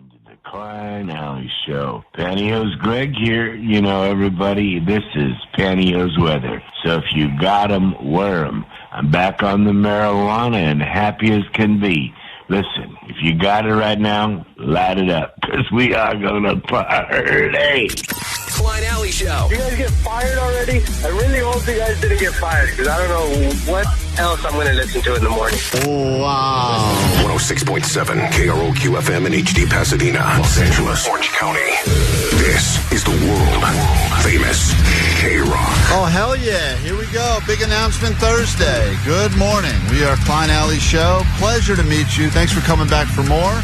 to the Klein Show. Pantyhose Greg here. You know, everybody, this is pantyhose weather. So if you got 'em, wear 'em. I'm back on the marijuana and happy as can be. Listen, if you got it right now, light it up, because we are going to party. Klein Alley Show. You guys get fired already? I really hope you guys didn't get fired, because I don't know what else I'm going to listen to in the morning. Oh, wow. 106.7 KROQ FM in HD Pasadena, Los Angeles, Orange County. This is the world famous KROQ. Oh, hell yeah. Here we go. Big announcement Thursday. Good morning. We are Klein Alley Show. Pleasure to meet you. Thanks for coming back for more.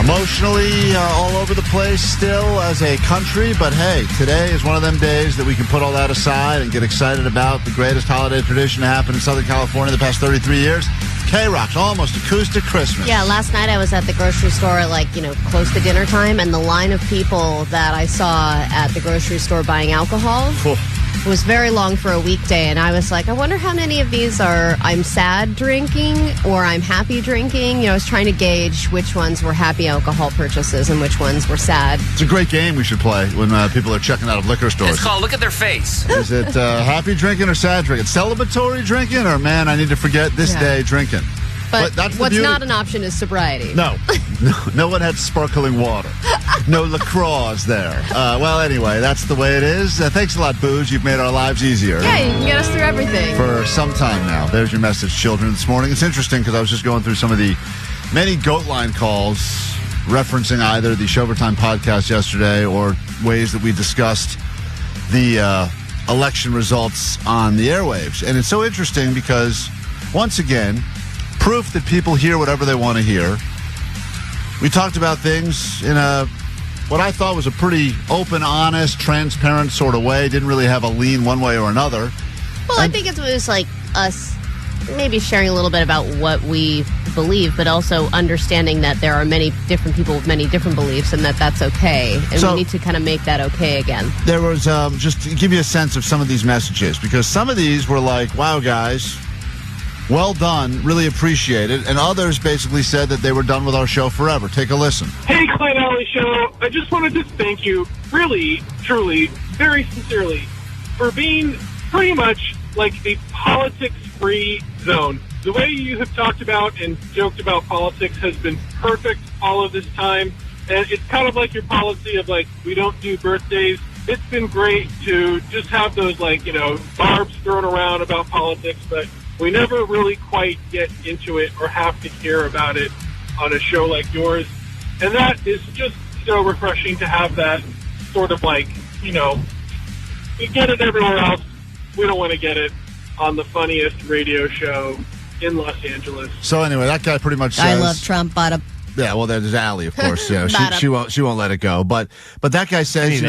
Emotionally all over the place still as a country, but hey, today is one of them days that we can put all that aside and get excited about the greatest holiday tradition to happen in Southern California the past 33 years. KROQ's almost acoustic Christmas. Yeah, last night I was at the grocery store close to dinner time, and the line of people that I saw at the grocery store buying alcohol was very long for a weekday, and I was like, I wonder how many of these are I'm sad drinking or I'm happy drinking. You know, I was trying to gauge which ones were happy alcohol purchases and which ones were sad. It's a great game we should play when people are checking out of liquor stores. It's called Look at Their Face. Is it happy drinking or sad drinking? Celebratory drinking or, man, I need to forget this day drinking? But that's what's not an option is sobriety. No one had sparkling water. No LaCroix there. Well, anyway, that's the way it is. Thanks a lot, Booze. You've made our lives easier. Yeah, you can get us through everything. For some time now. There's your message, children, this morning. It's interesting because I was just going through some of the many goat line calls referencing either the Showtime podcast yesterday or ways that we discussed the election results on the airwaves. And it's so interesting because, once again, proof that people hear whatever they want to hear. We talked about things in what I thought was a pretty open, honest, transparent sort of way. Didn't really have a lean one way or another. Well, I think it was like us maybe sharing a little bit about what we believe, but also understanding that there are many different people with many different beliefs and that's okay. And we need to kind of make that okay again. There was, just to give you a sense of some of these messages, because some of these were like, wow, guys, well done, really appreciate it. And others basically said that they were done with our show forever. Take a listen. Hey, Klein Alley Show. I just wanted to thank you really, truly, very sincerely for being pretty much like a politics-free zone. The way you have talked about and joked about politics has been perfect all of this time. And it's kind of like your policy of, we don't do birthdays. It's been great to just have those, barbs thrown around about politics, but we never really quite get into it or have to hear about it on a show like yours. And that is just so refreshing to have that sort of we get it everywhere else. We don't want to get it on the funniest radio show in Los Angeles. So anyway, that guy pretty much says, I love Trump, bada. Yeah, well, there's Allie, of course. Yeah, she won't let it go. But that guy says,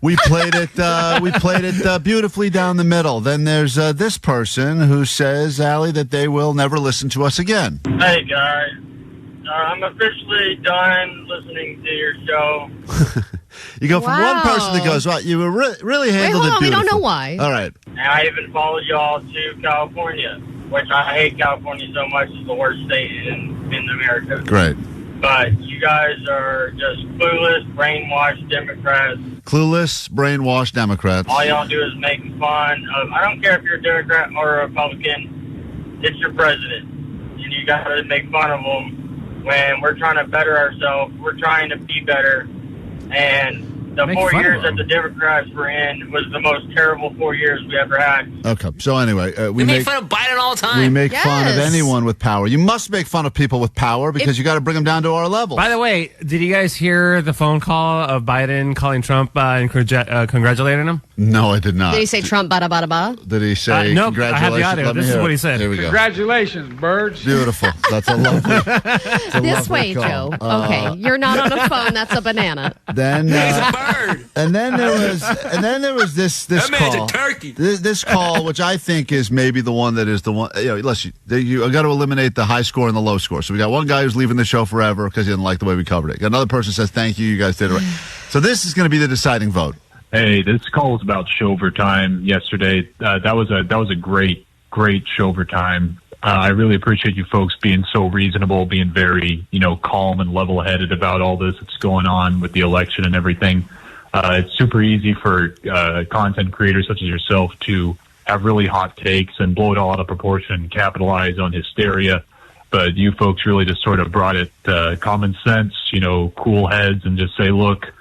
we played it beautifully down the middle. Then there's this person who says, Allie, that they will never listen to us again. Hey guys, I'm officially done listening to your show. You go from one person that goes, well, you really handled it beautifully. We don't know why. All right. And I even followed y'all to California, which I hate California so much. It's the worst state in America. Great. But you guys are just clueless, brainwashed Democrats. Clueless, brainwashed Democrats. All y'all do is make fun of, I don't care if you're a Democrat or a Republican, it's your president. And you got to make fun of him when we're trying to better ourselves. We're trying to be better. And the 4 years that the Democrats were in was the most terrible 4 years we ever had. Okay, so anyway, we make fun of Biden all the time. We make fun of anyone with power. You must make fun of people with power because you got to bring them down to our level. By the way, did you guys hear the phone call of Biden calling Trump and congratulating him? No, I did not. Did he say Trump, bada, bada, bada? Did he say nope, congratulations? I have the audio. This is what he said. Here we go. Congratulations, birds. Beautiful. That's a lovely This way, call. Joe. Okay, you're not on a phone. That's a banana. Then he's a bird. And then there was this that call. man's a turkey. This call, which I think is maybe the one that is the one. Listen, you got to eliminate the high score and the low score. So we got one guy who's leaving the show forever because he didn't like the way we covered it. Got another person says thank you. You guys did it right. So this is going to be the deciding vote. Hey, this call was about Showtime yesterday. That was a great Showtime. I really appreciate you folks being so reasonable, being very, calm and level-headed about all this that's going on with the election and everything. It's super easy for content creators such as yourself to have really hot takes and blow it all out of proportion and capitalize on hysteria. But you folks really just sort of brought it common sense, cool heads, and just say, look,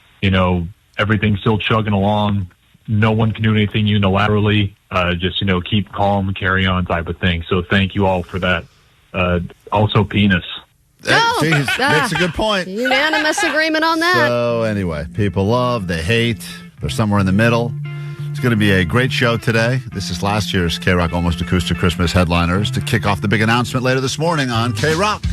everything's still chugging along. No one can do anything unilaterally. Just, keep calm, carry on type of thing. So thank you all for that. Also, penis. Makes a good point. Unanimous agreement on that. So anyway, people love, they hate, they're somewhere in the middle. It's going to be a great show today. This is last year's KROQ Almost Acoustic Christmas headliners to kick off the big announcement later this morning on KROQ.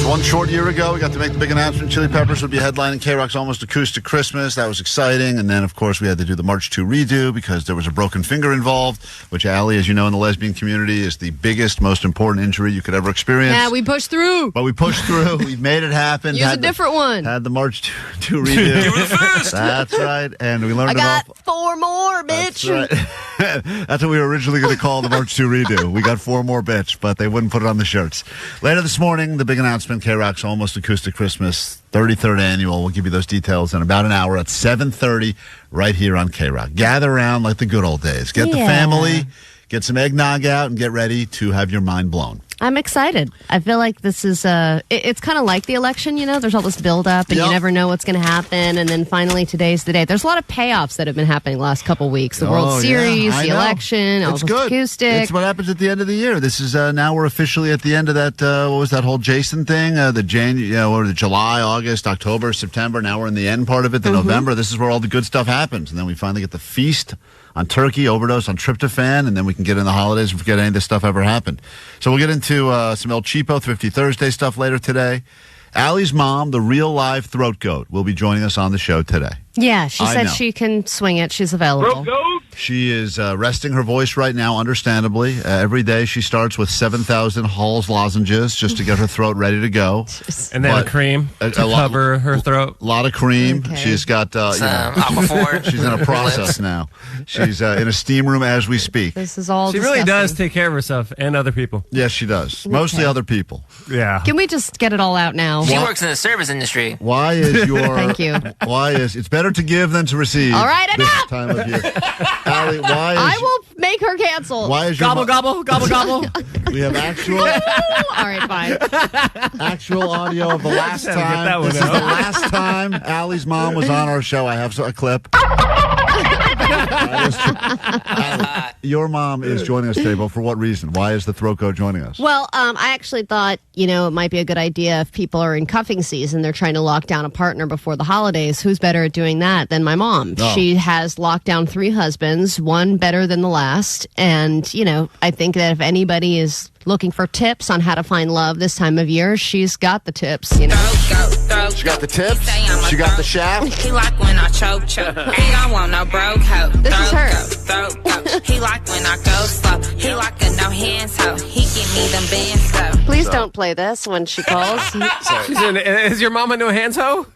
One short year ago, we got to make the big announcement. Chili Peppers would be headlining KROQ's Almost Acoustic Christmas. That was exciting. And then, of course, we had to do the March 2 redo because there was a broken finger involved, which, Allie, as you know, in the lesbian community is the biggest, most important injury you could ever experience. Yeah, we pushed through. But we pushed through. We made it happen. Use a different one. Had the March 2 redo. You were the first. That's right. And we learned I got 4 more, bitch. That's right. That's what we were originally going to call the March 2 redo. We got 4 more, bitch, but they wouldn't put it on the shirts. Later this morning, the big announcement, KROQ's Almost Acoustic Christmas, 33rd annual. We'll give you those details in about an hour at 7:30 right here on KROQ. Gather around like the good old days. Get the family, get some eggnog out, and get ready to have your mind blown. I'm excited. I feel like this is it's kind of like the election, there's all this build up and you never know what's going to happen. And then finally today's the day. There's a lot of payoffs that have been happening the last couple weeks. The World Series, the election, it's good. Acoustic. It's what happens at the end of the year. This is now we're officially at the end of that, what was that whole Jason thing? The July, August, October, September. Now we're in the end part of it, November. This is where all the good stuff happens. And then we finally get the feast on turkey, overdose on tryptophan, and then we can get in the holidays and forget any of this stuff ever happened. So we'll get into some El Cheapo Thrifty Thursday stuff later today. Allie's mom, the real live throat goat, will be joining us on the show today. Yeah, she said she can swing it. She's available. She is resting her voice right now, understandably. Every day she starts with 7,000 Hall's lozenges just to get her throat ready to go. And then cream to cover her throat. A lot of cream. Okay. She's got, Aquaphor. She's in a process now. She's in a steam room as we speak. This is all She really does take care of herself and other people. Yes, she does. Okay. Mostly other people. Yeah. Can we just get it all out now? She works in the service industry. Why is your... Thank you. It's better to give than to receive. All right, enough! This time of year. Allie, I will make her cancel. Why is your gobble? We have actual... All right, fine. Actual audio of the last time. This is the last time Allie's mom was on our show. I have a clip. Allie, your mom is joining us today, but for what reason? Why is the throat goat joining us? Well, I actually thought, it might be a good idea if people are in cuffing season, they're trying to lock down a partner before the holidays. Who's better at doing that than my mom? Oh. She has locked down 3 husbands, one better than the last. And, I think that if anybody is looking for tips on how to find love this time of year, she's got the tips, She got the tips? She got the shaft? He like when I choke. He don't want no broke hoe. This is her. He like when I go slow. He like a no hands hoe. He give me them bands slow. Please don't play this when she calls. Is your mama no hands hoe?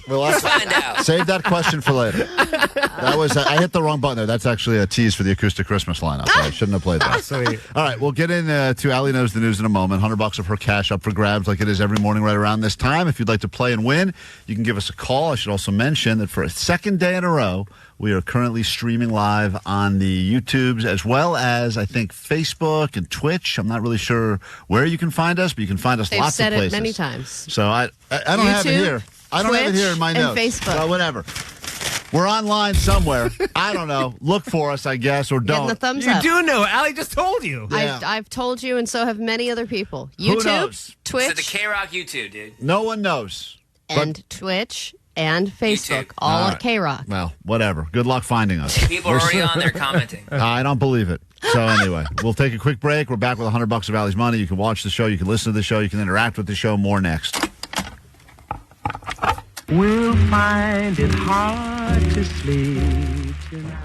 We'll find out. Save that question for later. That was I hit the wrong button there. That's actually a tease for the acoustic Christmas lineup. I shouldn't have played that. Sweet. All right, we'll get into Allie Knows the News in a moment. $100 of her cash up for grabs like it is every morning right around this time. If you'd like to play and win, you can give us a call. I should also mention that for a second day in a row, we are currently streaming live on the YouTubes as well as, I think, Facebook and Twitch. I'm not really sure where you can find us, but you can find us lots of places. They've said it many times. So I don't have it here. I don't have it here in my notes. And Facebook. Well, whatever. We're online somewhere. I don't know. Look for us, I guess, or don't. Getting the thumbs up. You do know. Allie just told you. Yeah. I've told you, and so have many other people. Who YouTube, knows? Twitch. So the KROQ YouTube, dude. No one knows. And Twitch and Facebook. YouTube. All at KROQ. Well, whatever. Good luck finding us. People are already on there commenting. I don't believe it. So anyway, we'll take a quick break. We're back with $100 of Allie's money. You can watch the show. You can listen to the show. You can interact with the show. More next. We'll find it hard to sleep tonight.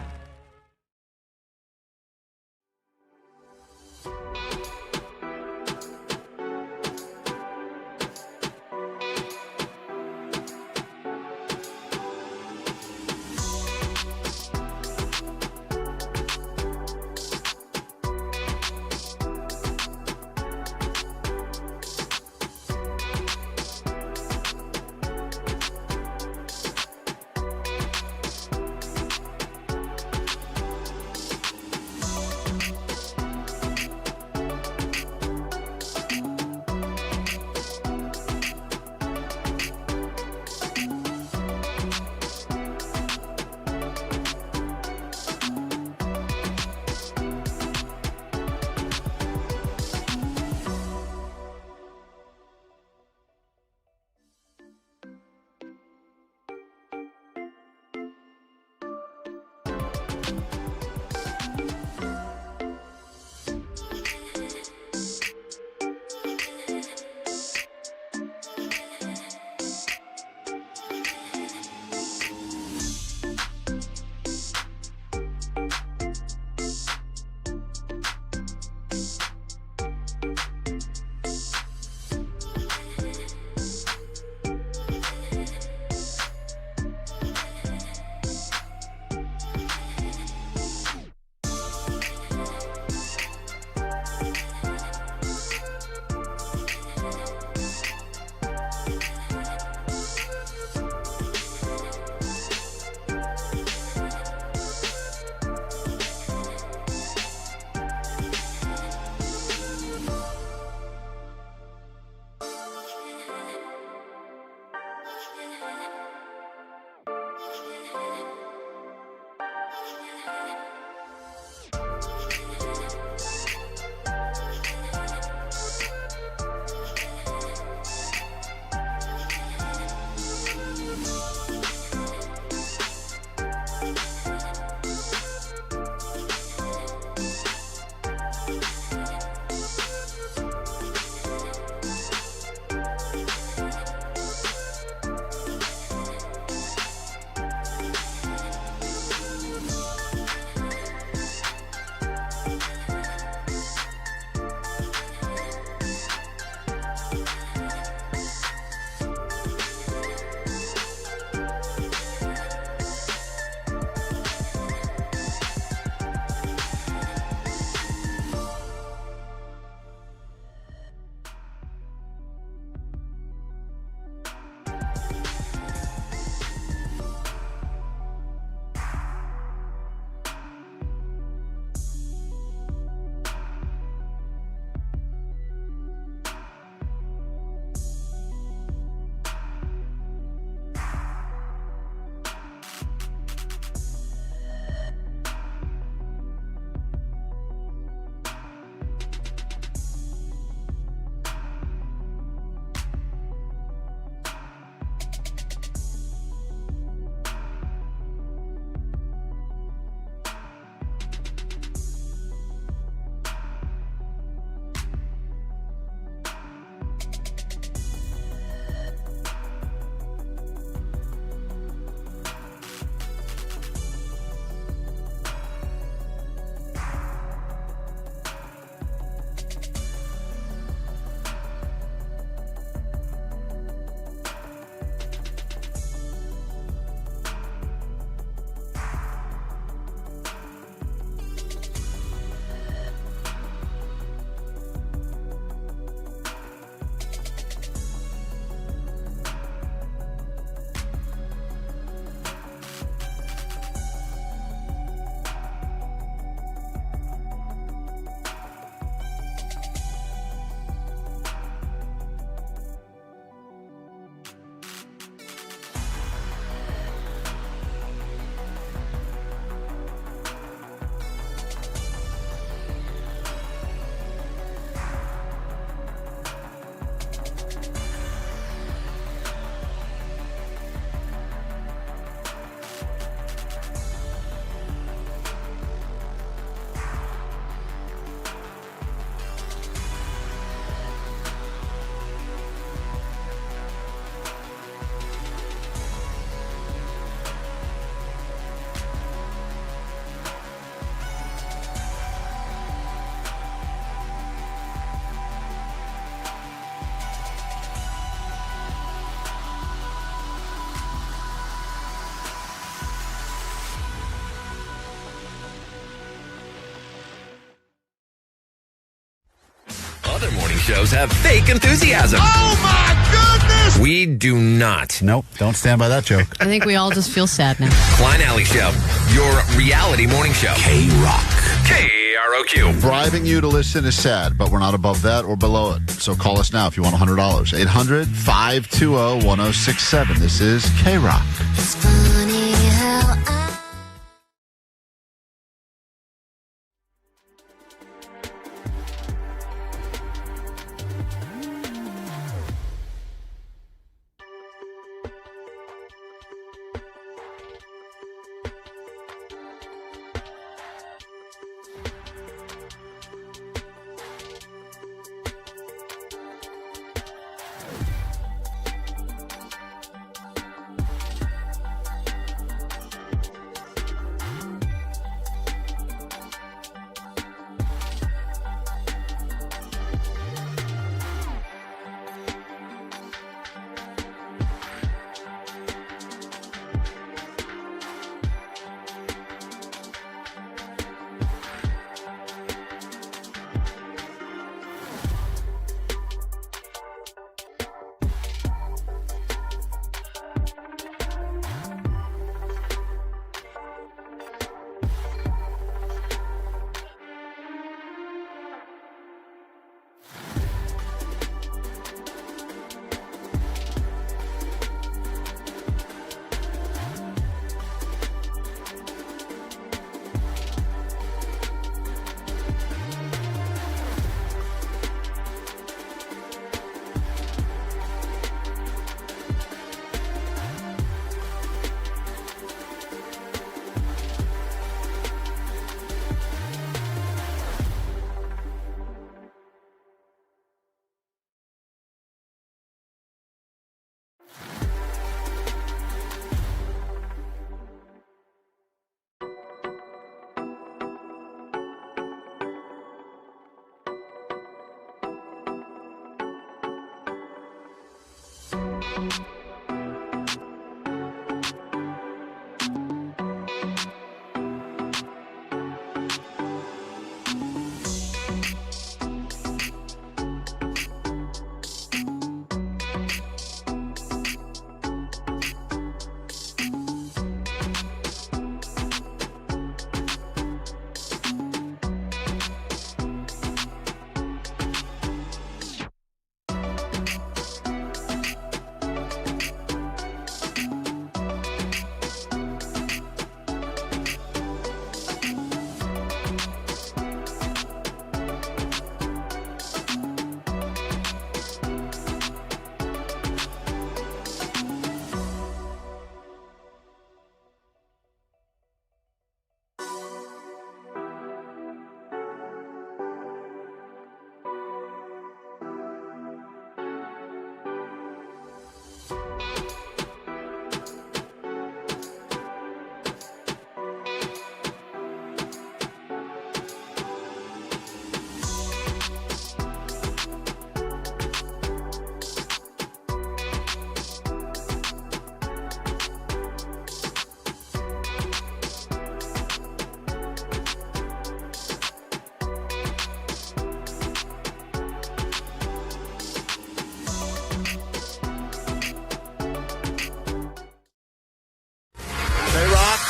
Other morning shows have fake enthusiasm. Oh, my goodness! We do not. Nope, don't stand by that joke. I think we all just feel sad now. Klein Alley Show, your reality morning show. KROQ. KROQ. Bribing you to listen is sad, but we're not above that or below it. So call us now if you want $100. 800-520-1067. This is KROQ. It's funny how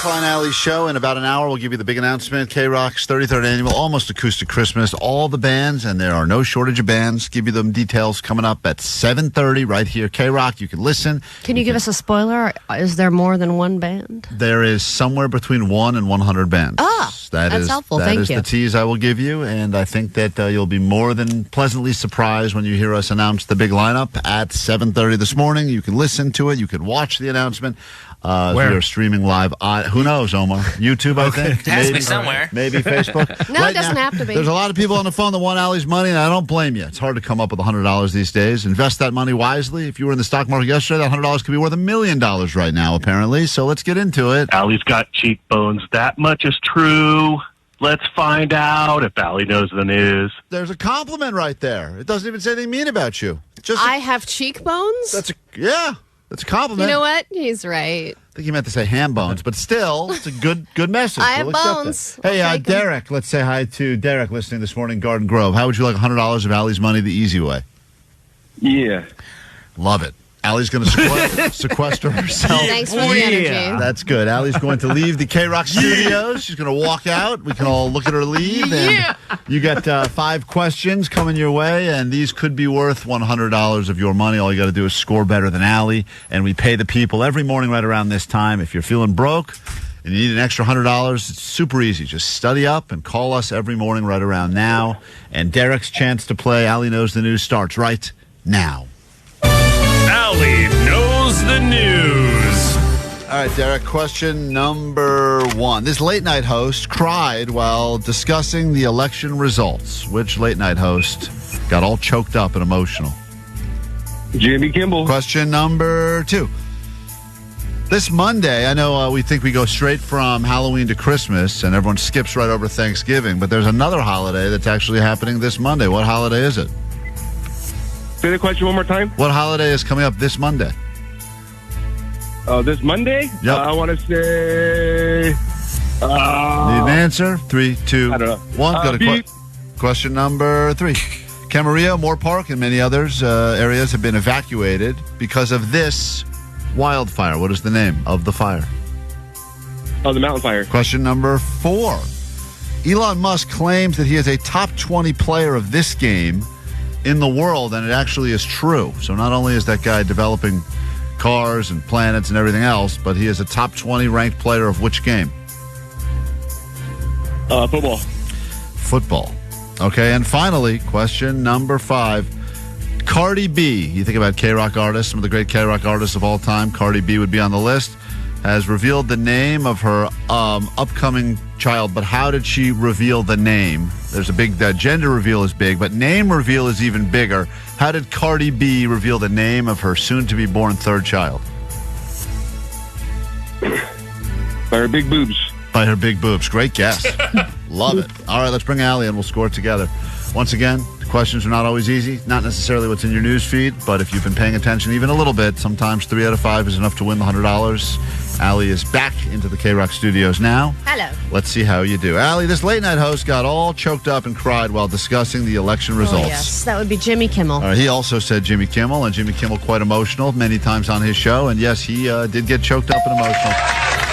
Klein Alley Show. In about an hour, we'll give you the big announcement. K-Rock's 33rd annual Almost Acoustic Christmas. All the bands, and there are no shortage of bands. Give you them details coming up at 7:30 right here. K-Rock, you can listen. Can you give us a spoiler? Is there more than one band? There is somewhere between 1 and 100 bands. That's helpful. Thank you. That is the tease I will give you, and I think that you'll be more than pleasantly surprised when you hear us announce the big lineup at 7:30 this morning. You can listen to it. You can watch the announcement. We are streaming live on, who knows, Omar? YouTube, I think. It has to be somewhere. Maybe Facebook. No, it doesn't have to be. There's a lot of people on the phone that want Allie's money, and I don't blame you. It's hard to come up with $100 these days. Invest that money wisely. If you were in the stock market yesterday, that $100 could be worth $1 million right now, apparently. So let's get into it. Allie's got cheekbones. That much is true. Let's find out if Allie knows the news. There's a compliment right there. It doesn't even say anything mean about you. I have cheekbones? Yeah. That's a compliment. You know what? He's right. I think he meant to say ham bones, but still, it's a good message. I have We'll accept bones. that. Hey, I'll take 'em. Derek, let's say hi to Derek listening this morning, Garden Grove. How would you like $100 of Allie's money the easy way? Yeah. Love it. Allie's going to sequester herself. Thanks for the energy. That's good. Allie's going to leave the KROQ studios. She's going to walk out. We can all look at her leave. And you got 5 questions coming your way, and these could be worth $100 of your money. All you got to do is score better than Allie, and we pay the people every morning right around this time. If you're feeling broke and you need an extra $100, it's super easy. Just study up and call us every morning right around now. And Derek's chance to play Allie Knows the News starts right now. Allie knows the news. All right, Derek, question number 1. This late-night host cried while discussing the election results. Which late-night host got all choked up and emotional? Jimmy Kimmel. Question number 2. This Monday, I know we think we go straight from Halloween to Christmas, and everyone skips right over Thanksgiving, but there's another holiday that's actually happening this Monday. What holiday is it? Say the question one more time. What holiday is coming up this Monday? This Monday? Yep. I want to say... Need an answer? 3, 2, I don't know. 1. Go to beep. question number 3. Camarillo, Moore Park, and many others areas have been evacuated because of this wildfire. What is the name of the fire? Oh, the mountain fire. Question number 4. Elon Musk claims that he is a top 20 player of this game in the world, and it actually is true. So not only is that guy developing cars and planets and everything else, but he is a top 20 ranked player of which game? Football. Football. Okay, and finally, question number 5. Cardi B. You think about KROQ artists, some of the great KROQ artists of all time. Cardi B would be on the list. Has revealed the name of her upcoming child, but how did she reveal the name? There's a big gender reveal is big, but name reveal is even bigger. How did Cardi B reveal the name of her soon-to-be-born 3rd child? By her big boobs. By her big boobs. Great guess. Love it. All right, let's bring Allie and we'll score it together. Once again, the questions are not always easy. Not necessarily what's in your news feed, but if you've been paying attention even a little bit, sometimes 3 out of 5 is enough to win the $100. Allie is back into the KROQ studios now. Hello. Let's see how you do. Allie, this late-night host got all choked up and cried while discussing the election results. Oh, yes, that would be Jimmy Kimmel. All right, he also said Jimmy Kimmel, and Jimmy Kimmel quite emotional many times on his show. And yes, he did get choked up and emotional.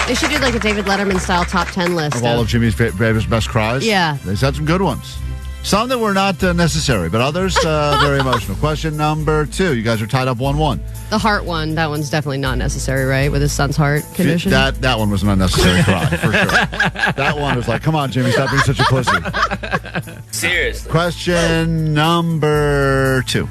They should do like a David Letterman-style top 10 list. Of all of Jimmy's best cries? Yeah. He's had some good ones. Some that were not necessary, but others very emotional. Question number 2. You guys are tied up 1-1. The heart one, that one's definitely not necessary, right? With his son's heart condition. That one was an unnecessary cry, for sure. That one was like, come on, Jimmy, stop being such a pussy. Seriously. Question number 2.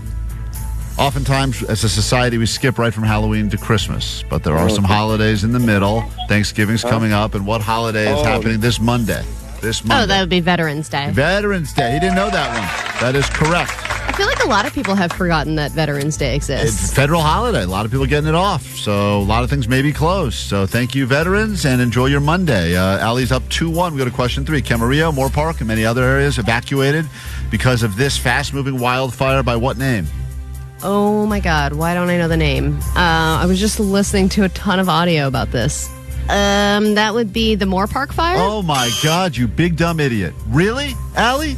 Oftentimes, as a society, we skip right from Halloween to Christmas, but there are some holidays in the middle. Thanksgiving's coming up, and what holiday is happening this Monday? Oh, that would be Veterans Day. Veterans Day. He didn't know that one. That is correct. I feel like a lot of people have forgotten that Veterans Day exists. It's a federal holiday. A lot of people getting it off. So a lot of things may be closed. So thank you, veterans, and enjoy your Monday. Allie's up 2-1. We go to question 3. Camarillo, Moore Park, and many other areas evacuated because of this fast-moving wildfire by what name? Oh, my God. Why don't I know the name? I was just listening to a ton of audio about this. That would be the Moore Park fire? Oh, my God, you big dumb idiot. Really, Allie?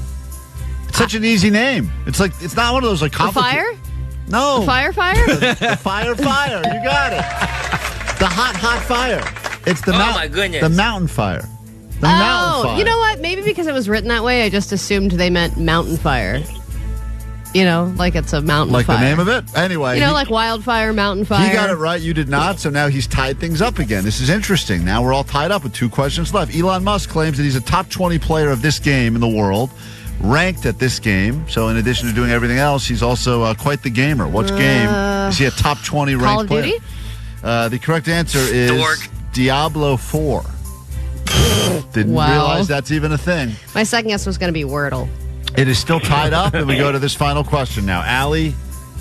It's such an easy name. It's not one of those like The complicated. fire? No. The fire? The fire. You got it. The hot fire. It's the my goodness. The mountain fire. The mountain fire. You know what? Maybe because it was written that way, I just assumed they meant mountain fire. You know, like it's a mountain Like fire. the name of it? Anyway. You know, like wildfire, mountain fire. He got it right. You did not. So now he's tied things up again. This is interesting. Now we're all tied up with 2 questions left. Elon Musk claims that he's a top 20 player of this game in the world, ranked at this game. So in addition to doing everything else, he's also quite the gamer. Which game is he a top 20 ranked Call of player? Duty? The correct answer is Diablo 4. Didn't Wow. realize that's even a thing. My second guess was going to be Wordle. It is still tied up, and we go to this final question now. Allie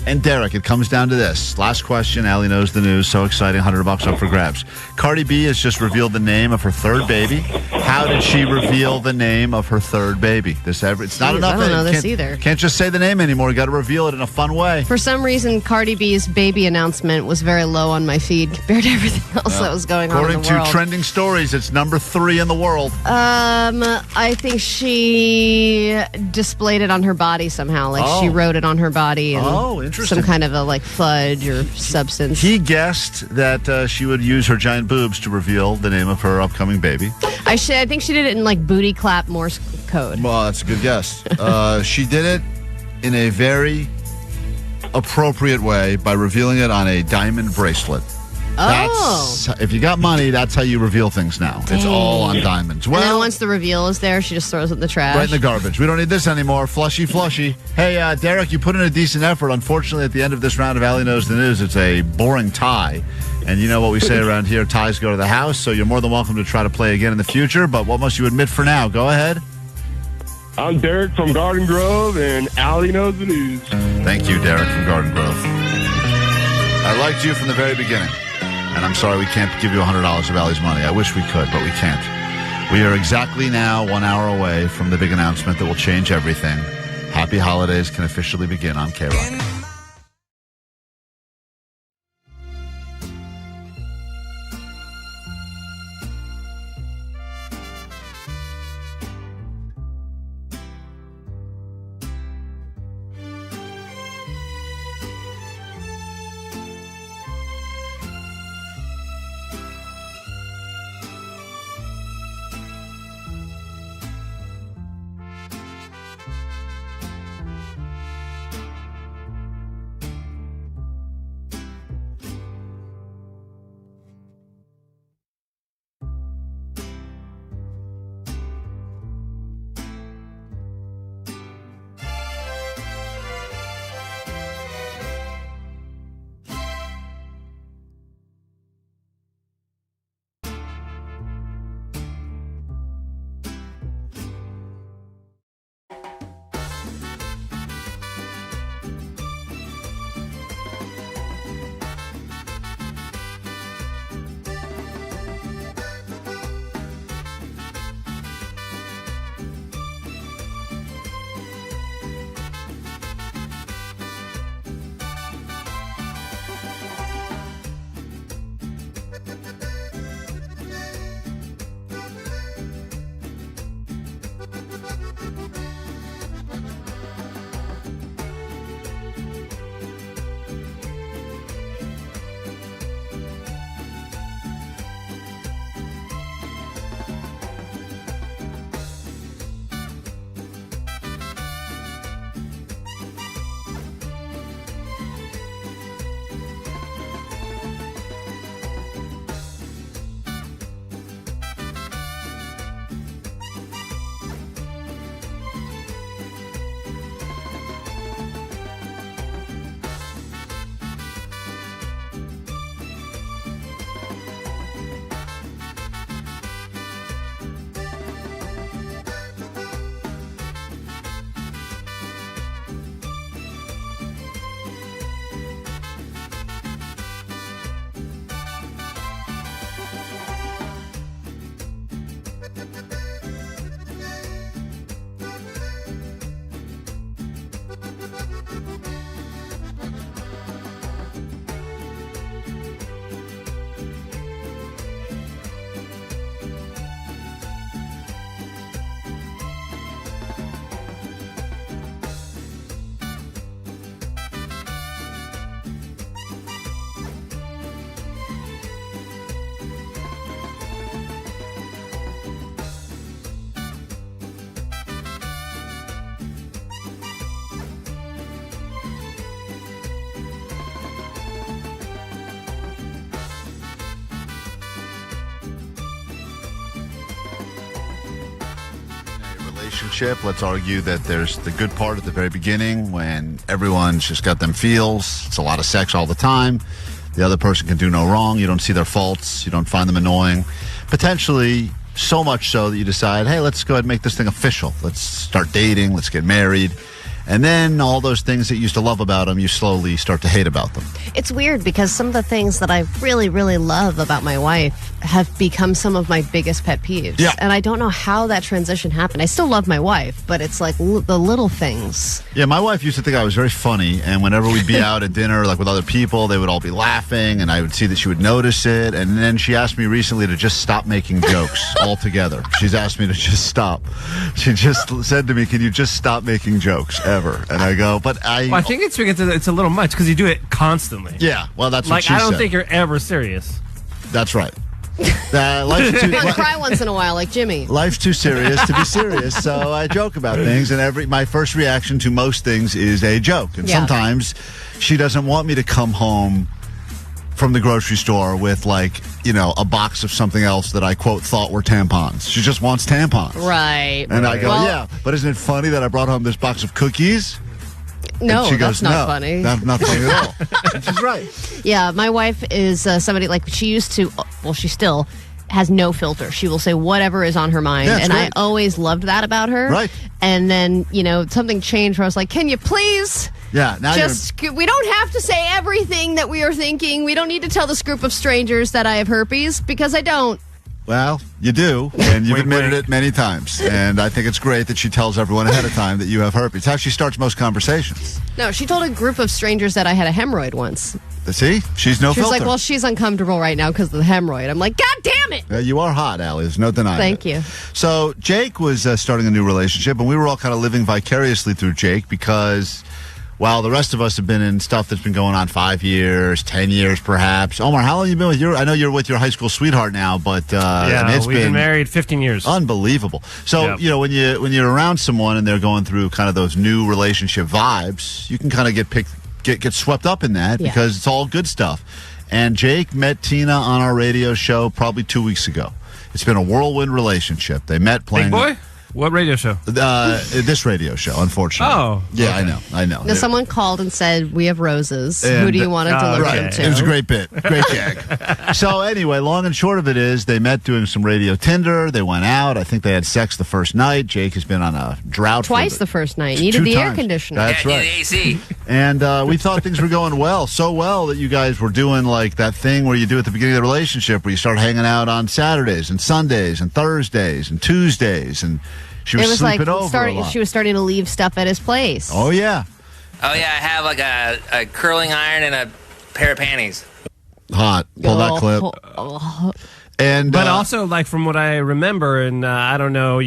and Derek, it comes down to this. Last question. Allie knows the news. So exciting. $100 up for grabs. Cardi B has just revealed the name of her 3rd baby. How did she reveal the name of her third baby? It's not Jeez, enough. I don't know this either. Can't just say the name anymore. You got to reveal it in a fun way. For some reason, Cardi B's baby announcement was very low on my feed compared to everything else that was going on in the world. According to trending stories, it's number 3 in the world. I think she displayed it on her body somehow. Like she wrote it on her body. And interesting. Some kind of a fudge or substance. He guessed that she would use her giant boobs to reveal the name of her upcoming baby. I think she did it in booty clap Morse code. Well, that's a good guess. She did it in a very appropriate way by revealing it on a diamond bracelet. If you got money, that's how you reveal things now. Dang. It's all on diamonds. Well, and then once the reveal is there, she just throws it in the trash. Right in the garbage. We don't need this anymore. Flushy. Hey, Derek, you put in a decent effort. Unfortunately, at the end of this round of Allie Knows the News, it's a boring tie. And you know what we say around here, ties go to the house, so you're more than welcome to try to play again in the future. But what must you admit for now? Go ahead. I'm Derek from Garden Grove, and Allie Knows the News. Thank you, Derek from Garden Grove. I liked you from the very beginning. And I'm sorry we can't give you $100 of Allie's money. I wish we could, but we can't. We are exactly now 1 hour away from the big announcement that will change everything. Happy holidays can officially begin on KROQ. relationship, let's argue that there's the good part at the very beginning when everyone's just got them feels. It's a lot of sex all the time. The other person can do no wrong. You don't see their faults. You don't find them annoying. Potentially so much so that you decide, hey, let's go ahead and make this thing official. Let's start dating. Let's get married. And then all those things that you used to love about them, you slowly start to hate about them. It's weird because some of the things that I really, really love about my wife, have become some of my biggest pet peeves. Yeah. And I don't know how that transition happened. I still love my wife, but it's like the little things. Yeah, my wife used to think I was very funny, and whenever we'd be out at dinner, like with other people, they would all be laughing, and I would see that she would notice it. And then she asked me recently to just stop making jokes altogether. She's asked me to just stop. She just said to me, "Can you just stop making jokes ever?" And I go, "But Well, I think it's a little much because you do it constantly. Yeah, well, that's what like she I don't said. think you're ever serious. That's right. Life's too, I cry once in a while, like Jimmy. life's too serious to be serious, so I joke about things, and my first reaction to most things is a joke. And Yeah. sometimes she doesn't want me to come home from the grocery store with, like, a box of something else that I, quote, thought were tampons. She just wants tampons. Right. And I go, Well, yeah, but isn't it funny that I brought home this box of cookies? No, and she that's goes, not no, funny. Not funny at all. And she's right. Yeah, my wife is somebody, like, she used to, well, she still has no filter. She will say whatever is on her mind. Yeah, it's and great. I always loved that about her. Right. And then, something changed where I was like, can you please... Yeah, now we don't have to say everything that we are thinking. We don't need to tell this group of strangers that I have herpes, because I don't. Well, you do, and you've Wink, admitted wink. it many times. And I think it's great that she tells everyone ahead of time that you have herpes. It's how she starts most conversations. No, she told a group of strangers that I had a hemorrhoid once. See? She's no She was filter. like, well, she's uncomfortable right now because of the hemorrhoid. I'm like, God damn it! You are hot, Allie. There's no denying Thank it. you. So Jake was starting a new relationship, and we were all kind of living vicariously through Jake because, while the rest of us have been in stuff that's been going on 5 years, 10 years perhaps. Omar, how long have you been with I know you're with your high school sweetheart now, but We've been married 15 years. Unbelievable. So, Yep. when you're around someone and they're going through kind of those new relationship vibes, you can kind of get swept up in that because it's all good stuff. And Jake met Tina on our radio show probably 2 weeks ago. It's been a whirlwind relationship. They met playing... Big boy? What radio show? This radio show, unfortunately. Oh, yeah, okay. I know. Now, someone called and said, we have roses. Who And- do you want to deliver them to? It was a great bit. Great gag. So anyway, long and short of it is they met doing some radio Tinder. They went out. I think they had sex the first night. Jake has been on a drought. Twice the first night. Needed 2 the air times. conditioner. That's right. The AC. And we thought things were going well, so well that you guys were doing like that thing where you do at the beginning of the relationship where you start hanging out on Saturdays and Sundays and Thursdays and Tuesdays, and she was, It was sleeping like over a lot. she was starting to leave stuff at his place. Oh, yeah. Oh, yeah, I have like a curling iron and a pair of panties. Hot. Pull that clip. And But also, like, from what I remember, and I don't know,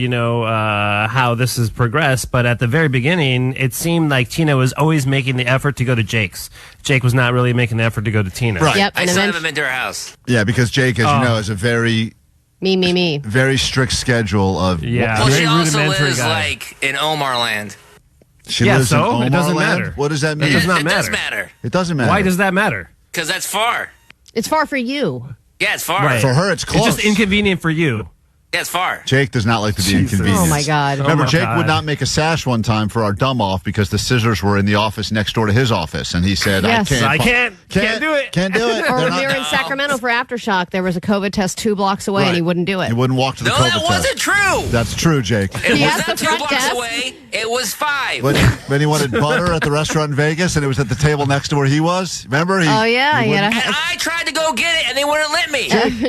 how this has progressed, but at the very beginning, it seemed like Tina was always making the effort to go to Jake's. Jake was not really making the effort to go to Tina. Right. Yep, I and still then haven't been to her house. Yeah, because Jake, as you know, is a very, me. very strict schedule of... Yeah. Well, she Very also rudimentary lives guy. like in Omar land. She Yeah, lives in so? It doesn't Omarland? matter. What does that mean? It does not It matter. does matter. It doesn't matter. Why does that matter? Because that's far. It's far for you. Yeah, it's far. Right. For her, it's close. It's just inconvenient for you. Yeah, it's far. Jake does not like to be inconvenienced. Oh, my God. Remember, Oh, my Jake God. would not make a sash one time for our dumb off because the scissors were in the office next door to his office, and he said, Yes. I can't do it. Can't do it. Or They're when we not- were in Sacramento for Aftershock, there was a COVID test 2 blocks away, and Right. he wouldn't do it. He wouldn't walk to the No, COVID that test. wasn't true. That's true, Jake. It He was asked not the 2 front blocks desk. away. It was 5. When he wanted butter at the restaurant in Vegas, and it was at the table next to where he was. Remember? Oh, yeah, he had And I tried to go get it, and they wouldn't let me.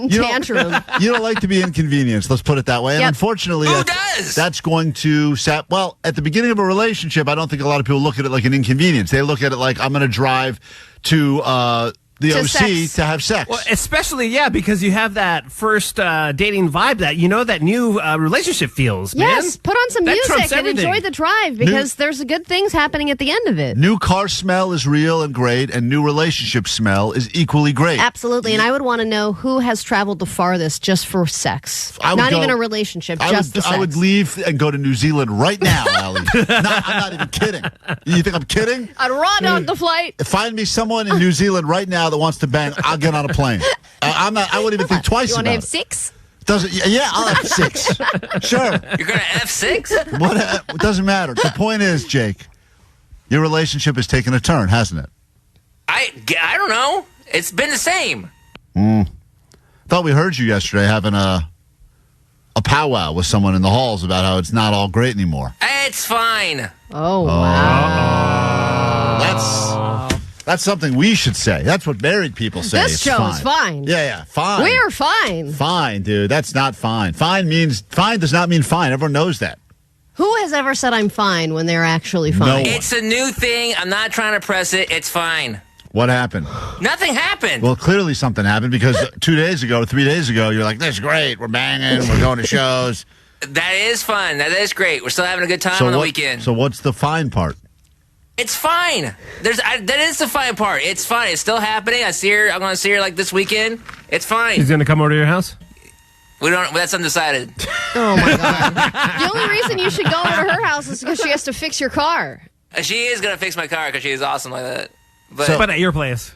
You don't- tantrum. You don't like to be inconvenienced. Let's put it that way. And Yep. unfortunately, Who does? that's going to well, at the beginning of a relationship, I don't think a lot of people look at it like an inconvenience. They look at it like, I'm going to drive to the To OC sex. to have sex. Well, especially, because you have that first dating vibe that that new relationship feels, man. Yes, put on some That music trumps and everything. enjoy the drive because there's good things happening at the end of it. New car smell is real and great, and new relationship smell is equally great. Absolutely, and I would want to know who has traveled the farthest just for sex. I would Not go- even a relationship, I just would, the sex. I would leave and go to New Zealand right now, Allie. I'm not even kidding. You think I'm kidding? I'd run on the flight. Find me someone in New Zealand right now that wants to bang. I'll get on a plane. I wouldn't even think twice You want to about have it. 6? Doesn't? Yeah, I'll have 6. Sure. You're going to F6? What? It doesn't matter. The point is, Jake, your relationship has taken a turn, hasn't it? I don't know. It's been the same. Thought we heard you yesterday having a powwow with someone in the halls about how it's not all great anymore. It's fine. Oh, wow. That's something we should say. That's what married people say. This show is fine. Yeah, fine. We're fine. Fine, dude. That's not fine. Fine does not mean fine. Everyone knows that. Who has ever said I'm fine when they're actually fine? It's a new thing. I'm not trying to press it. It's fine. What happened? Nothing happened. Well, clearly something happened because 3 days ago, you're like, this is great. We're banging. We're going to shows. That is fun. That is great. We're still having a good time on the weekend. So what's the fine part? It's fine. That is the fine part. It's fine. It's still happening. I'm going to see her like this weekend. It's fine. He's going to come over to your house? That's undecided. Oh, my God. The only reason you should go over to her house is because she has to fix your car. She is going to fix my car because she is awesome like that. But at your place?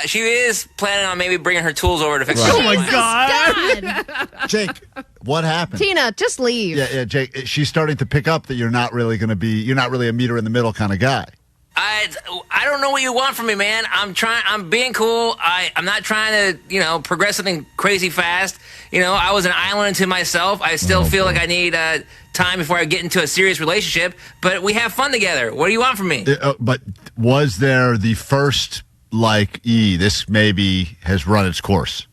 She is planning on maybe bringing her tools over to fix Right. her. Oh, my God. Jake, what happened? Tina, just leave. Yeah, Jake, she's starting to pick up that you're not really a meter in the middle kind of guy. I don't know what you want from me, man. I'm being cool. I'm not trying to, progress something crazy fast. I was an island to myself. I still feel like I need time before I get into a serious relationship, but we have fun together. What do you want from me? But was there the first, this maybe has run its course?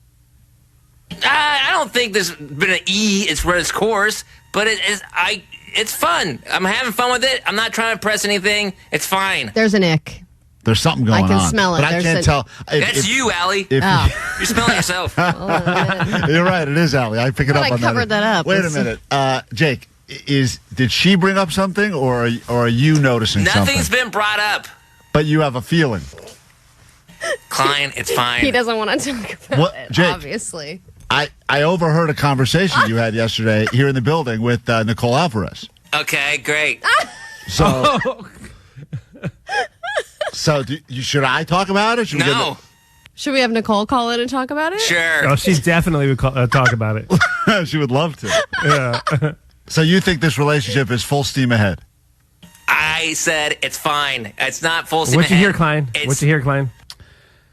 I don't think there's been an it's run its course, but it's fun. I'm having fun with it. I'm not trying to press anything. It's fine. There's an ick. There's something going on. I can smell it. But I can't tell. That's you, Allie. You're smelling yourself. You're right. It is Allie. I pick it up on that. I covered that up. Wait a minute. Jake, did she bring up something or are you noticing something? Nothing's been brought up. But you have a feeling. Klein, it's fine. He doesn't want to talk about it, Jake, obviously. I overheard a conversation you had yesterday here in the building with Nicole Alvarez. Okay, great. So should I talk about it? Should we have Nicole call in and talk about it? Sure. Oh, she definitely would talk about it. She would love to. Yeah. So you think this relationship is full steam ahead? I said it's fine. It's not full steam What'd you ahead. hear, Klein? What'd you hear, Klein?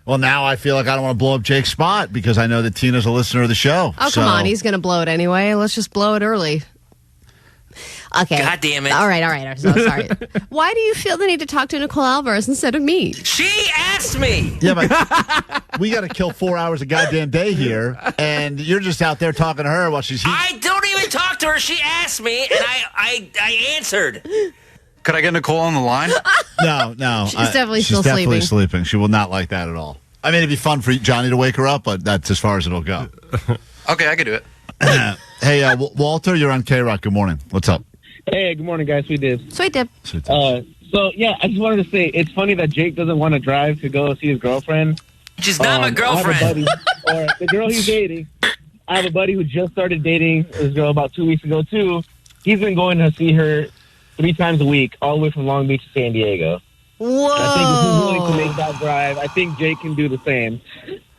Well, now I feel like I don't want to blow up Jake's spot because I know that Tina's a listener of the show. Oh, come on. He's going to blow it anyway. Let's just blow it early. Okay. God damn it. All right. I'm so sorry. Why do you feel the need to talk to Nicole Alvarez instead of me? She asked me. Yeah, but we got to kill 4 hours a goddamn day here, and you're just out there talking to her while she's... I don't even talk to her. She asked me, and I answered. Could I get Nicole on the line? No. She's definitely she's still definitely sleeping. sleeping. She will not like that at all. I mean, it'd be fun for Johnny to wake her up, but that's as far as it'll go. Okay, I could do it. Hey, Walter, you're on KROQ. Good morning. What's up? Hey, good morning, guys. Sweet dip. Sweet dip. So, yeah, I just wanted to say, it's funny that Jake doesn't want to drive to go see his girlfriend. She's not my girlfriend. I have a buddy, or the girl he's dating. I have a buddy who just started dating this girl about 2 weeks ago, too. He's been going to see her 3 times a week, all the way from Long Beach to San Diego. Whoa. I think if he's willing to make that drive, I think Jake can do the same.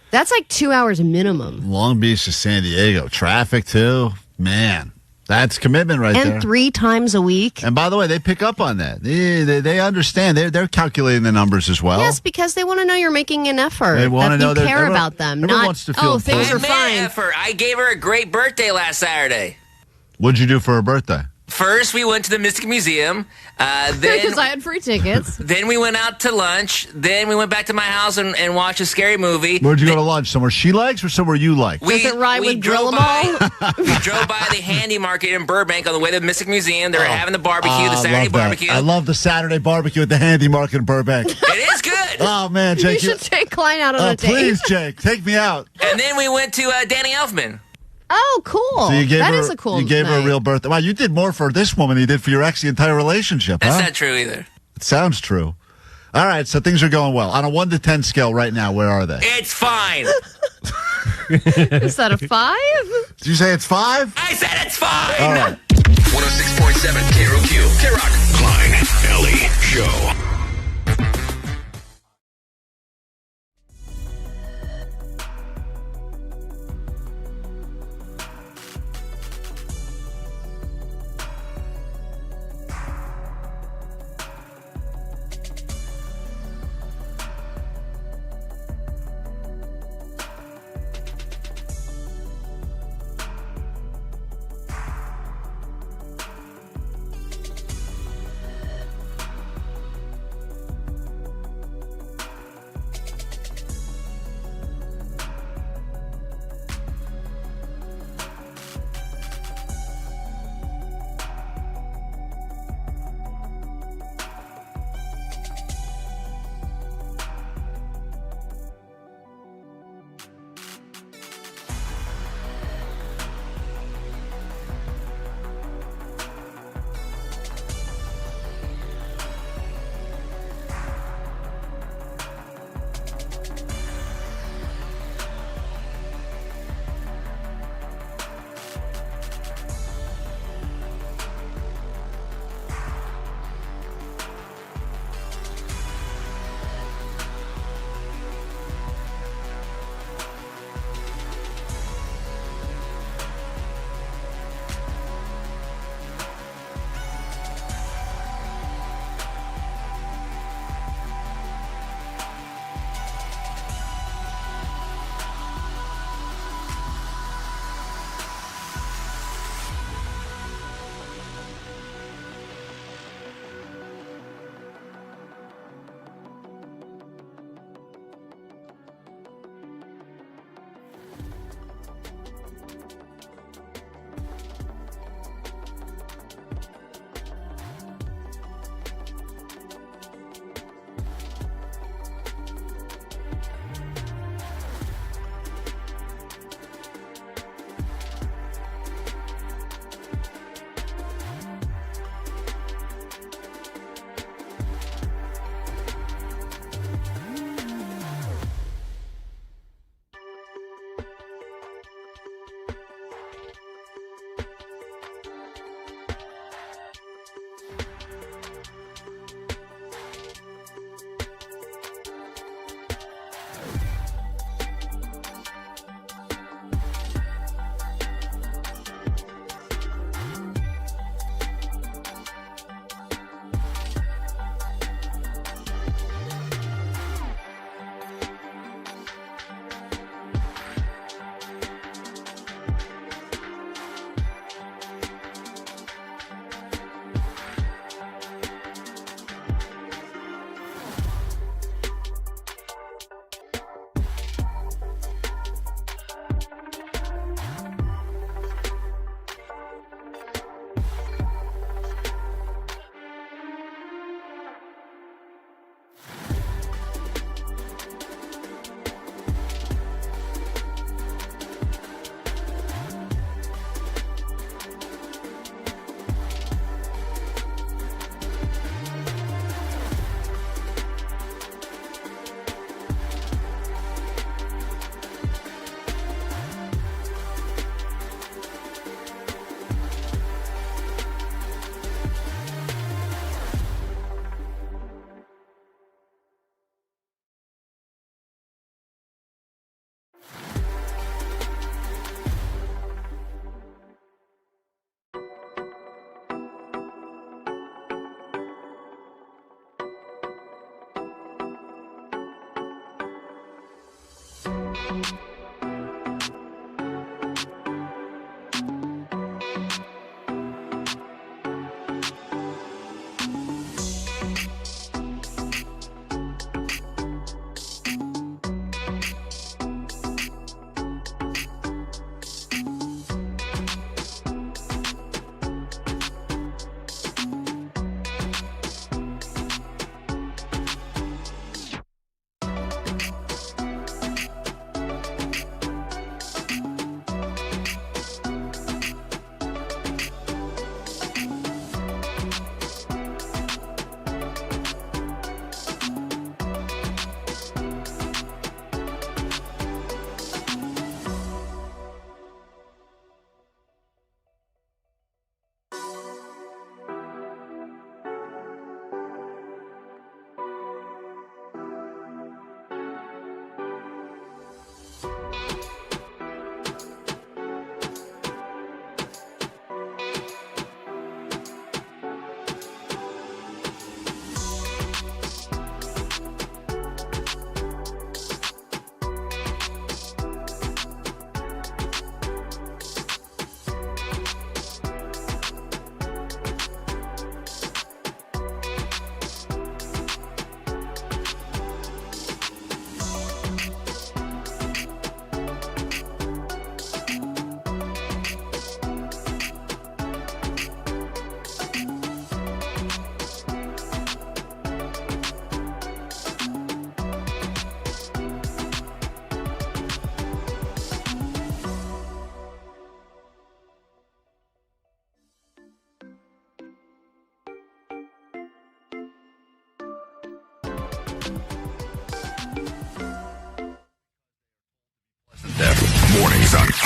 That's like 2 hours minimum. Long Beach to San Diego. Traffic, too. Man, that's commitment right there. And 3 times a week. And by the way, they pick up on that. They understand. They're calculating the numbers as well. Yes, because they want to know you're making an effort. They want to know you that care about them. Everyone Not, wants to feel things are I made fine. an effort. I gave her a great birthday last Saturday. What'd you do for her birthday? First, we went to the Mystic Museum. Because I had free tickets. Then we went out to lunch. Then we went back to my house and watched a scary movie. Where'd you go to lunch? Somewhere she likes or somewhere you like? Does it ride with Grill 'em all? We drove by the Handy Market in Burbank on the way to the Mystic Museum. They were having the barbecue, the I Saturday love that. barbecue. I love the Saturday barbecue at the Handy Market in Burbank. It is good. Oh, man, Jake. You should take Klein out on a date. Please, Jake, take me out. And then we went to Danny Elfman. Oh, cool. So you gave That her, is a cool You gave her a night. real birthday. Wow, you did more for this woman than you did for your ex the entire relationship, That's huh? not true either. It sounds true. All right, so things are going well. On a 1 to 10 scale right now, where are they? It's fine. Is that a 5? Did you say it's 5? I said it's fine. All right. 106.7 KROQ. KROQ. Klein, Ellie, Show.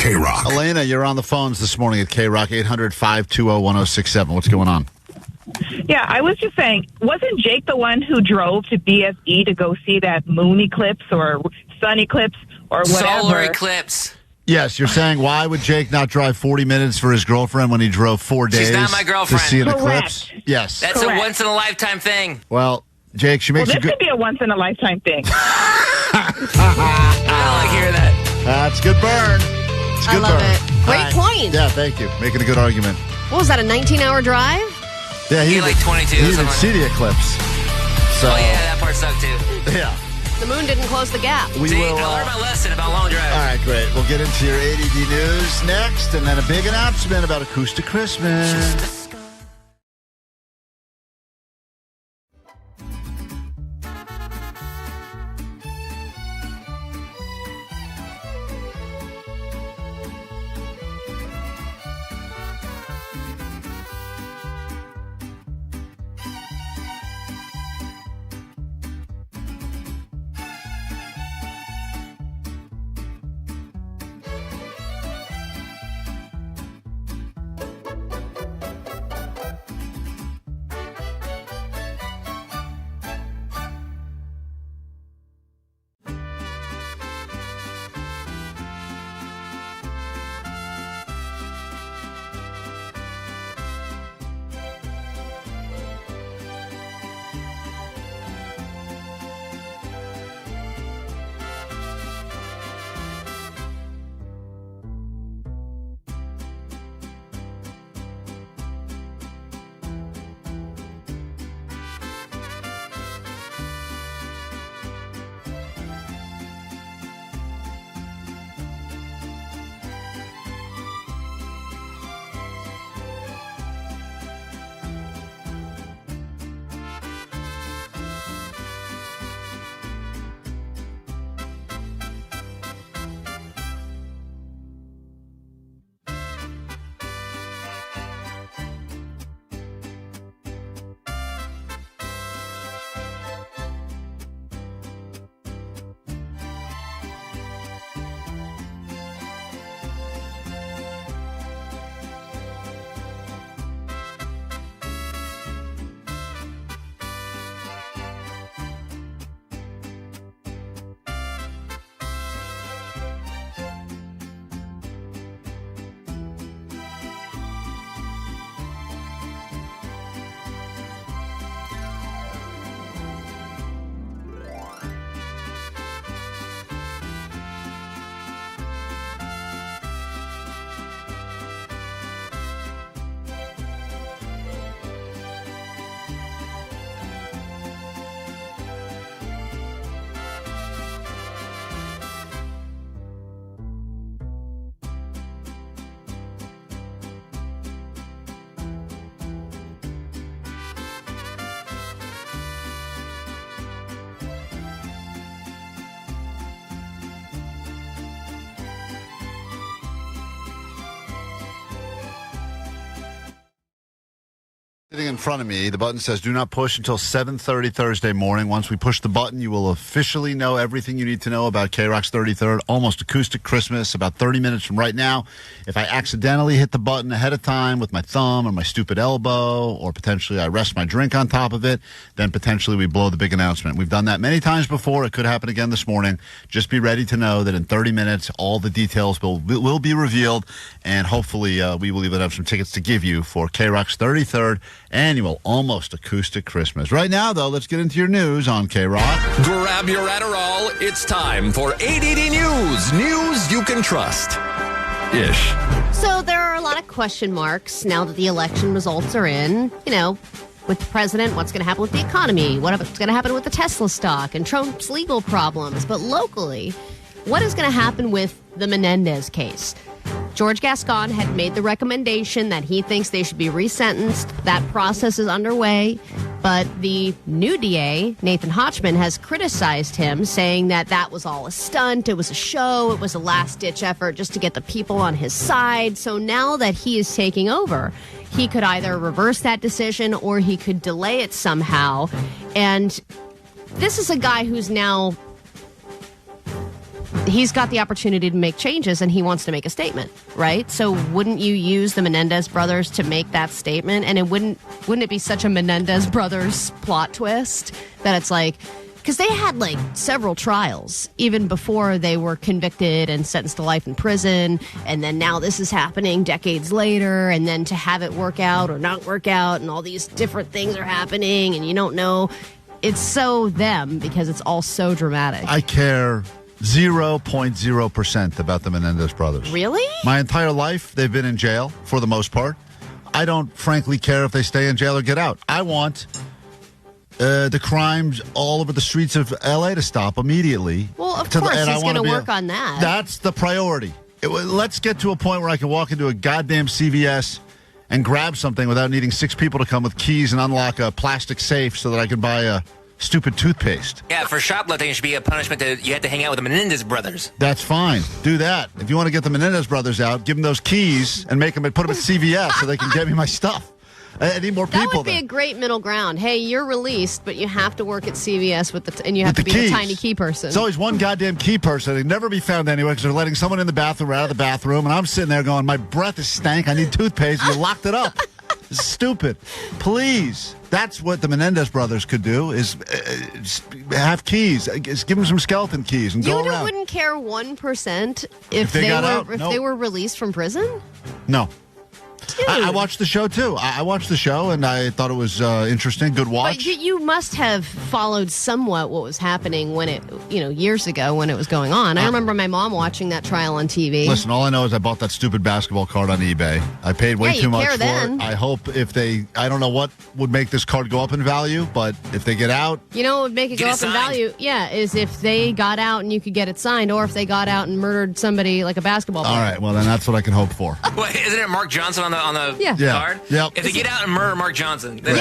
KROQ. Elena, you're on the phones this morning at KROQ, 800-520-1067. What's going on? Yeah, I was just saying, wasn't Jake the one who drove to BSE to go see that moon eclipse or sun eclipse or whatever? Solar eclipse. Yes, you're saying why would Jake not drive 40 minutes for his girlfriend when he drove 4 days She's not my girlfriend. to see an Correct. eclipse? Yes. That's Correct. a once-in-a-lifetime thing. Well, Jake, she Well, makes this you good. could be a once-in-a-lifetime thing. I don't like hearing that. That's good burn. It's I good love burn. it. Great All right. point. Yeah, thank you. Making a good argument. What was that, a 19-hour drive? Yeah, he He like 22 He or didn't something. see the eclipse. So, Oh, yeah, that part sucked, too. yeah. The moon didn't close the gap. We See, will. I learned my lesson about long drives. All right, great. We'll get into your ADD news next, and then a big announcement about Acoustic Christmas. Sitting in front of me, the button says do not push until 7:30 Thursday morning. Once we push the button, you will officially know everything you need to know about KROQ's 33rd Almost Acoustic Christmas about 30 minutes from right now. If I accidentally hit the button ahead of time with my thumb or my stupid elbow, or potentially I rest my drink on top of it, then potentially we blow the big announcement. We've done that many times before. It could happen again this morning. Just be ready to know that in 30 minutes, all the details will be revealed, and hopefully we will even have some tickets to give you for KROQ's 33rd Annual Almost Acoustic Christmas. Right now, though, let's get into your news on KROQ. Grab your Adderall. It's time for ADD News. News you can trust. Ish. So there are a lot of question marks now that the election results are in. You know, with the president, what's going to happen with the economy? What's going to happen with the Tesla stock and Trump's legal problems? But locally, what is going to happen with the Menendez case? George Gascon had made the recommendation that he thinks they should be resentenced. That process is underway. But the new DA, Nathan Hochman, has criticized him, saying that that was all a stunt. It was a show. It was a last-ditch effort just to get the people on his side. So now that he is taking over, he could either reverse that decision or he could delay it somehow. And this is a guy who's now he's got the opportunity to make changes and he wants to make a statement, right? So wouldn't you use the Menendez brothers to make that statement? And wouldn't it be such a Menendez brothers plot twist that it's like, because they had like several trials even before they were convicted and sentenced to life in prison, and then now this is happening decades later, and then to have it work out or not work out, and all these different things are happening, and you don't know. It's so them because it's all so dramatic. I care 0.0% about the Menendez brothers. Really? My entire life, they've been in jail for the most part. I don't frankly care if they stay in jail or get out. I want the crimes all over the streets of L.A. to stop immediately. Well, of course, he's going to work on that. That's the priority. Let's get to a point where I can walk into a goddamn CVS and grab something without needing 6 people to come with keys and unlock a plastic safe so that I can buy a stupid toothpaste. Yeah, for shoplifting, it should be a punishment that you have to hang out with the Menendez brothers. That's fine. Do that. If you want to get the Menendez brothers out, give them those keys and put them at CVS so they can get me my stuff. I need more people. That would be a great middle ground. Hey, you're released, but you have to work at CVS and you have to be keys. the tiny key person. It's always one goddamn key person. They'd never be found anywhere because they're letting someone in the bathroom or out of the bathroom, and I'm sitting there going, my breath is stank. I need toothpaste. And you locked it up. It's stupid. Please. That's what the Menendez brothers could do is have keys. Just give them some skeleton keys and go around. You wouldn't care 1% if they were released from prison? No. I watched the show, too. I watched the show, and I thought it was interesting. Good watch. But you must have followed somewhat what was happening when years ago when it was going on. I remember my mom watching that trial on TV. Listen, all I know is I bought that stupid basketball card on eBay. I paid way too much for it. I hope I don't know what would make this card go up in value, but if they get out. You know what would make it go up in value? Yeah, is if they got out and you could get it signed, or if they got out and murdered somebody like a basketball player. All right, well, then that's what I can hope for. Well, isn't it Mark Johnson on the card? Yep. If they get out and murder Mark Johnson, then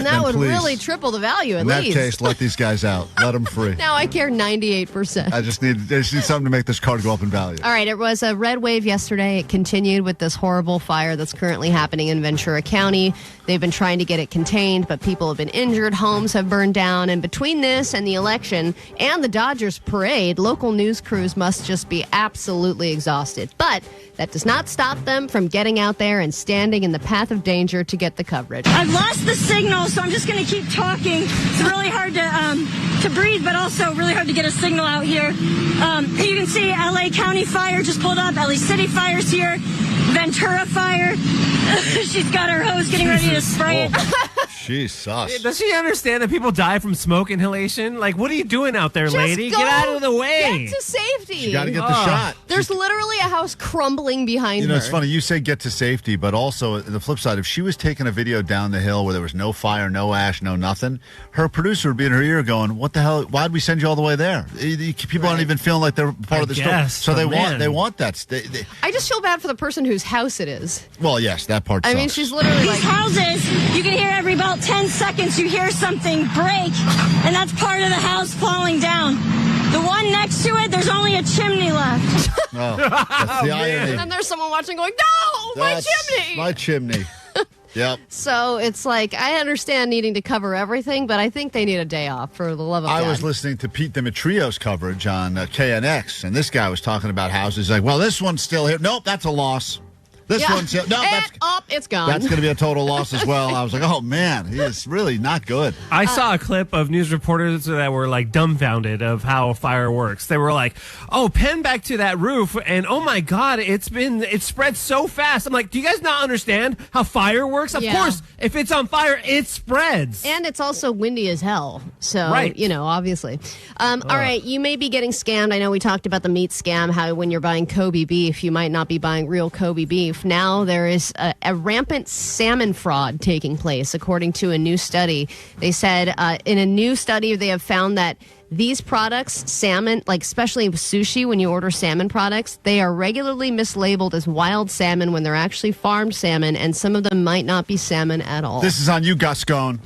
that would really triple the value at least. In that case, let these guys out. Let them free. Now I care 98%. I just need something to make this card go up in value. All right, it was a red wave yesterday. It continued with this horrible fire that's currently happening in Ventura County. They've been trying to get it contained, but people have been injured. Homes have burned down. And between this and the election and the Dodgers parade, local news crews must just be absolutely exhausted. But that does not stop them from getting out there and standing in the path of danger to get the coverage. I've lost the signal, so I'm just going to keep talking. It's really hard to breathe, but also really hard to get a signal out here. You can see LA County fire just pulled up. LA City fire's here. Ventura fire. She's got her hose getting ready to spray it. She's sus. Does she understand that people die from smoke inhalation? Like, what are you doing out there, lady? Get out of the way. Get to safety. You got to get the shot. There's literally a house crumbling behind her. It's funny. You say get to safety, but also the flip side, if she was taking a video down the hill where there was no fire, no ash, no nothing, her producer would be in her ear going, what the hell? Why'd we send you all the way there? People aren't even feeling like they're part of the story. So they want that. I just feel bad for the person whose house it is. Well, yes, that part sucks. I mean, she's literally These houses, you can hear every about 10 seconds you hear something break, and that's part of the house falling down. The one next to it, there's only a chimney left. Oh, that's the irony. And then there's someone watching going, no, my chimney. My chimney. Yep. So it's like, I understand needing to cover everything, but I think they need a day off for the love of God. I was listening to Pete Dimitrio's coverage on KNX, and this guy was talking about houses. Like, well, this one's still here. Nope, that's a loss. This one's here. No, it's gone. That's going to be a total loss as well. I was like, oh, man, he is really not good. I saw a clip of news reporters that were like dumbfounded of how fire works. They were like, oh, pen back to that roof, and oh my God, it spread so fast. I'm like, do you guys not understand how fire works? Of course, if it's on fire, it spreads. And it's also windy as hell. So, obviously. All right, you may be getting scammed. I know we talked about the meat scam, how when you're buying Kobe beef, you might not be buying real Kobe beef. Now there is a rampant salmon fraud taking place, according to a new study. They said in a new study, they have found that these products, salmon, like especially sushi, when you order salmon products, they are regularly mislabeled as wild salmon when they're actually farmed salmon, and some of them might not be salmon at all. This is on you, Gascon.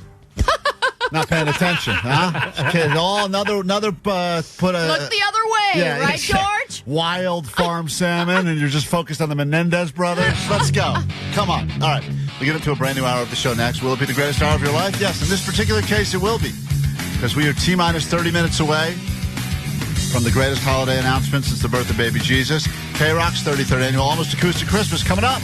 Not paying attention, huh? Okay, another put a look the other way, right, George? Wild farm salmon, and you're just focused on the Menendez brothers. Let's go. Come on. All right, we get into a brand new hour of the show next. Will it be the greatest hour of your life? Yes, in this particular case, it will be, because we are T-minus 30 minutes away from the greatest holiday announcement since the birth of baby Jesus. KROQ's 33rd annual Almost Acoustic Christmas coming up.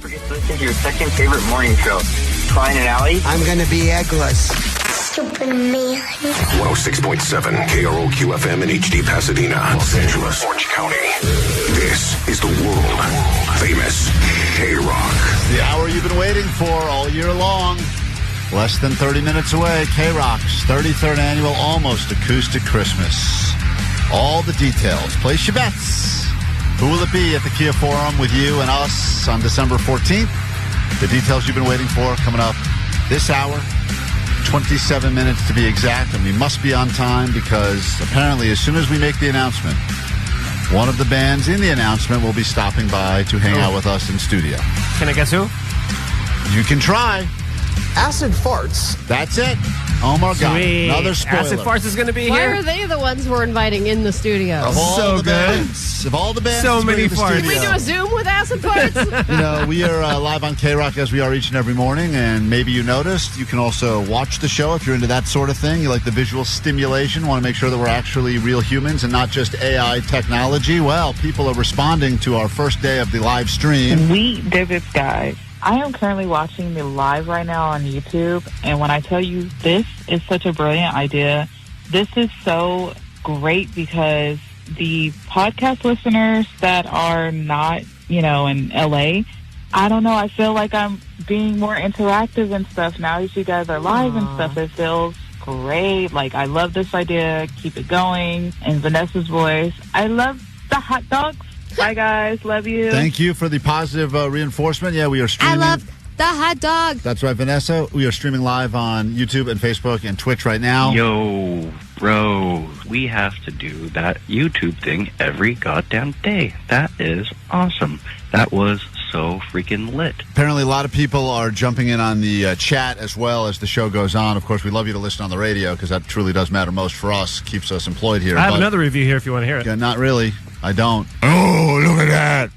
Forget to listen to your second favorite morning show, Klein and Alley. I'm gonna be eggless. Stupid man. 106.7 KROQ FM in HD Pasadena, Los Angeles, Orange County. This is the world famous KROQ. The hour you've been waiting for all year long. Less than 30 minutes away, KROQ's 33rd annual Almost Acoustic Christmas. All the details. Place your bets. Who will it be at the Kia Forum with you and us on December 14th? The details you've been waiting for coming up this hour. 27 minutes to be exact, and we must be on time because apparently as soon as we make the announcement, one of the bands in the announcement will be stopping by to hang out with us in studio. Can I guess who? You can try. Acid Farts. That's it. Oh my God. Sweet. Another spoiler. Acid Farts is going to be Why here. are they the ones we're inviting in the studio? Of all So the good. bands, of all the bands, So that's been many in the farts. Can we studio. do a Zoom with Acid Farts? You know, we are live on KROQ as we are each and every morning, and maybe you noticed. You can also watch the show if you're into that sort of thing. You like the visual stimulation, want to make sure that we're actually real humans and not just AI technology. Well, people are responding to our first day of the live stream. We did this, guys. I am currently watching the live right now on YouTube, and when I tell you this is such a brilliant idea, this is so great because the podcast listeners that are not, in LA, I don't know, I feel like I'm being more interactive and stuff now that you guys are live and stuff. It feels great. Like, I love this idea. Keep it going. And Vanessa's voice. I love the hot dogs. Bye, guys. Love you. Thank you for the positive reinforcement. Yeah, we are streaming. I love the hot dog. That's right, Vanessa. We are streaming live on YouTube and Facebook and Twitch right now. Yo, bro, we have to do that YouTube thing every goddamn day. That is awesome. That was so freaking lit. Apparently, a lot of people are jumping in on the chat as well as the show goes on. Of course, we love you to listen on the radio because that truly does matter most for us. Keeps us employed here. I have another review here if you want to hear it. Yeah, not really. I don't. Oh, look at that.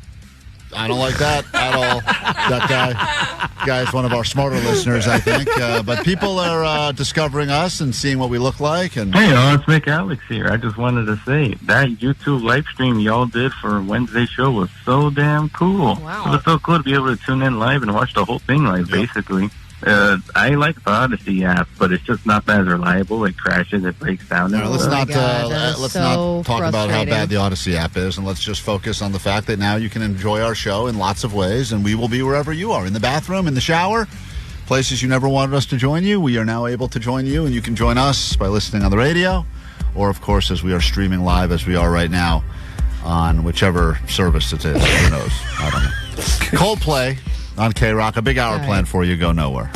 I don't like that at all. That guy is one of our smarter listeners, I think. But people are discovering us and seeing what we look like. And hey, y'all, it's Mick Alex here. I just wanted to say that YouTube live stream y'all did for Wednesday's show was so damn cool. Wow. It was so cool to be able to tune in live and watch the whole thing live, basically. I like the Odyssey app, but it's just not as reliable. It crashes, it breaks down. No, let's not talk about how bad the Odyssey app is, and let's just focus on the fact that now you can enjoy our show in lots of ways, and we will be wherever you are, in the bathroom, in the shower, places you never wanted us to join you. We are now able to join you, and you can join us by listening on the radio, or, of course, as we are streaming live as we are right now on whichever service it is. Who knows? I don't know. Coldplay on KROQ, a big hour planned for you. Go nowhere.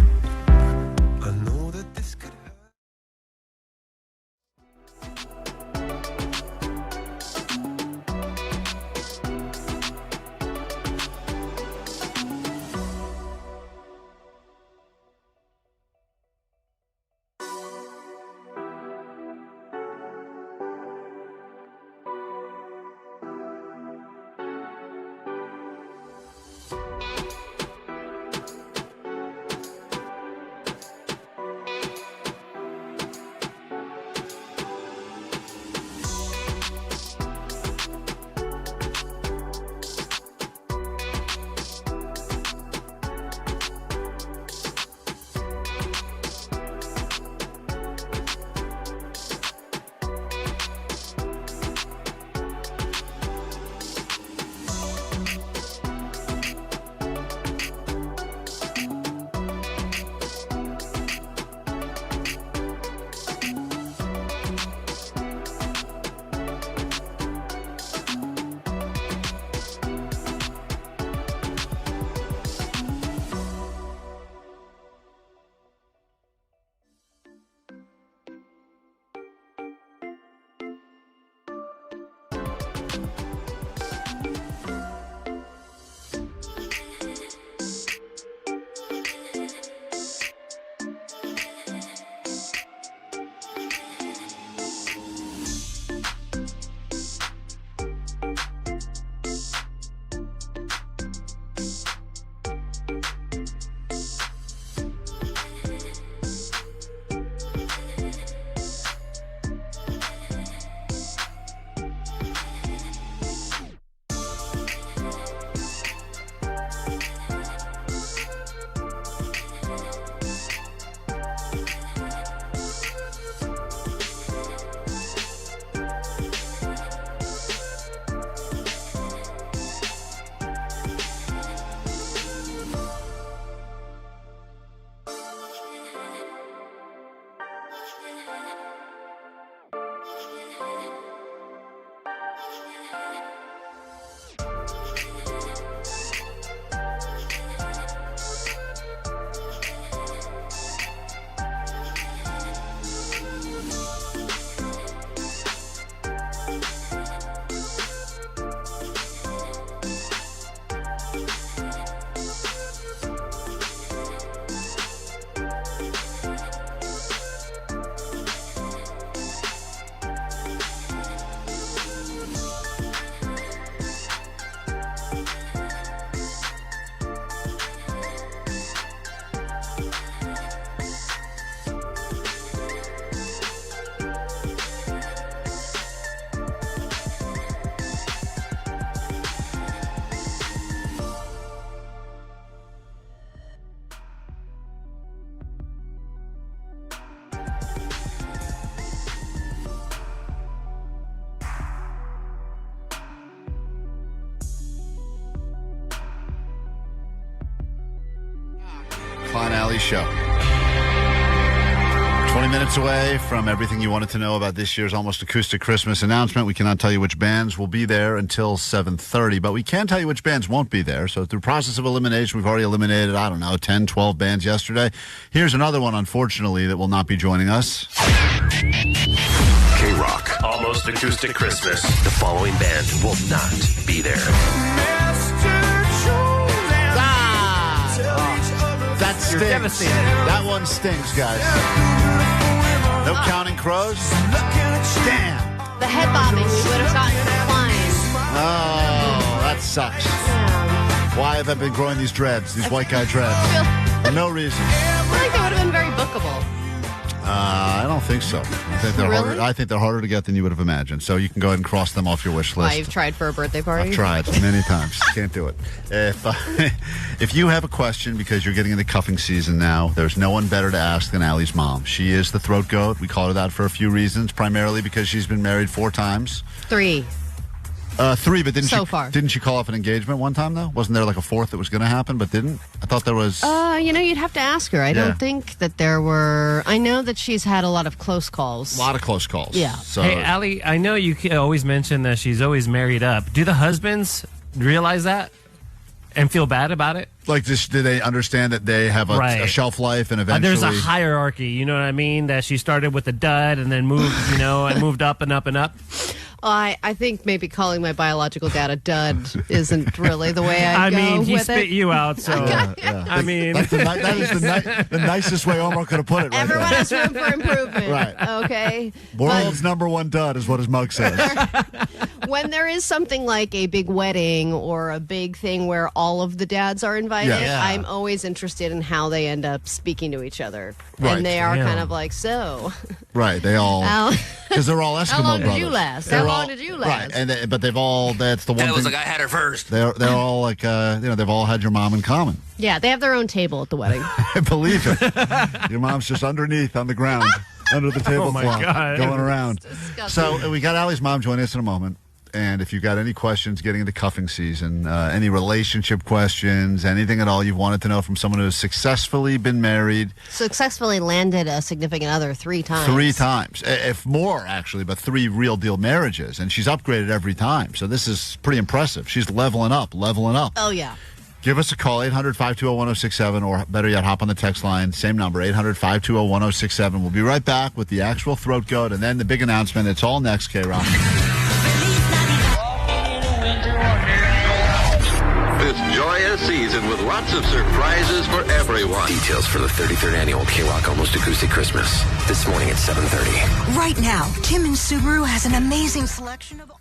Klein Show. 20 minutes away from everything you wanted to know about this year's Almost Acoustic Christmas announcement. We cannot tell you which bands will be there until 7:30, but we can tell you which bands won't be there. So through process of elimination, we've already eliminated, 10, 12 bands yesterday. Here's another one, unfortunately, that will not be joining us. KROQ. Almost Acoustic Christmas. The following band will not be there. That stings. You're devastated. That one stings, guys. No Counting Crows? Damn. The head bobbing we would have gotten from Klein. Oh, that sucks. Why have I been growing these dreads, these white guy dreads? For no reason. I feel like they would have been very bookable. I don't think so. I think they're Really? harder. I think they're harder to get than you would have imagined. So you can go ahead and cross them off your wish list. Why, you've tried for a birthday party? I've tried many times. Can't do it. If you have a question, because you're getting into cuffing season now, there's no one better to ask than Allie's mom. She is the throat goat. We call her that for a few reasons, primarily because she's been married 4 times. 3. 3, but far. Didn't she call off an engagement one time, though? Wasn't there like a 4th that was going to happen, but didn't? I thought there was... You'd have to ask her. I don't think that there were... I know that she's had a lot of close calls. A lot of close calls. Yeah. So, Hey, Allie, I know you always mention that she's always married up. Do the husbands realize that and feel bad about it? like, do they understand that they have a shelf life and eventually... There's a hierarchy, you know what I mean? That she started with a dud and then moved, and moved up and up and up. I think maybe calling my biological dad a dud isn't really the way I go mean, he with spit it. you out, so I mean, that is the nicest way Omar could have put it. Right Everyone there. has room for improvement. Right. Okay. World's #1 dud is what his mug says. When there is something like a big wedding or a big thing where all of the dads are invited, Yeah. I'm always interested in how they end up speaking to each other. Right. And they are Damn. kind of like, so. Right. They all because they're all Eskimo How long brothers. did you last? They're How long all- did you last? Right. But they've all. That's the one. That was thing, like, I had her first. They're all like they've all had your mom in common. Yeah, they have their own table at the wedding. I believe it. Your mom's just underneath on the ground, under the tablecloth, my God. going around. Disgusting. So we got Allie's mom joining us in a moment. And if you've got any questions getting into cuffing season, any relationship questions, anything at all you've wanted to know from someone who has successfully been married Successfully landed a significant other 3 times. 3 times, if more actually, but 3 real deal marriages, and she's upgraded every time. So this is pretty impressive. She's leveling up. Oh, yeah. Give us a call, 800-520-1067, or better yet, hop on the text line. Same number, 800-520-1067. We'll be right back with the actual throat goat and then the big announcement. It's all next, KROQ. This joyous season with lots of surprises for everyone. Details for the 33rd annual KROQ Almost Acoustic Christmas. This morning at 7:30. Right now, Kim and Subaru has an amazing selection of all...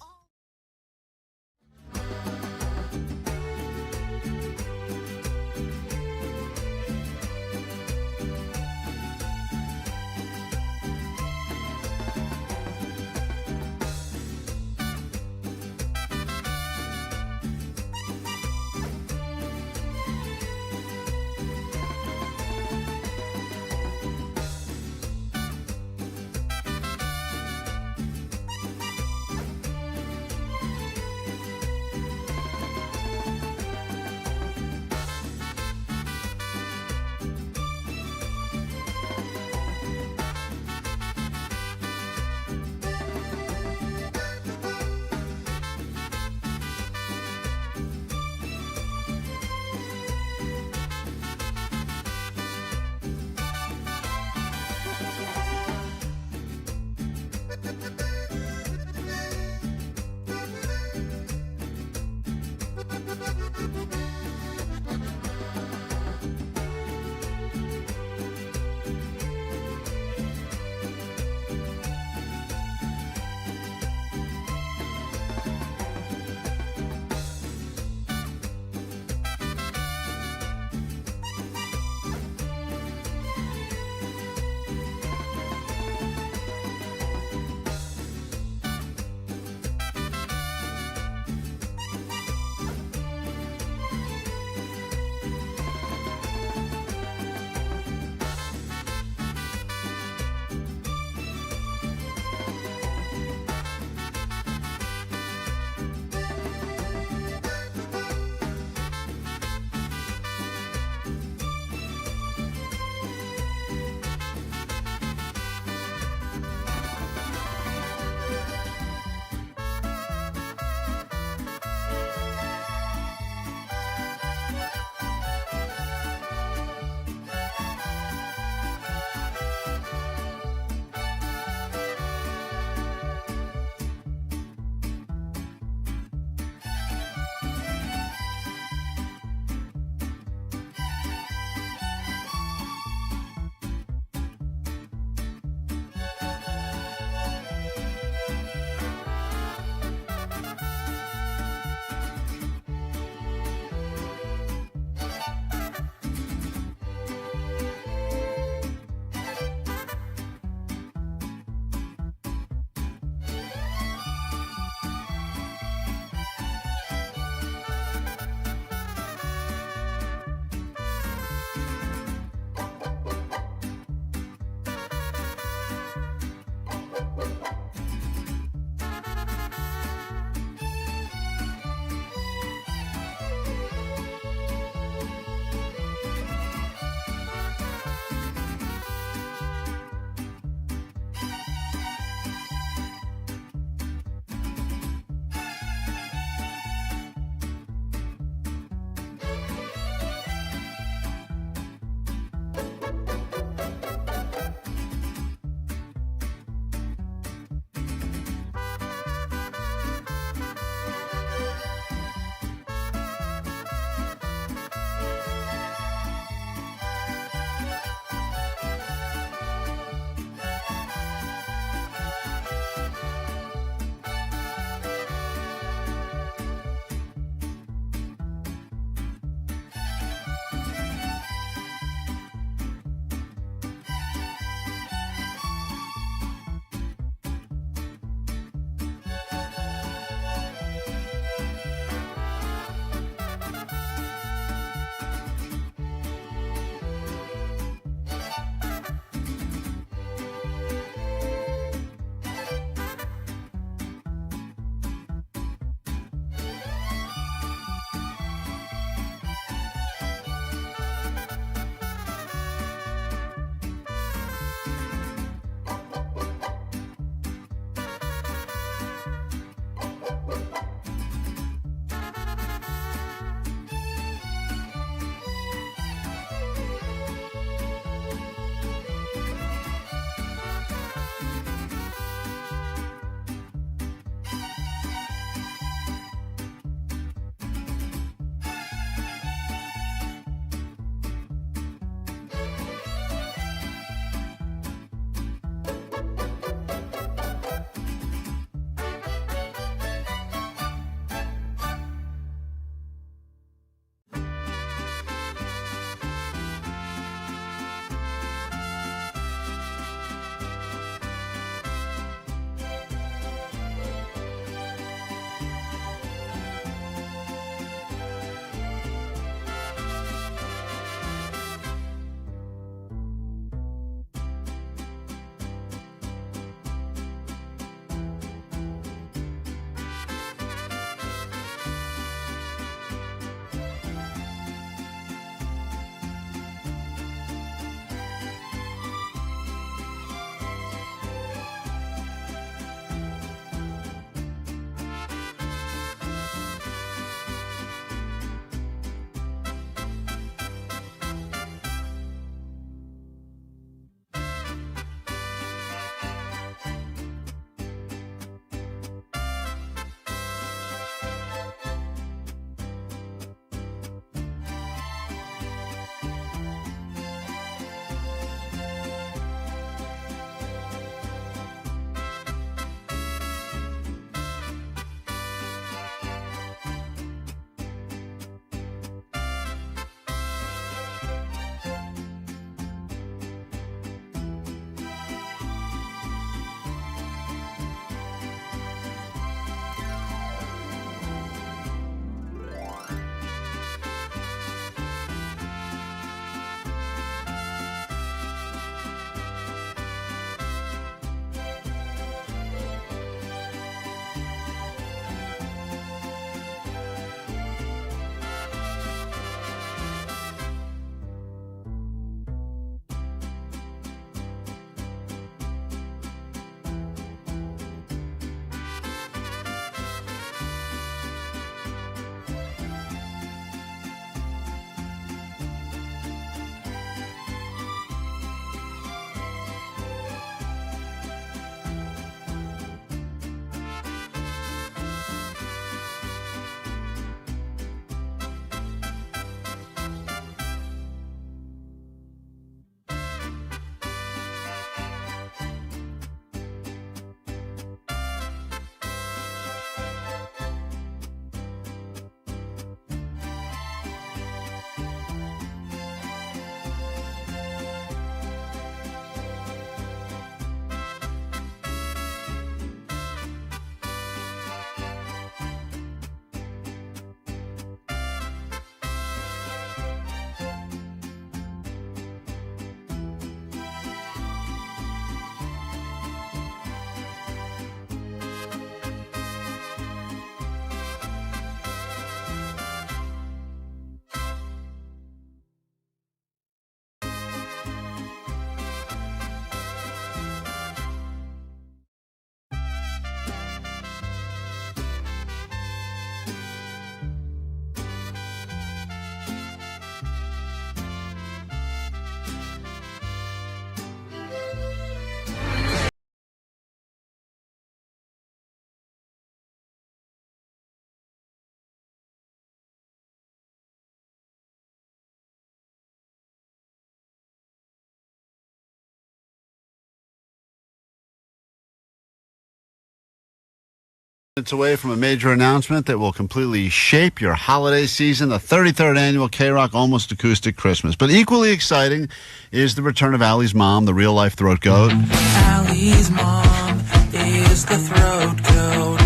It's away from a major announcement that will completely shape your holiday season, the 33rd annual KROQ Almost Acoustic Christmas. But equally exciting is the return of Allie's mom, the real-life throat goat. Allie's mom is the throat goat.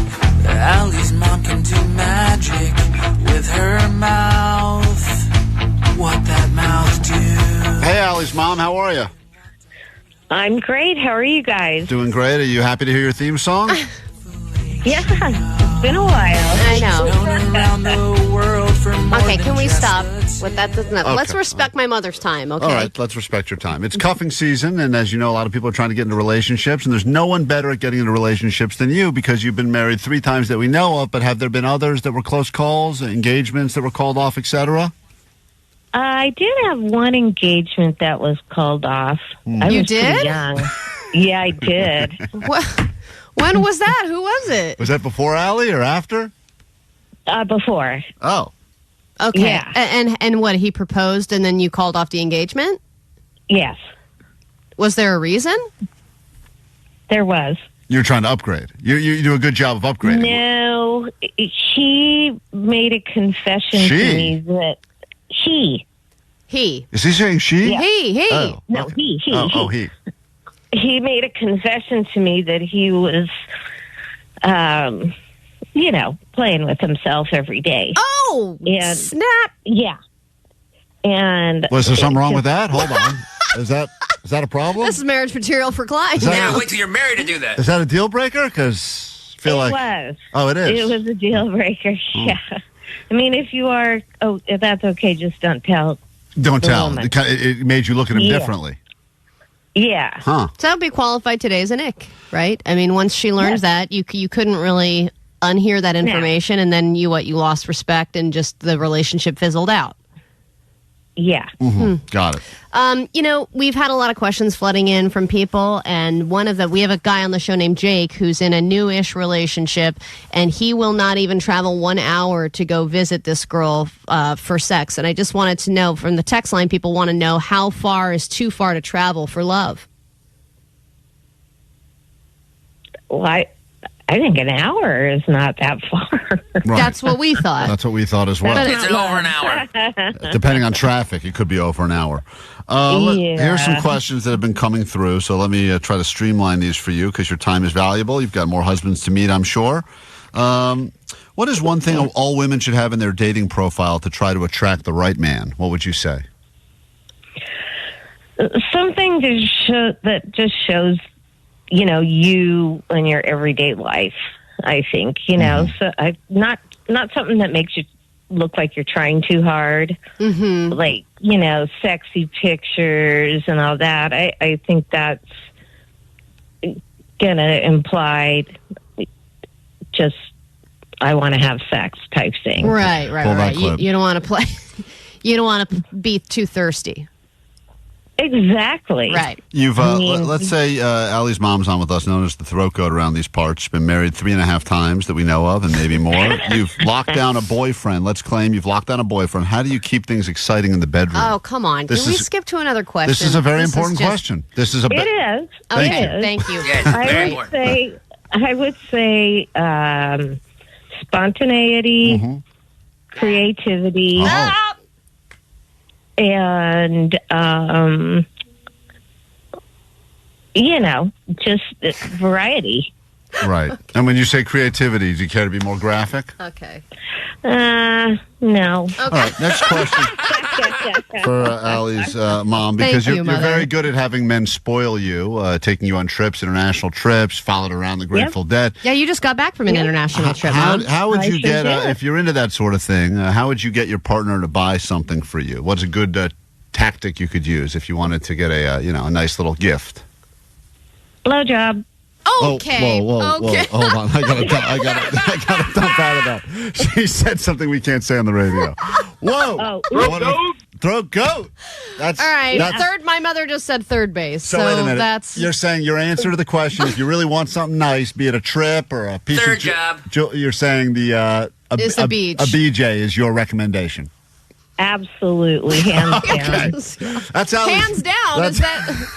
Allie's mom can do magic with her mouth. What that mouth do? Hey, Allie's mom, how are you? I'm great. How are you guys? Doing great. Are you happy to hear your theme song? Yeah, it's been a while. I know. Okay, can we stop with that? Okay. Let's respect my mother's time, okay? All right, let's respect your time. It's cuffing season, and as you know, a lot of people are trying to get into relationships, and there's no one better at getting into relationships than you because you've been married 3 times that we know of, but have there been others that were close calls, engagements that were called off, etc.? I did have one engagement that was called off. I You was did? pretty young. Yeah, I did. When was that? Who was it? Was that before Allie or after? Before. Oh. Okay. Yeah. And what, he proposed and then you called off the engagement? Yes. Was there a reason? There was. You're trying to upgrade. You do a good job of upgrading. No, she made a confession to me that he. Is he saying she? Yeah. He. Oh, No, okay. he. He. He made a confession to me that he was, playing with himself every day. Oh, and snap. Yeah. And Was there something wrong with that? Hold on. Is that a problem? This is marriage material for Klein. Yeah, wait till you're married to do that. Is that a deal breaker? Because I feel it like was. Oh, it is. It was a deal breaker. Yeah. I mean, if you are, if that's okay, just don't tell. Don't the tell. woman. It made you look at him Yeah. differently. Yeah. Huh. So that would be qualified today as an ick, right? I mean, once she learns that, you couldn't really unhear that information, and then you lost respect, and just the relationship fizzled out. Yeah. Mm-hmm. Got it. We've had a lot of questions flooding in from people, and one of them, we have a guy on the show named Jake who's in a new-ish relationship, and he will not even travel 1 hour to go visit this girl for sex. And I just wanted to know, from the text line, people want to know how far is too far to travel for love? Well, I think an hour is not that far. Right. That's what we thought. That's what we thought as well. It's over an hour. Depending on traffic, it could be over an hour. Here's some questions that have been coming through, so let me try to streamline these for you because your time is valuable. You've got more husbands to meet, I'm sure. What is one thing all women should have in their dating profile to try to attract the right man? What would you say? Something that just shows, you in your everyday life, I think, so not something that makes you look like you're trying too hard, like, sexy pictures and all that. I think that's going to imply just, I want to have sex type thing. Right. Pull that clip. You don't want to play. You don't want to be too thirsty. Exactly. Right. You've let's say Allie's mom's on with us, known as the throat goat around these parts. She's been married 3.5 times that we know of, and maybe more. You've locked down a boyfriend. Let's claim you've locked down a boyfriend. How do you keep things exciting in the bedroom? Oh, come on. Can we skip to another question? This is a very important question. This is It is. Thank you. I would say spontaneity, creativity, and just variety. Right. And when you say creativity, do you care to be more graphic? Okay. No. Okay. All right, next question for Allie's mom, because Thank you, you're very Mother. good at having men spoil you, taking you on trips, international trips, followed around the Grateful Dead. Yeah, you just got back from an international trip, Mom. How would you get, did. if you're into that sort of thing, how would you get your partner to buy something for you? What's a good tactic you could use if you wanted to get a nice little gift? Blowjob. Okay. Whoa. Hold on. I gotta dump out of that. She said something we can't say on the radio. Whoa. Throat goat. That's all right. That's, My mother just said third base. So wait a minute. that's. You're saying your answer to the question, if you really want something nice, be it a trip or a piece Third of job. You're saying Is the beach. A BJ is your recommendation. Absolutely, hands down. That's how hands down.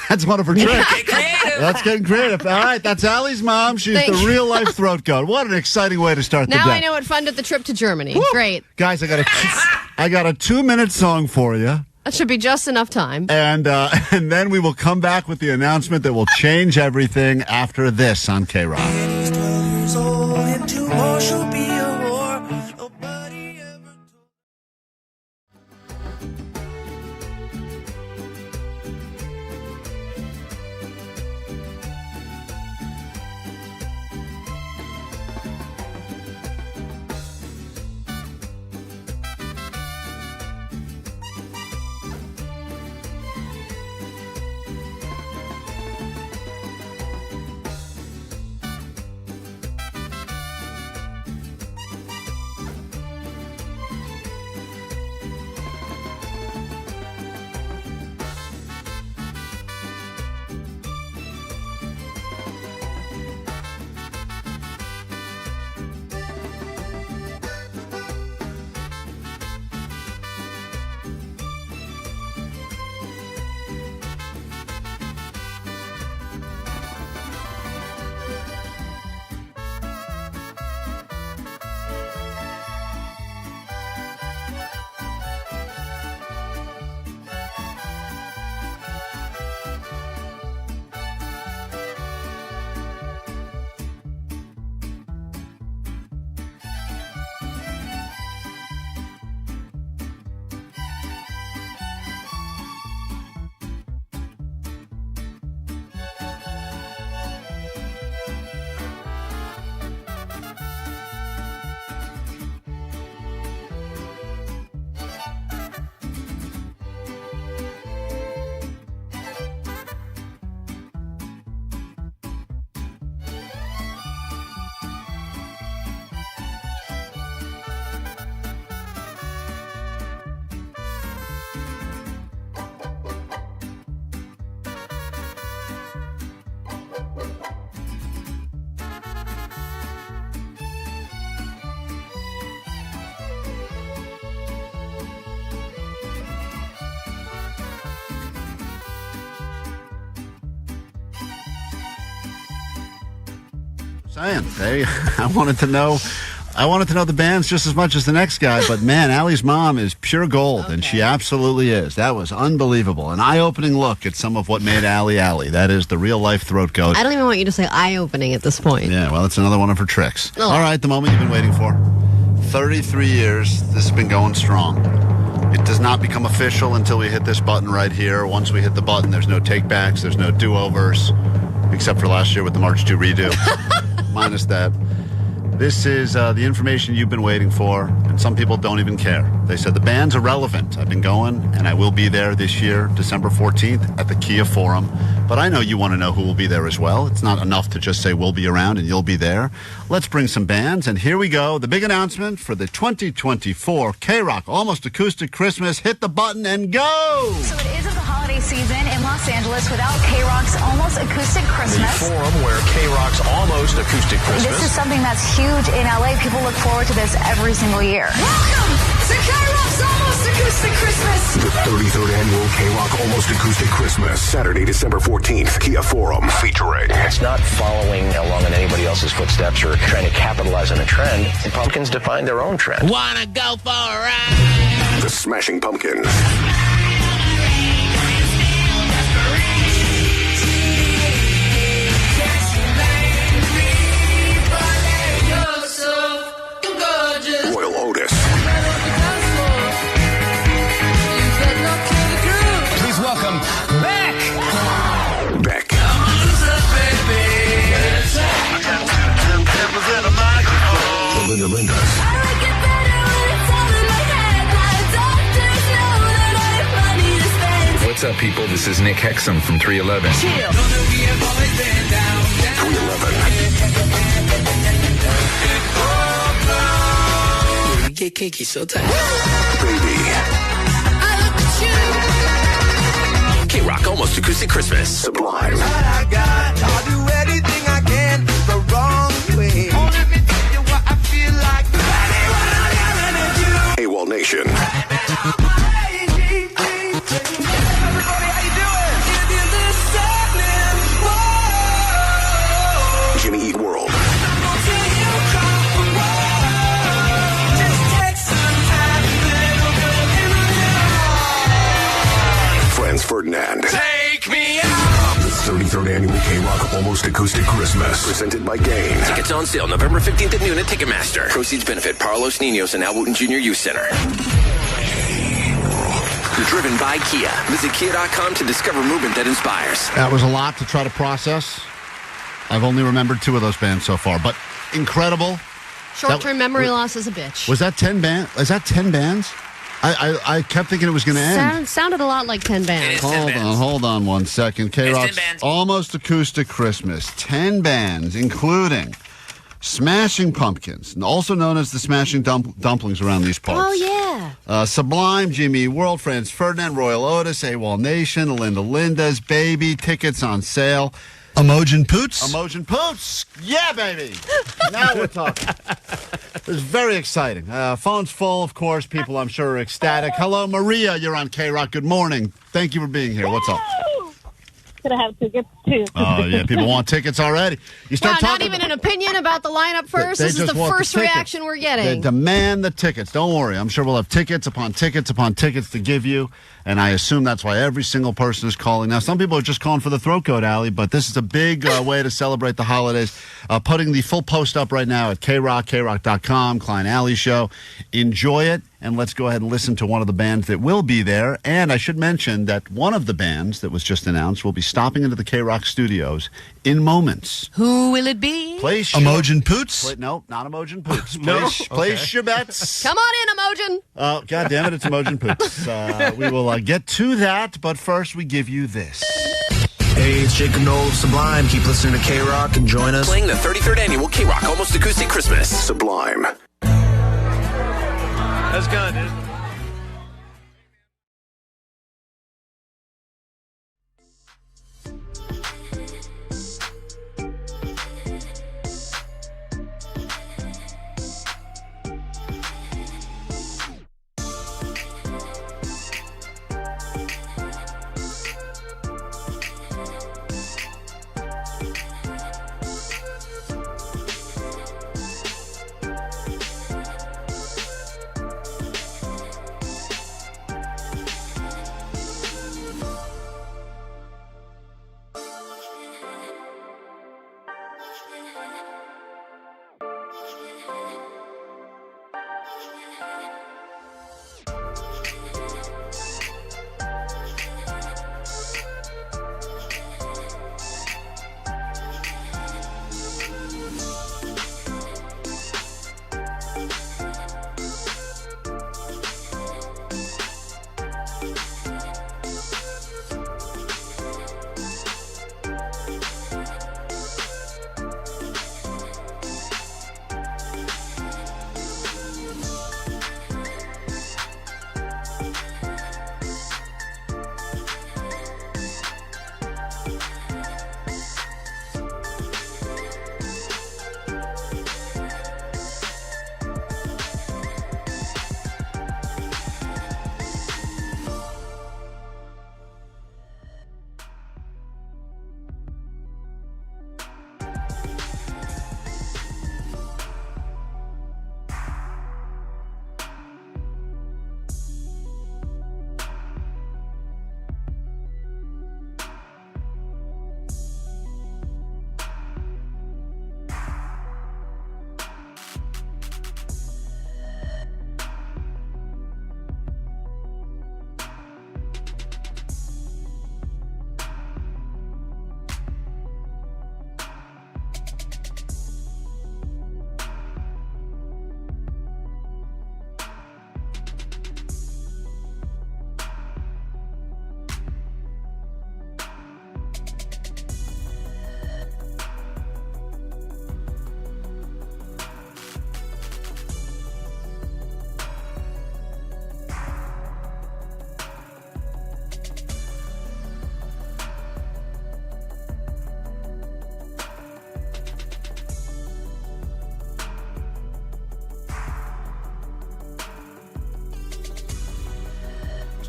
That's one of her tricks. Get creative. creative. That's getting creative. All right, that's Allie's mom. She's Thank the you. real life throat goat. What an exciting way to start the Now day. I know what funded the trip to Germany. Woo! Great. Guys, I got a 2-minute song for you. That should be just enough time. And then we will come back with the announcement that will change everything after this on KROQ. He's 12 years old and tomorrow she'll be a whore. Nobody ever I wanted to know the bands just as much as the next guy, but man, Allie's mom is pure gold, and she absolutely is. That was unbelievable. An eye-opening look at some of what made Allie Allie. That is the real-life throat goat. I don't even want you to say eye-opening at this point. Yeah, well, it's another one of her tricks. Oh. All right, the moment you've been waiting for. 33 years, this has been going strong. It does not become official until we hit this button right here. Once we hit the button, there's no takebacks, there's no do-overs, except for last year with the March 2 redo. Minus that. This is the information you've been waiting for, and some people don't even care. They said the band's irrelevant. I've been going, and I will be there this year, December 14th, at the Kia Forum. But I know you want to know who will be there as well. It's not enough to just say we'll be around and you'll be there. Let's bring some bands, and here we go. The big announcement for the 2024 KROQ Almost Acoustic Christmas. Hit the button and go! So it isn't the holiday season in Los Angeles without KROQ's Almost Acoustic Christmas. The forum where KROQ's Almost Acoustic Christmas. This is something that's huge in LA. People look forward to this every single year. Welcome to KROQ's Almost Acoustic Christmas. The 33rd annual KROQ Almost Acoustic Christmas, Saturday, December 14th, Kia Forum, featuring. It's not following along in anybody else's footsteps or trying to capitalize on a trend. The Pumpkins define their own trend. wanna go for a ride. The Smashing Pumpkins. Royal Otis. Please welcome Beck. Beck. The Linda Lindas. What's up, people? This is Nick Hexum from 311. 311. Get kinky so tight. Baby. KROQ Almost Acoustic Christmas. Sublime. I got, I'll do anything I can the wrong way. Only me tell you what I feel like. AWOL Nation. Everybody, how you doing? K-Rock Almost Acoustic Christmas. Presented by Gain. Tickets on sale November 15th at noon at Ticketmaster. Proceeds benefit Parlos Niños and Al Wooten Jr. Youth Center. Driven by Kia. Visit Kia.com to discover movement that inspires. That was a lot to try to process. I've only remembered 2 of those bands so far, but incredible. Short-term memory loss is a bitch. Was that 10 bands? Is that 10 bands? I kept thinking it was going to end. Sounded a lot like 10 bands. Hold on 1 second. K-Rock's Almost Acoustic Christmas. 10 bands, including Smashing Pumpkins, also known as the Smashing Dumplings around these parts. Oh, yeah. Sublime, Jimmy World, Franz Ferdinand, Royal Otis, AWOL Nation, Linda Linda's, Baby, tickets on sale. Emojin Poots? Emojin Poots. Yeah, baby. Now we're talking. It was very exciting. Phone's full, of course. People, I'm sure, are ecstatic. Hello, Maria. You're on K-Rock. Good morning. Thank you for being here. What's up? Could I have tickets, too? Oh, yeah. People want tickets already. You start Not talking even an opinion about the lineup first. They This is just the want the first tickets. reaction we're They getting. demand the tickets. Don't worry. I'm sure we'll have tickets upon tickets upon tickets to give you. And I assume that's why every single person is calling. Now, some people are just calling for the throat coat, Allie, but this is a big way to celebrate the holidays. Putting the full post up right now at KRock.com, Klein Alley Show. Enjoy it, and let's go ahead and listen to one of the bands that will be there. And I should mention that one of the bands that was just announced will be stopping into the K-Rock studios in moments. Who will it be? Place Emojin Poots? No, not Emojin Poots. No? Place your bets. Come on in, Emojin. Oh, God damn it, it's Emojin Poots. We will get to that, but first we give you this. Hey, it's Jacob Knoll of Sublime. Keep listening to K-Rock and join us. Playing the 33rd annual K-Rock Almost Acoustic Christmas. Sublime. That's good, dude.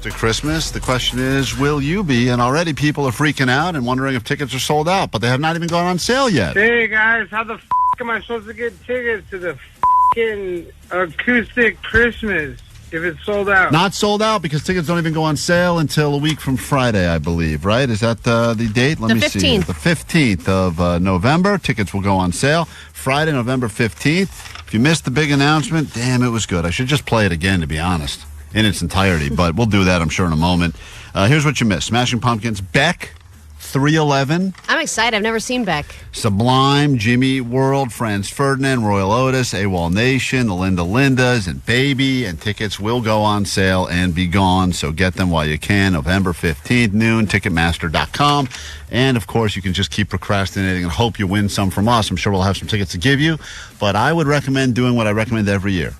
To Christmas. The question is, will you be? And already people are freaking out and wondering if tickets are sold out, but they have not even gone on sale yet. Hey guys, how the am I supposed to get tickets to the acoustic Christmas? if it's sold out? Not sold out because tickets don't even go on sale until a week from Friday, I believe, right? Is that the date? Let me see. The 15th of November. Tickets will go on sale Friday, November 15th. If you missed the big announcement, damn, it was good. I should just play it again, to be honest, in its entirety, but we'll do that, I'm sure, in a moment. Here's what you missed. Smashing Pumpkins, Beck, 311. I'm excited. I've never seen Beck. Sublime, Jimmy Eat World, Franz Ferdinand, Royal Otis, AWOL Nation, the Linda Lindas, and Baby. And tickets will go on sale and be gone, so get them while you can. November 15th, noon, Ticketmaster.com. And, of course, you can just keep procrastinating and hope you win some from us. I'm sure we'll have some tickets to give you. But I would recommend doing what I recommend every year.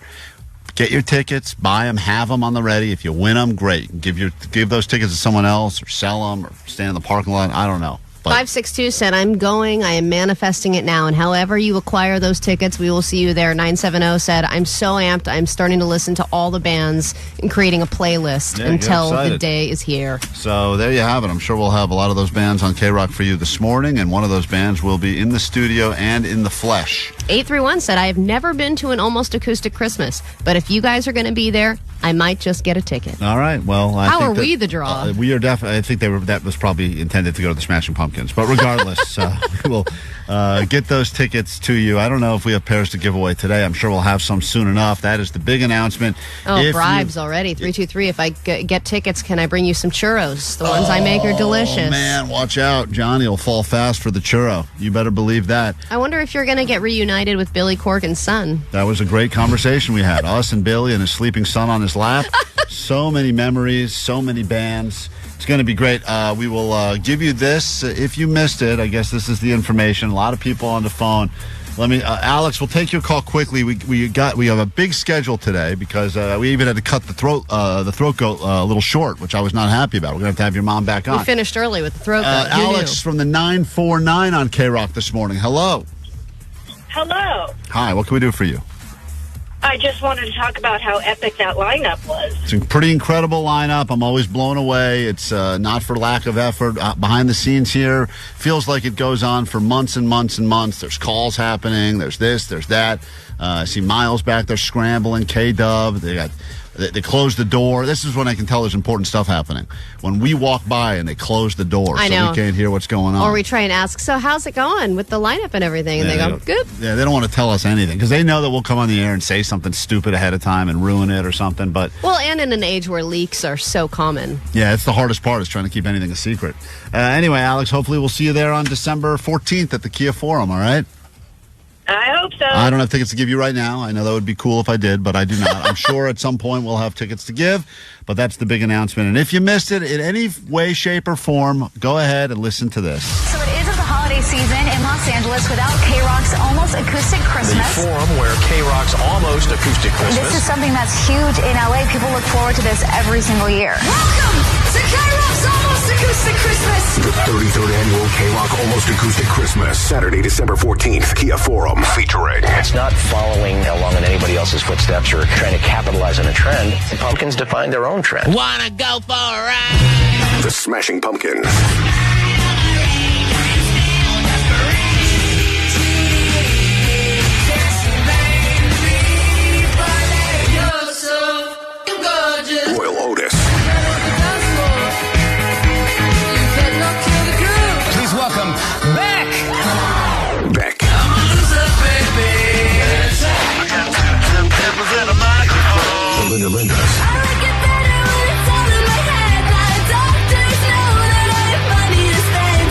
Get your tickets, buy them, have them on the ready. If you win them, great. Give those tickets to someone else or sell them or stand in the parking lot. I don't know. 562 said, I'm going. I am manifesting it now. And however you acquire those tickets, we will see you there. 970 said, I'm so amped. I'm starting to listen to all the bands and creating a playlist until the day is here. So there you have it. I'm sure we'll have a lot of those bands on KROQ for you this morning. And one of those bands will be in the studio and in the flesh. 831 said, I have never been to an almost acoustic Christmas. But if you guys are going to be there, I might just get a ticket. All right. Well, how are we the draw? We are definitely. I think that was probably intended to go to the Smashing Pumpkins. But regardless, we will get those tickets to you. I don't know if we have pairs to give away today. I'm sure we'll have some soon enough. That is the big announcement. Oh, bribes already. 323. If I get tickets, can I bring you some churros? The ones I make are delicious. Oh, man. Watch out. Johnny will fall fast for the churro. You better believe that. I wonder if you're going to get reunited with Billy Corgan's son. That was a great conversation we had. Us and Billy and his sleeping son on his lap. So many memories, so many bands. It's going to be great. We will give you this. If you missed it, I guess this is the information. A lot of people on the phone. Let me, Alex, we'll take your call quickly. We have a big schedule today because we even had to cut the throat goat a little short, which I was not happy about. We're going to have your mom back on. We finished early with the throat goat. Alex from the 949 on KROQ this morning. Hello. Hello. Hi. What can we do for you? I just wanted to talk about how epic that lineup was. It's a pretty incredible lineup. I'm always blown away. It's not for lack of effort. Behind the scenes here, feels like it goes on for months and months and months. There's calls happening. There's this, there's that. I see Miles back there scrambling, K-Dub. They close the door. This is when I can tell there's important stuff happening. When we walk by and they close the door, I know. So we can't hear what's going on. Or we try and ask, so how's it going with the lineup and everything? And they go, good. Yeah, they don't want to tell us anything because they know that we'll come on the air and say something stupid ahead of time and ruin it or something. But well, and in an age where leaks are so common. Yeah, it's the hardest part is trying to keep anything a secret. Anyway, Alex, hopefully we'll see you there on December 14th at the Kia Forum, all right? I hope so. I don't have tickets to give you right now. I know that would be cool if I did, but I do not. I'm sure at some point we'll have tickets to give, but that's the big announcement. And if you missed it in any way, shape, or form, go ahead and listen to this. So it isn't the holiday season in Los Angeles without KROQ's Almost Acoustic Christmas. The forum where KROQ's Almost Acoustic Christmas. This is something that's huge in LA. People look forward to this every single year. Welcome to KROQ's Almost Acoustic Christmas. The 33rd annual KROQ Almost Acoustic Christmas, Saturday, December 14th, Kia Forum, featuring. It's not following along in anybody else's footsteps or trying to capitalize on a trend. The Pumpkins define their own trend. Wanna go for a ride? The Smashing Pumpkins. Royal Otis. Please welcome Beck. Beck. The Linda Lindas.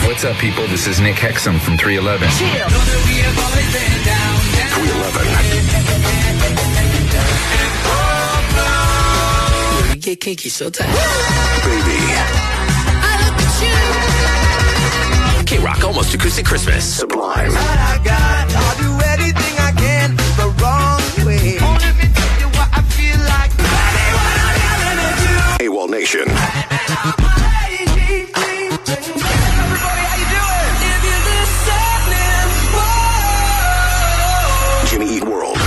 What's up, people? This is Nick Hexum from 311. 311. Get kinky so tight. Baby. KROQ Almost Acoustic Christmas. Sublime. I got, I'll do anything I can the wrong way. Only me tell you what I feel like. AWOL Nation. Jimmy Eat World.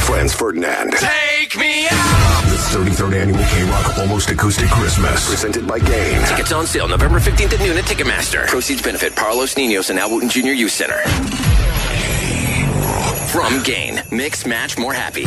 Franz Ferdinand. Take me out. The 33rd Annual K-Rock Almost Acoustic Christmas. Presented by Gain. Tickets on sale November 15th at noon at Ticketmaster. Proceeds benefit Carlos Ninos and Al Wooten Jr. Youth Center. From Gain. Mix, match, more happy.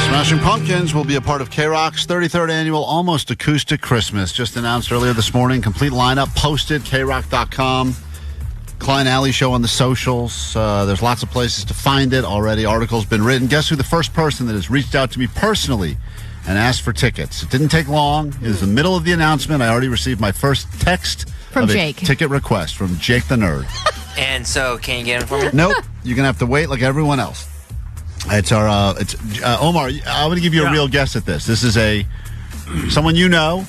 Smashing Pumpkins will be a part of KROQ's 33rd annual Almost Acoustic Christmas. Just announced earlier this morning. Complete lineup posted, KROQ.com. Klein Alley Show on the socials. There's lots of places to find it already. Articles been written. Guess who the first person that has reached out to me personally and asked for tickets? It didn't take long. It was the middle of the announcement. I already received my first text from Jake. Ticket request from Jake the Nerd. And so, can you get them for me? Nope. You're gonna have to wait like everyone else. It's our. Omar. I'm gonna give you a real guess at this. This is someone you know,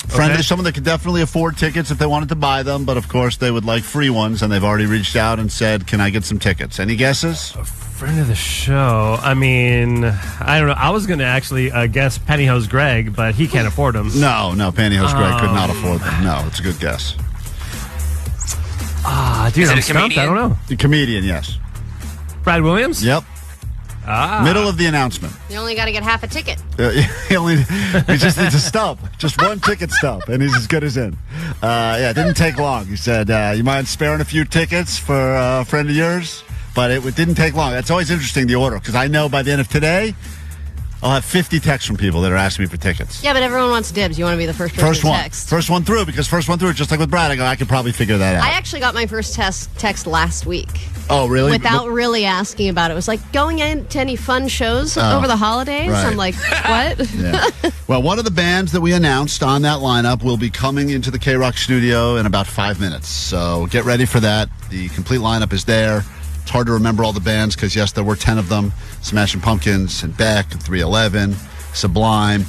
friend, Okay. someone that could definitely afford tickets if they wanted to buy them, but of course they would like free ones, and they've already reached out and said, "Can I get some tickets?" Any guesses? Friend of the show. I mean, I don't know. I was going to actually guess Pennyhose Greg, but he can't afford them. No, Pantyhose Greg could not afford them. No, it's a good guess. Dude, Is it I'm a stumped. comedian? I don't know. The comedian, yes. Brad Williams? Yep. Middle of the announcement. You only got to get half a ticket. He just needs a stub. Just one ticket stub, and he's as good as in. It didn't take long. He said, you mind sparing a few tickets for a friend of yours? But it didn't take long. That's always interesting, the order, because I know by the end of today, I'll have 50 texts from people that are asking me for tickets. Yeah, but everyone wants dibs. You want to be the first person to text. First one through, because first one through, just like with Brad, I go, I could probably figure that out. I actually got my first text last week. Oh, really? Without really asking about it. It was like going into any fun shows over the holidays. Right. I'm like, what? Yeah. Well, one of the bands that we announced on that lineup will be coming into the KROQ studio in about 5 minutes. So get ready for that. The complete lineup is there. It's hard to remember all the bands because, yes, there were 10 of them. Smashing Pumpkins and Beck and 311, Sublime,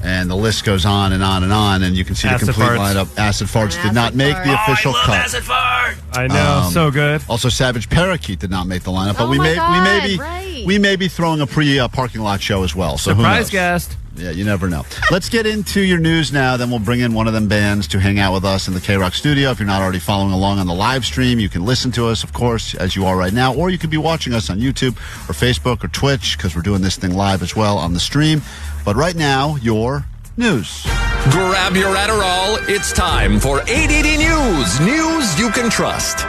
and the list goes on and on and on. And you can see Acid the complete Farts. lineup. Acid Farts did not make the official cut. Acid Fart. I know, so good. Also, Savage Parakeet did not make the lineup, but Oh we my may God, we may be throwing a parking lot show as well. So Surprise who knows? guest. Yeah, you never know. Let's get into your news now. Then we'll bring in one of them bands to hang out with us in the KROQ studio. If you're not already following along on the live stream, you can listen to us, of course, as you are right now, or you could be watching us on YouTube or Facebook or Twitch because we're doing this thing live as well on the stream. But right now, your news. Grab your Adderall. It's time for 880 News. News you can trust.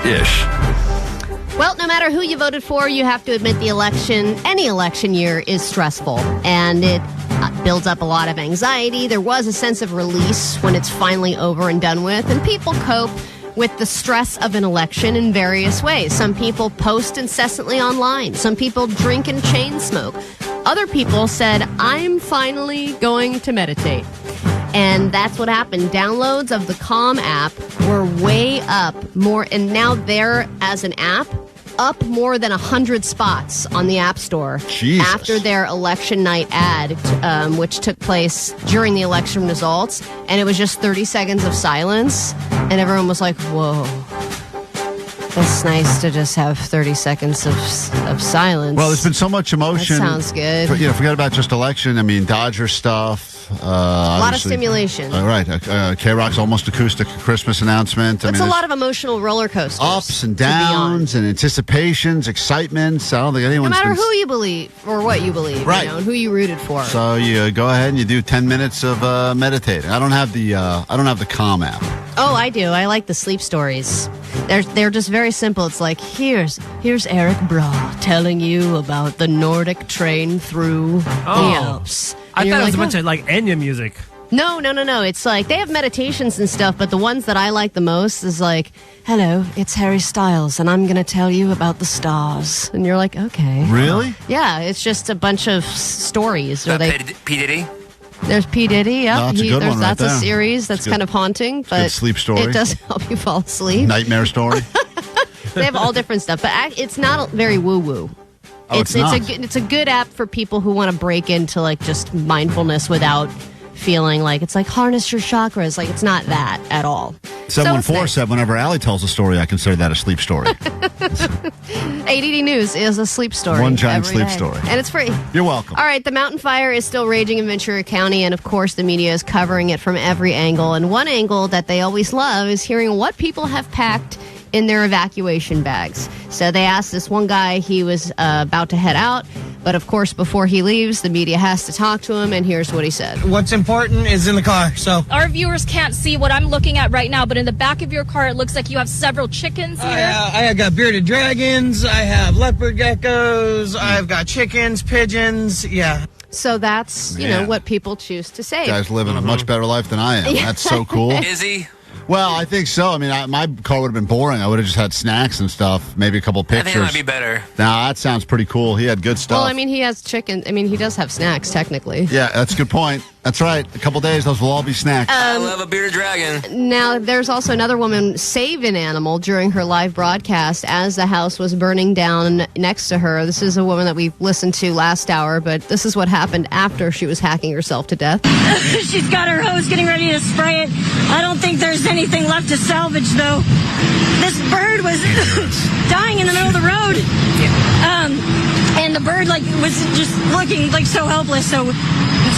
Ish. Well, no matter who you voted for, you have to admit any election year is stressful. And it builds up a lot of anxiety. There was a sense of release when it's finally over and done with. And people cope with the stress of an election in various ways. Some people post incessantly online. Some people drink and chain smoke. Other people said, I'm finally going to meditate. And that's what happened. Downloads of the Calm app were way up more. And now they're, as an app, up more than 100 spots on the App Store. Jesus. After their election night ad, which took place during the election results. And it was just 30 seconds of silence. And everyone was like, whoa. It's nice to just have 30 seconds of silence. Well, there's been so much emotion. That sounds good. Forget about just election. I mean, Dodger stuff. A lot of stimulation. Right. KROQ's almost acoustic Christmas announcement. It's a lot of emotional roller coasters. Ups and downs and anticipations, excitements. I don't think anyone's no matter who you believe or what you believe, right. And who you rooted for. So you go ahead and you do 10 minutes of meditating. I don't have the Calm app. Oh, I do. I like the sleep stories. They're just very simple. It's like, here's Eric Braw telling you about the Nordic train through the Alps. I thought it was a bunch of like Enya music. No. It's like they have meditations and stuff, but the ones that I like the most is like, hello, it's Harry Styles, and I'm going to tell you about the stars. And you're like, okay. Really? Yeah, it's just a bunch of stories. P. Diddy? There's P. Diddy, yep. No, that's a good one right That's a there. series that's kind of haunting, but good sleep story. It does help you fall asleep. Nightmare story. They have all different stuff, but it's not very woo-woo. Oh, it's not. It's a good app for people who want to break into like just mindfulness without feeling like it's like harness your chakras. Like it's not that at all. 714 said whenever Allie tells a story, I consider that a sleep story. 880 News is a sleep story. One giant every sleep day. story. And it's free. You're welcome. All right, the mountain fire is still raging in Ventura County, and of course the media is covering it from every angle. And one angle that they always love is hearing what people have packed in their evacuation bags. So they asked this one guy, he was about to head out, but of course before he leaves, the media has to talk to him, and here's what he said. What's important is in the car, so. Our viewers can't see what I'm looking at right now, but in the back of your car, it looks like you have several chickens here. I got bearded dragons, I have leopard geckos, I've got chickens, pigeons, yeah. So that's, you know, what people choose to say. You guys living a much better life than I am. That's so cool. Is he? Well, I think so. I mean, my car would have been boring. I would have just had snacks and stuff, maybe a couple pictures. I think it might be better. Nah, that sounds pretty cool. He had good stuff. Well, I mean, he has chicken. I mean, he does have snacks, technically. Yeah, that's a good point. That's right. A couple days, those will all be snacks. I love a bearded dragon. Now, there's also another woman saved an animal during her live broadcast as the house was burning down next to her. This is a woman that we listened to last hour, but this is what happened after she was hacking herself to death. She's got her hose getting ready to spray it. I don't think there's anything left to salvage, though. This bird was dying in the middle of the road. And the bird, was just looking, so helpless. So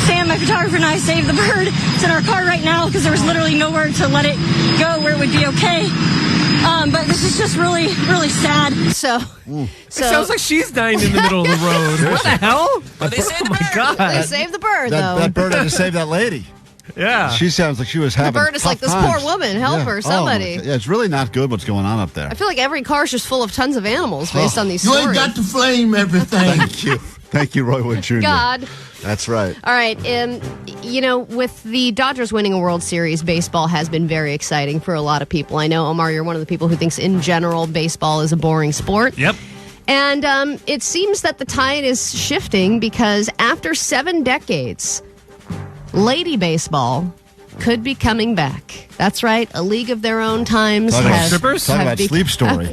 Sam, my photographer, and I saved the bird. It's in our car right now because there was literally nowhere to let it go where it would be okay. But this is just really, really sad. So it sounds like she's dying in the middle of the road. What the hell? But they saved the bird. God. They saved the bird, though. That bird had to save that lady. Yeah. She sounds like she was having The bird is like, this poor woman, help her, somebody. Yeah, it's really not good what's going on up there. I feel like every car is just full of tons of animals based on these You stories. ain't got to flame everything. Thank you. Thank you, Roy Wood Jr. God. That's right. All right. With the Dodgers winning a World Series, baseball has been very exciting for a lot of people. I know, Omar, you're one of the people who thinks in general baseball is a boring sport. Yep. And it seems that the tide is shifting because after 7 decades, Lady Baseball could be coming back. That's right. A league of their own times Talk has about sleep story.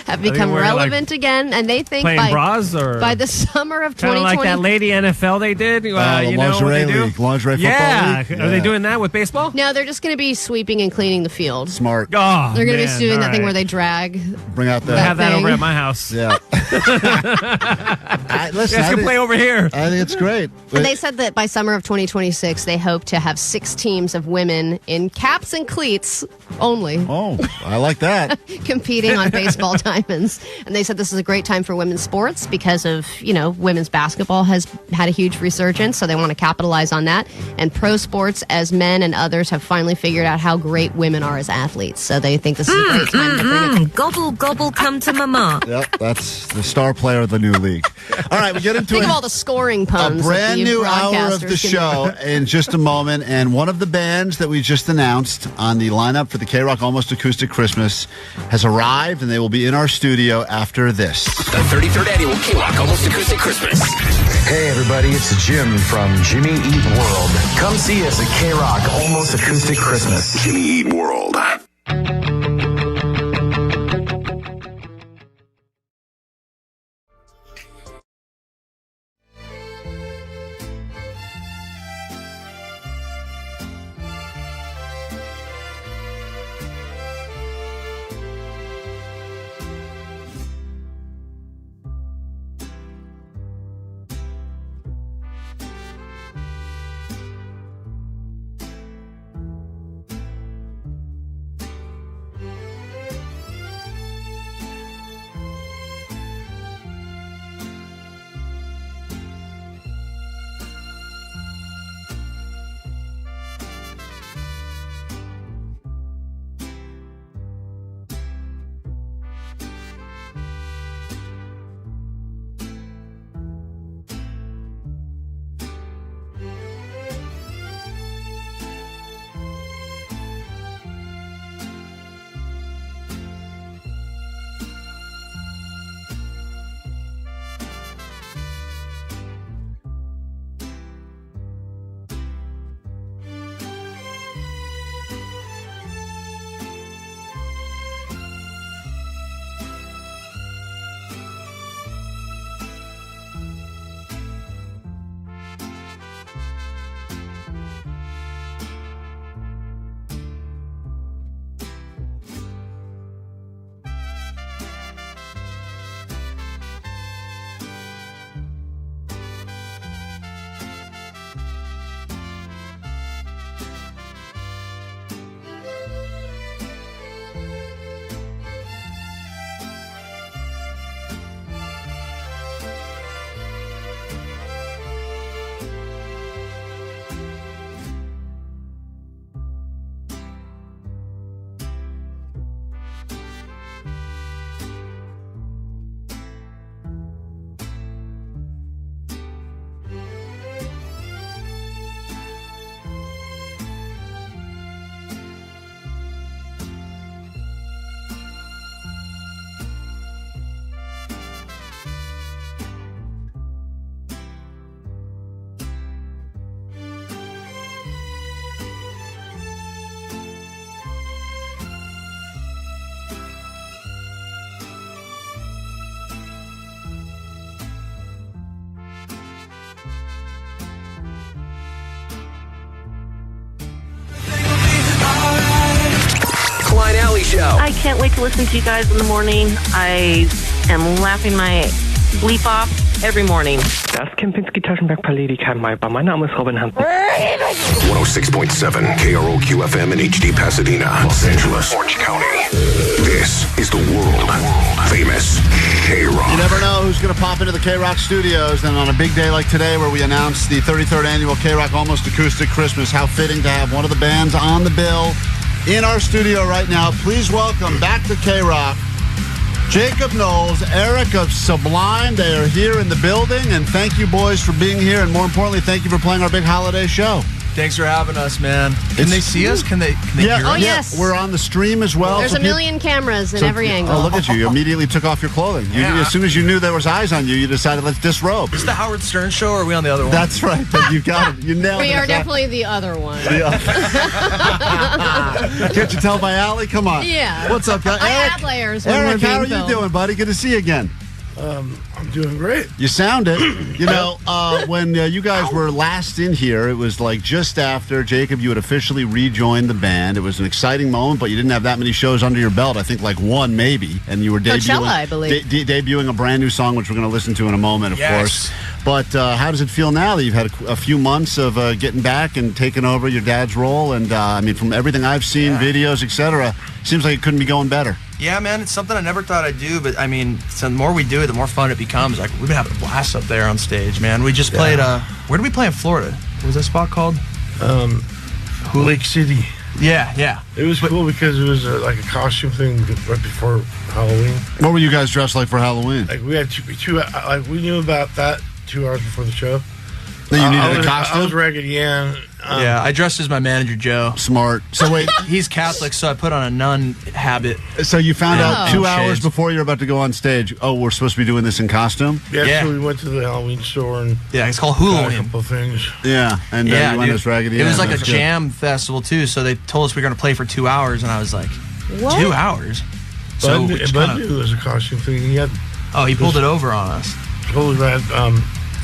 have become relevant again, and they think playing bras or by the summer of 2020, kind of like that lady NFL they did. You know what they do? Lingerie football league. Are they doing that with baseball? No, they're just going to be sweeping and cleaning the field. Smart. Oh, they're going to be doing that thing where they drag. Bring out the. I have that over at my house. Yeah. Listen, you guys can play over here. I think it's great. And they said that by summer of 2026, they hope to have 6 teams of women in caps and cleats only. Oh, I like that. Competing on baseball diamonds. And they said this is a great time for women's sports because of, women's basketball has had a huge resurgence, so they want to capitalize on that. And pro sports, as men and others have finally figured out how great women are as athletes. So they think this is a great time to bring it. Gobble, gobble, come to mama. Yep, that's the star player of the new league. All right, we get into Think of all the scoring puns. A brand new hour of the broadcasters show in just a moment. And one of the bands that we just announced on the lineup for the KROQ Almost Acoustic Christmas has arrived, and they will be in our studio after this. The 33rd annual KROQ Almost Acoustic Christmas. Hey everybody, it's Jim from Jimmy Eat World. Come see us at KROQ Almost Acoustic Christmas. Jimmy Eat World. Klein Alley Show. I can't wait to listen to you guys in the morning. I am laughing my bleep off every morning. Das Kempinski-Taschenberg-Paledi Kernmeiber. Mein Name ist Robin Hansen. 106.7 KROQ FM in HD Pasadena, Los Angeles, Orange County. This is the world famous KROQ. You never know who's going to pop into the KROQ studios, and on a big day like today where we announce the 33rd annual KROQ Almost Acoustic Christmas, how fitting to have one of the bands on the bill in our studio right now. Please welcome back to KROQ Jacob Knowles, Eric of Sublime, they are here in the building, and thank you, boys, for being here, and more importantly, thank you for playing our big holiday show. Thanks for having us, man. Can they see us? Can they hear us? Oh, yes. We're on the stream as well. There's a million cameras in every angle. Oh, look at you. You immediately took off your clothing. As soon as you knew there was eyes on you, you decided, let's disrobe. Is the Howard Stern show, or are we on the other one? That's right. But you got it. You nailed it. We are definitely the other one. Can't you tell by Allie? Come on. Yeah. What's up, guys? I add layers when Eric, we're how are being you doing, buddy? Good to see you again. I'm doing great. You sound it. You know, when you guys were last in here, it was like just after, Jacob, you had officially rejoined the band. It was an exciting moment, but you didn't have that many shows under your belt. I think like one maybe. And you were Coachella, I believe. debuting a brand new song, which we're going to listen to in a moment, of course. But how does it feel now that you've had a few months of getting back and taking over your dad's role? And, I mean, from everything I've seen, videos, etc., seems like it couldn't be going better. Yeah, man, it's something I never thought I'd do, but I mean, so the more we do it, the more fun it becomes. Like, we've been having a blast up there on stage, man. We just played, where did we play in Florida? What was that spot called? Lake City. Yeah. It was cool because it was like a costume thing right before Halloween. What were you guys dressed like for Halloween? Like, we had we knew about that 2 hours before the show. Then you needed a costume? I was Raggedy Ann. Yeah, I dressed as my manager, Joe. Smart. So wait, he's Catholic, so I put on a nun habit. So you found out 2 hours before you're about to go on stage, oh, we're supposed to be doing this in costume? Yeah, so we went to the Halloween store and it's called Halloween. got a couple things. Yeah, and you went as Raggedy Ann. It was like a jam festival, too, so they told us we were going to play for 2 hours, and I was like, what? 2 hours? So Bud knew it was a costume thing. He pulled it over on us. Totally rad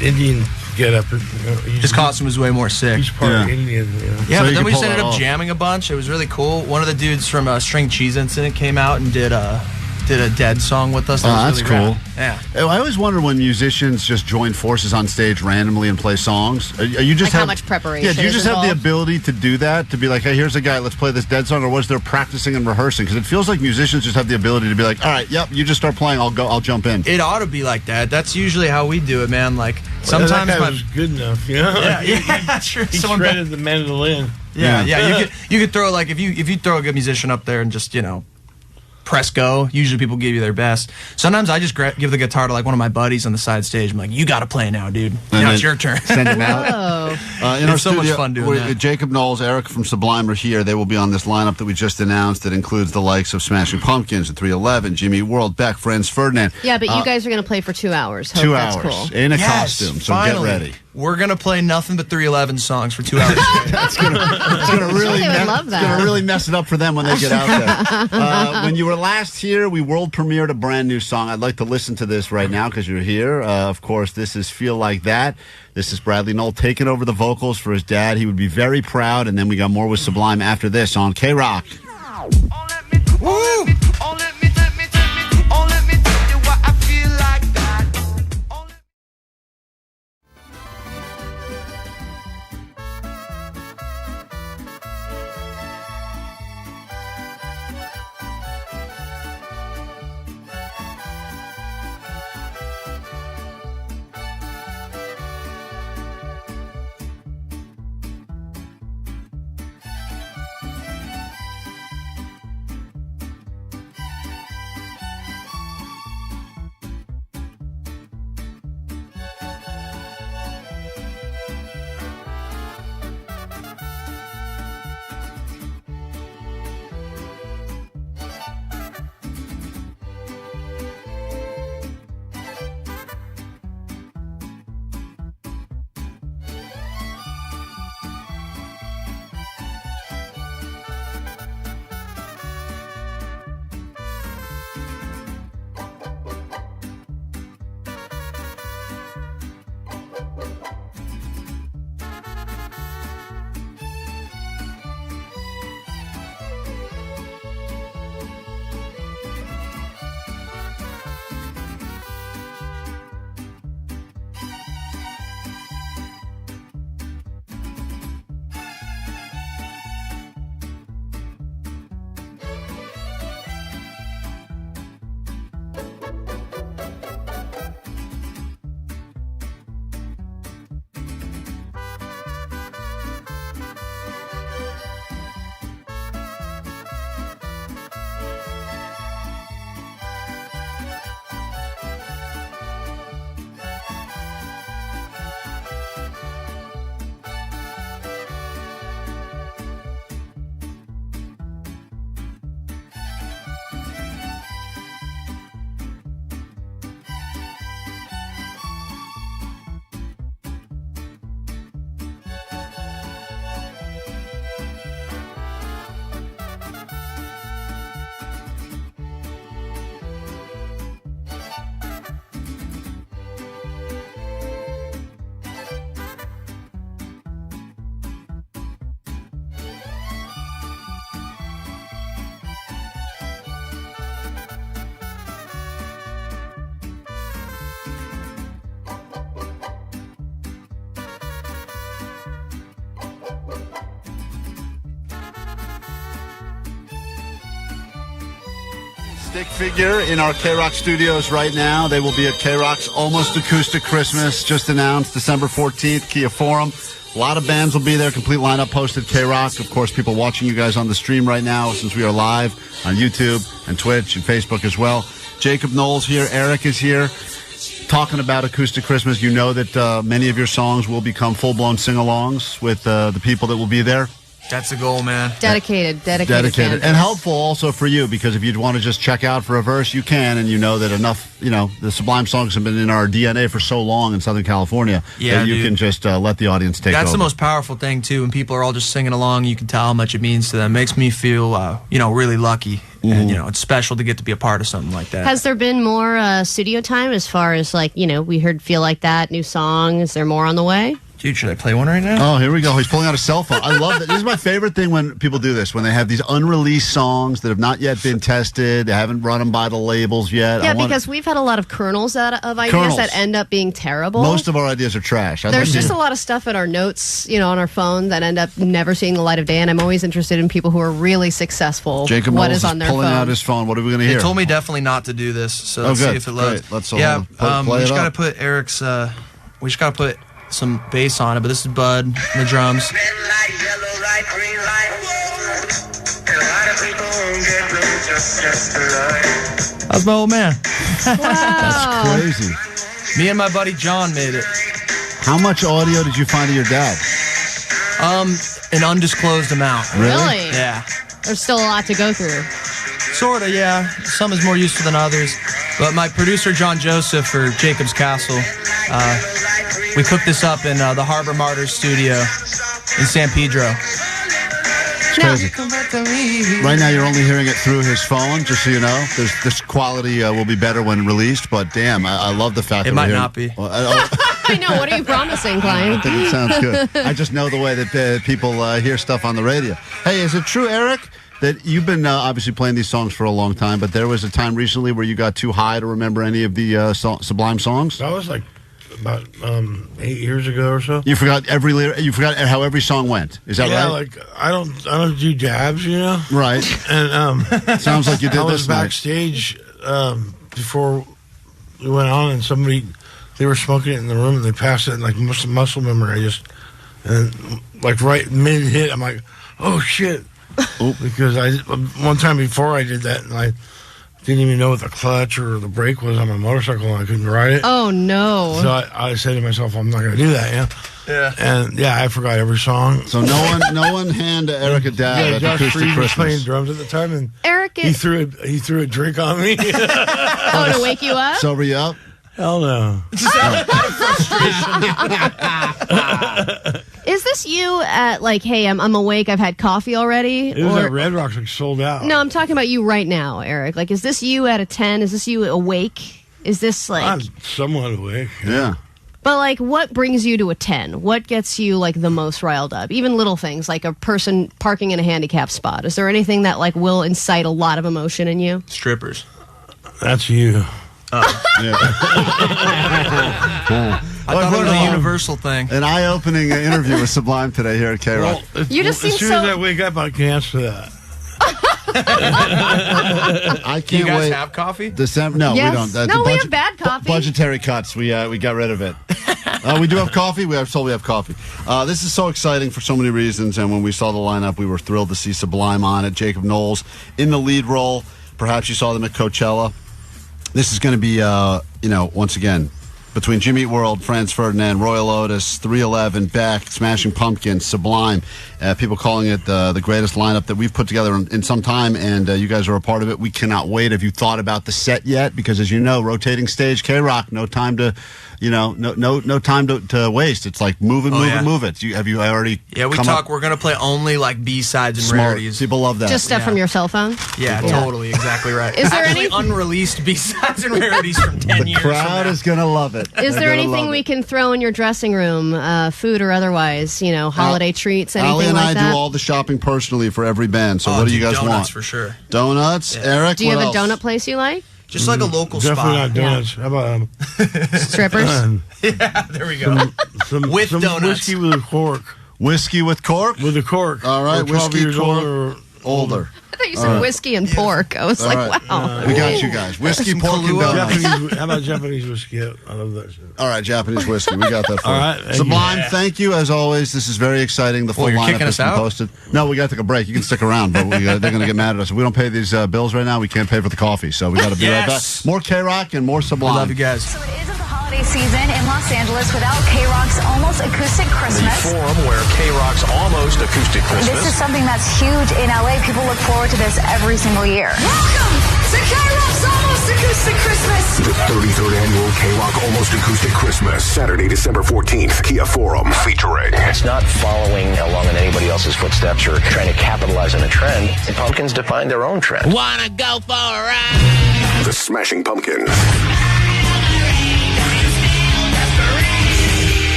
Indian get up. His costume was way more sick. He's part Indian. Yeah, So but you then we could just pull ended that up off. jamming a bunch. It was really cool. One of the dudes from String Cheese Incident came out and did a Dead song with us. That was that's really cool. rad. Yeah. I always wonder when musicians just join forces on stage randomly and play songs. Are you just how much preparation Yeah, do you is just have the involved? ability to do that? To be like, hey, here's a guy, let's play this Dead song, or was there practicing and rehearsing? Because it feels like musicians just have the ability to be like, all right, yep, you just start playing, I'll jump in. It ought to be like that. That's usually how we do it, man. Like sometimes that guy was good enough, you know. Yeah, that's true. He shredded the mandolin. Yeah. You could throw like if you throw a good musician up there and just press go. Usually people give you their best. Sometimes I just give the guitar to like one of my buddies on the side stage. I'm like, you got to play now, dude. Now it's your turn. Send him out. In our so much studio, fun doing that. Jacob Knowles, Eric from Sublime are here. They will be on this lineup that we just announced that includes the likes of Smashing Pumpkins at 311, Jimmy Eat World, Beck, Franz Ferdinand. Yeah, but you guys are going to play for 2 hours. Hope 2 that's hours cool. in a costume, so finally. get ready. We're gonna play nothing but 311 songs for 2 hours. It's gonna really, They would love it's that. gonna really mess it up for them when they get out there. When you were last here, we world premiered a brand new song. I'd like to listen to this right now because you're here. Of course, this is Feel Like That. This is Bradley Knoll taking over the vocals for his dad. He would be very proud. And then we got more with Sublime after this on KROQ. Woo! stick figure in our KROQ studios right now. They will be at KROQ's Almost Acoustic Christmas, just announced December 14th, Kia Forum. A lot of bands will be there, complete lineup posted KROQ. Of course, people watching you guys on the stream right now since we are live on YouTube and Twitch and Facebook as well. Jacob Knowles here, Eric is here. Talking about Acoustic Christmas, you know that many of your songs will become full-blown sing-alongs with the people that will be there. That's the goal, man. Dedicated. And helpful also for you, because if you'd want to just check out for a verse, you can, and you know that enough, the Sublime songs have been in our DNA for so long in Southern California that you can just let the audience take over. That's the most powerful thing, too, when people are all just singing along, you can tell how much it means to them. It makes me feel, really lucky. And, it's special to get to be a part of something like that. Has there been more studio time as far as, we heard Feel Like That, new song? Is there more on the way? Dude, should I play one right now? Oh, here we go. He's pulling out a cell phone. I love that. This is my favorite thing when people do this, when they have these unreleased songs that have not yet been tested. They haven't run them by the labels yet. Yeah, because we've had a lot of kernels of ideas that end up being terrible. Most of our ideas are trash. There's just a lot of stuff in our notes, on our phone that end up never seeing the light of day, and I'm always interested in people who are really successful. Jacob what Knowles is on their pulling phone. out his phone. What are we going to hear? They told me definitely not to do this, so let's see if it loads. Great. Let's we just got to put Eric's, we just got to put some bass on it, but this is Bud and the drums. That's my old man. Wow. That's crazy. Me and my buddy John made it. How much audio did you find of your dad? An undisclosed amount. Really? Yeah. There's still a lot to go through. Sort of, yeah. Some is more useful than others. But my producer, John Joseph, for Jacob's Castle, we cooked this up in the Harbor Martyrs studio in San Pedro. It's crazy. Right now, you're only hearing it through his phone, just so you know. This quality will be better when released, but damn, I love the fact that it might not be. I know. What are you promising, Klein? I think it sounds good. I just know the way that people hear stuff on the radio. Hey, is it true, Eric, that you've been obviously playing these songs for a long time, but there was a time recently where you got too high to remember any of the Sublime songs? That was like about 8 years ago or so. You forgot every lyric. You forgot how every song went. Is that right? Yeah, like I don't do jabs, Right. And sounds like you did. I was this backstage before we went on, and they were smoking it in the room, and they passed it, and like muscle memory. And like right mid hit, I'm like, oh shit. Because one time before I did that, and I didn't even know what the clutch or the brake was on my motorcycle, and I couldn't ride it. Oh no! So I said to myself, I'm not going to do that. Yeah. And I forgot every song. So no one hand Eric a dab at Josh Acoustic Freed was Christmas. playing drums at the time, and Eric, he threw a drink on me. to wake you up? Sober you up? Hell no. Is this you at hey, I'm awake, I've had coffee already? It was at Red Rocks, sold out. No, I'm talking about you right now, Eric. Is this you at a 10? Is this you awake? Is this I'm somewhat awake. Yeah. But what brings you to a 10? What gets you the most riled up? Even little things like a person parking in a handicapped spot. Is there anything that will incite a lot of emotion in you? Strippers. That's you. Oh. Yeah. I thought it was a universal thing. An eye-opening interview with Sublime today here at KROQ. Well, you just seem as soon as I wake up, I can answer that. I can't Do you guys wait. have coffee? December? No, Yes. we don't. That's No, a we have bad coffee. Budgetary cuts. We got rid of it. We do have coffee. We have told we have coffee. This is so exciting for so many reasons. And when we saw the lineup, we were thrilled to see Sublime on it. Jacob Knowles in the lead role. Perhaps you saw them at Coachella. This is going to be, once again, between Jimmy Eat World, Franz Ferdinand, Royal Otis, 311, Beck, Smashing Pumpkins, Sublime. People calling it the greatest lineup that we've put together in some time, and you guys are a part of it. We cannot wait. Have you thought about the set yet? Because as you know, rotating stage, KROQ, no time to, no time to waste. It's like move it. Have you already? Yeah, we're gonna play only B-sides and rarities. People love that. Just stuff from your cell phone? Yeah, totally, exactly right. Is there any any unreleased B-sides and rarities from 10 years? The crowd is gonna love it. Is there anything we can throw in your dressing room, food or otherwise? holiday treats, anything Ali and like that? I do all the shopping personally for every band. So what do you guys donuts want? For sure. Donuts, Yeah. Eric. Do you what have else? a donut place you like? Just like a local Definitely spot. not donuts. How about strippers? Yeah, there we go. Some With donuts. whiskey with a cork. Whiskey with cork? With a cork. All right, We're 12 whiskey years cork. old or Older. I thought you said whiskey and pork. I was like, right. wow. We got you guys. Whiskey, pork, and donuts. How about Japanese whiskey? I love that shit. All right, Japanese whiskey. We got that for All you. right, thank Sublime, you. thank you as always. This is very exciting. The full you're lineup kicking has us been out? posted. No, we got to take a break. You can stick around, but they're going to get mad at us. If we don't pay these bills right now, we can't pay for the coffee. So we got to be right back. More K-Rock and more Sublime. I love you guys. So it isn't the holiday season in Los Angeles without KROQ's Almost Acoustic Christmas. The forum where KROQ's Almost Acoustic Christmas. This is something that's huge in LA. People look forward to this every single year. Welcome to KROQ's Almost Acoustic Christmas. The 33rd annual KROQ Almost Acoustic Christmas, Saturday, December 14th, Kia Forum, featuring. It's not following along in anybody else's footsteps or trying to capitalize on a trend. The Pumpkins define their own trend. Wanna go for a ride? The Smashing Pumpkins.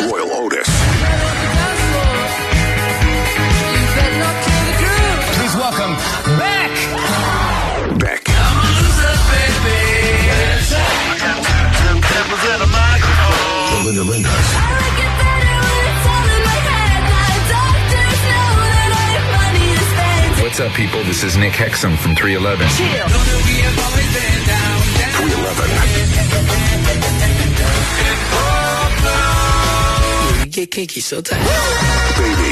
Royal Otis. Please welcome back. Beck. The Linda Lindas. What's up, people? This is Nick Hexum from 311. 311. We get kinky so tight. Baby.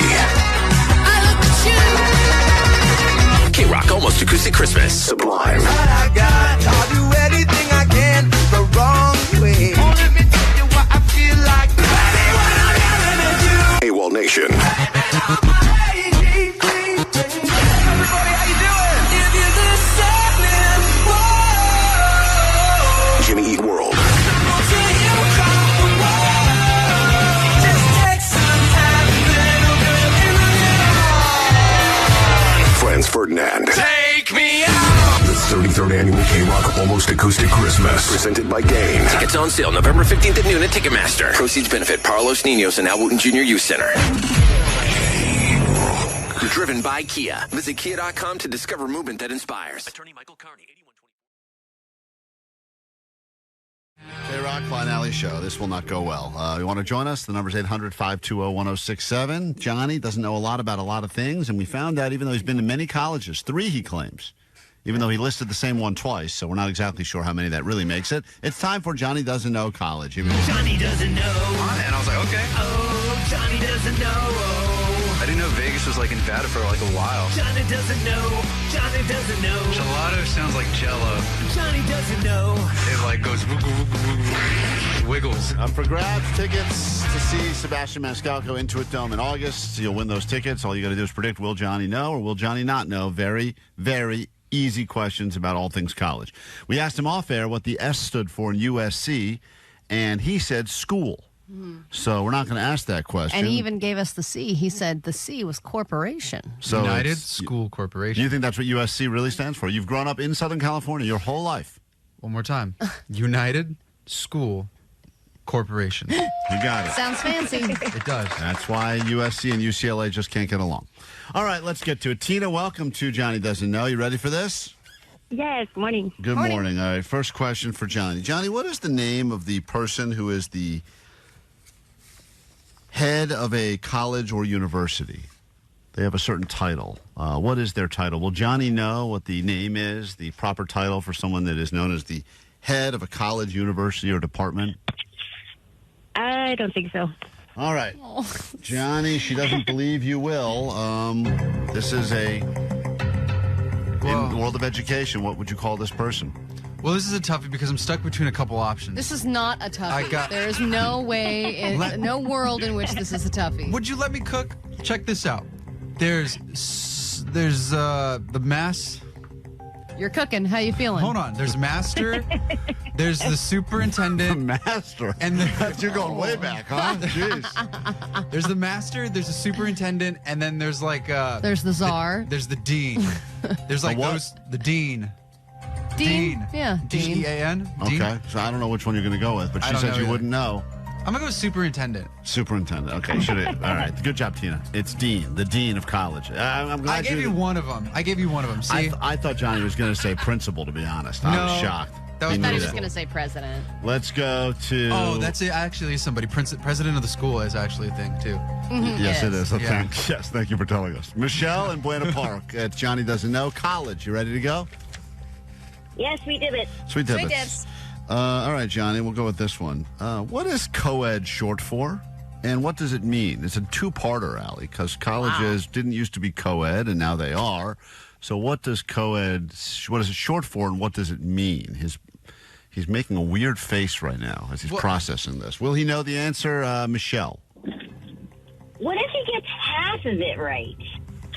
KROQ Almost Acoustic Christmas. Sublime. I got, I'll do anything I can the wrong way. Let me tell you what I feel like. Baby, what I'm yelling at you. AWOL Nation. Everybody, how you doing? If you're listening, whoa. Jimmy Eat World. Just take some time, little girl, Franz Ferdinand. take me out. The 33rd annual KROQ Almost Acoustic Christmas, presented by Gain. Tickets on sale November 15th at noon at Ticketmaster. Proceeds benefit Carlos Ninos and Al Wooten Jr. Youth Center. Driven by Kia. Visit Kia.com to discover movement that inspires. Attorney Michael Carney, 8120. K-Rock, Klein Alley Show. This will not go well. You want to join us? The number's 800-520-1067. Johnny doesn't know a lot about a lot of things, and we found out even though he's been to many colleges, 3 he claims, even though he listed the same one twice, so we're not exactly sure how many that really makes it. It's time for Johnny Doesn't Know College. Johnny doesn't know. And I was like, okay. Oh, Johnny doesn't know. I didn't know Vegas was like in Nevada for like a while. Johnny doesn't know. Johnny doesn't know. Gelato sounds like Jello. Johnny doesn't know. It like goes wiggles. Up for grabs, tickets to see Sebastian Maniscalco Intuit Dome in August. You'll win those tickets. All you got to do is predict, will Johnny know or will Johnny not know? Very, very easy questions about all things college. We asked him off air what the S stood for in USC, and he said school. So we're not going to ask that question. And he even gave us the C. He said the C was corporation. So United it's- School Corporation. Do you think that's what USC really stands for? You've grown up in Southern California your whole life. One more time. United School Corporation. You got it. Sounds fancy. It does. That's why USC and UCLA just can't get along. All right, let's get to it. Tina, welcome to Johnny Doesn't Know. You ready for this? Yes, morning. Good morning. All right, first question for Johnny. Johnny, what is the name of the person who is the head of a college or university? They have a certain title. What is their title? Will Johnny know what the name is, the proper title for someone that is known as the head of a college, university, or department? I don't think so. All right. Johnny, she doesn't believe you will. This is in the world of education, what would you call this person? Well, this is a toughie because I'm stuck between a couple options. This is not a toughie. There is no way, no world in which this is a toughie. Would you let me cook? Check this out. There's the mass. You're cooking. How you feeling? Hold on. There's master. There's the superintendent. Master. And you're going way back, huh? Jeez. There's the master. There's the superintendent, and then there's like there's the czar. There's the dean. There's like the dean. Dean. Yeah. Dean. D-E-A-N. Okay, so I don't know which one you're going to go with, but I she don't said know you either. wouldn't know. I'm going to go with superintendent. Superintendent. Okay, should it? All right. Good job, Tina. It's Dean, the dean of college. I'm glad I gave you one of them. See? I thought Johnny was going to say principal, to be honest. I was shocked. That was I thought he middle was school. going to say president. Let's go to. Oh, that's actually somebody. President of the school is actually a thing too. Yes, it is. Yeah. Thanks. Yes, thank you for telling us. Michelle in Buena Park at Johnny Doesn't Know College. You ready to go? Yes, we did it. Sweet dibbits. All right, Johnny, we'll go with this one. What is co-ed short for? And what does it mean? It's a two-parter, Allie, because colleges didn't used to be co-ed, and now they are. So what does co-ed, what is it short for, and what does it mean? He's making a weird face right now as he's processing this. Will he know the answer, Michelle? What if he gets half of it right?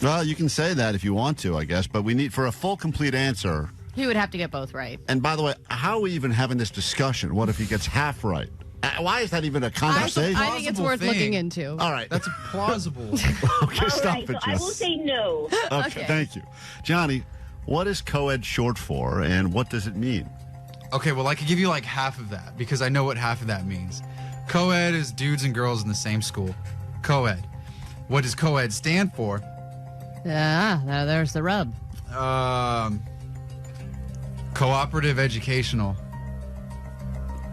Well, you can say that if you want to, I guess, but we need, for a full, complete answer. He would have to get both right. And by the way, how are we even having this discussion? What if he gets half right? Why is that even a conversation? I think it's worth looking into. All right. That's plausible. Okay, All stop right, it, so I will say no. Okay, thank you. Johnny, what is co-ed short for, and what does it mean? Okay, well, I could give you like half of that because I know what half of that means. Co-ed is dudes and girls in the same school. Co-ed. What does co-ed stand for? Now there's the rub. Cooperative educational.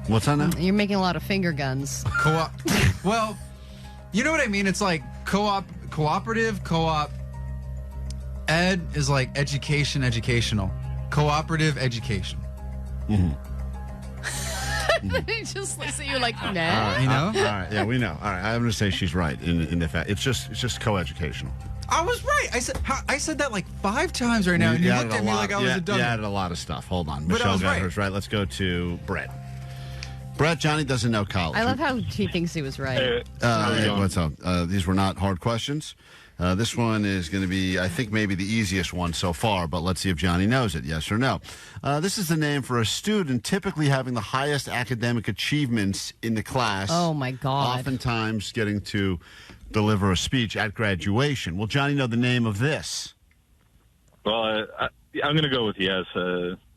What's that now? You're making a lot of finger guns. Co-op. Well, you know what I mean? It's like cooperative, co-op. Ed is like educational. Cooperative education. He just looks at you like, nah. You know? All right, yeah, we know. All right, I'm going to say she's right in the fact. It's just co-educational. I was right. I said that like 5 times right now, and you looked at me like I was a dummy. You added a lot of stuff. Hold on. But I Michelle was got right. hers right. Let's go to Brett. Brett, Johnny Doesn't Know College. I love how he thinks he was right. Hey, what's up? These were not hard questions. This one is going to be, I think, maybe the easiest one so far, but let's see if Johnny knows it, yes or no. This is the name for a student typically having the highest academic achievements in the class. Oh, my God. Oftentimes getting to deliver a speech at graduation. Will Johnny know the name of this? Well, I'm going to go with yes.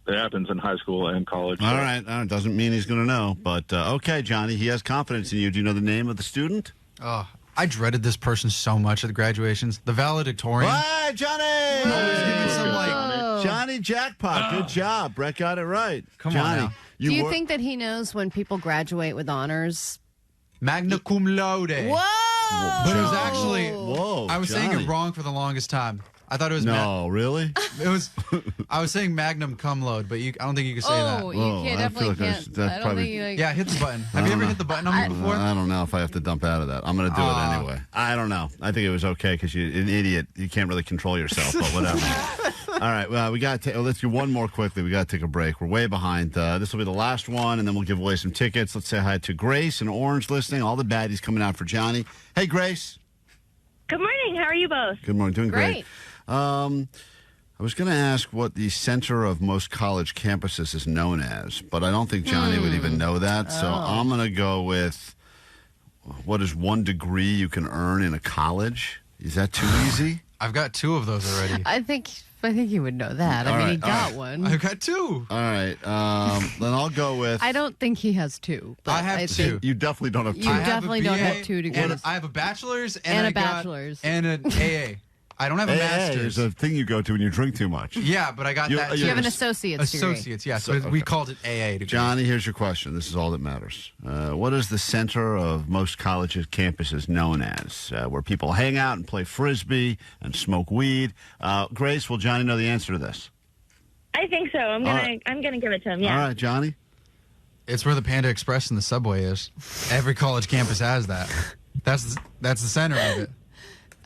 It happens in high school and college. All right. Doesn't mean he's going to know, but okay, Johnny, he has confidence in you. Do you know the name of the student? Oh, I dreaded this person so much at the graduations. The valedictorian. Hey, Johnny! Always giving some Johnny jackpot. Good job. Brett got it right. Come Johnny, on now. Do you think that he knows when people graduate with honors? Magna cum laude. Whoa! But it was actually. Whoa! I was saying Johnny. it wrong for the longest time. I thought it was. No, really? It was. I was saying magnum cum load, but I don't think you could say that. Oh, you can't, definitely can't. I don't think you, Yeah, hit the button. Have you ever hit the button on me before? I don't know if I have to dump out of that. I'm going to do it anyway. I don't know. I think it was okay because you're an idiot. You can't really control yourself, but whatever. All right, well, we got to let's do one more quickly. We got to take a break. We're way behind. This will be the last one, and then we'll give away some tickets. Let's say hi to Grace and Orange listening. All the baddies coming out for Johnny. Hey, Grace. Good morning. How are you both? Good morning. Doing great. I was going to ask what the center of most college campuses is known as, but I don't think Johnny would even know that. So I'm going to go with what is 1 degree you can earn in a college? Is that too easy? I've got 2 of those already. I think he would know that. I mean, he got one. I've got 2. All right. Then I'll go with. I don't think he has 2. But I have 2. You definitely don't have 2. You definitely don't have 2 degrees. And I have a bachelor's and a bachelor's and an AA. I don't have a master's. There's a thing you go to when you drink too much. Yeah, but I got that. You have an associate's degree. Associates, yeah. So we called it AA degree. Johnny, here's your question. This is all that matters. What is the center of most colleges' campuses known as? Where people hang out and play frisbee and smoke weed. Grace, will Johnny know the answer to this? I think so. I'm gonna give it to him. Yeah. All right, Johnny. It's where the Panda Express and the subway is. Every college campus has that. That's the center of it.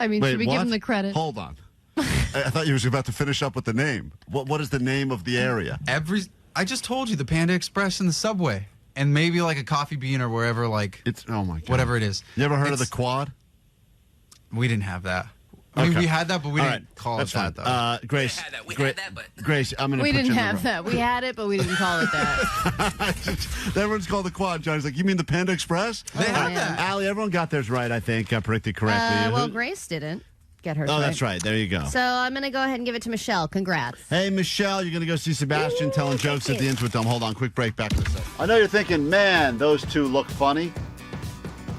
I mean, Wait, should we what? give him the credit? Hold on. I thought you was about to finish up with the name. What is the name of the area? I just told you the Panda Express and the subway, and maybe like a Coffee Bean or wherever. Like it's oh my god, whatever it is. You ever heard of the Quad? We didn't have that. I mean, we had that, but we didn't call it that, though. Grace, We had that, but Grace, I'm going to We put didn't you in have that. We had it, but we didn't call it that. Everyone's called the Quad. Johnny's like, you mean the Panda Express? They have that. Allie, everyone got theirs right, I think. Predicted correctly. Well, Grace didn't get hers Oh, right. that's right. There you go. So I'm going to go ahead and give it to Michelle. Congrats. Hey, Michelle, you're going to go see Sebastian telling jokes at the Intuit Dome. Hold on, quick break. Back in a second. I know you're thinking, man, those two look funny.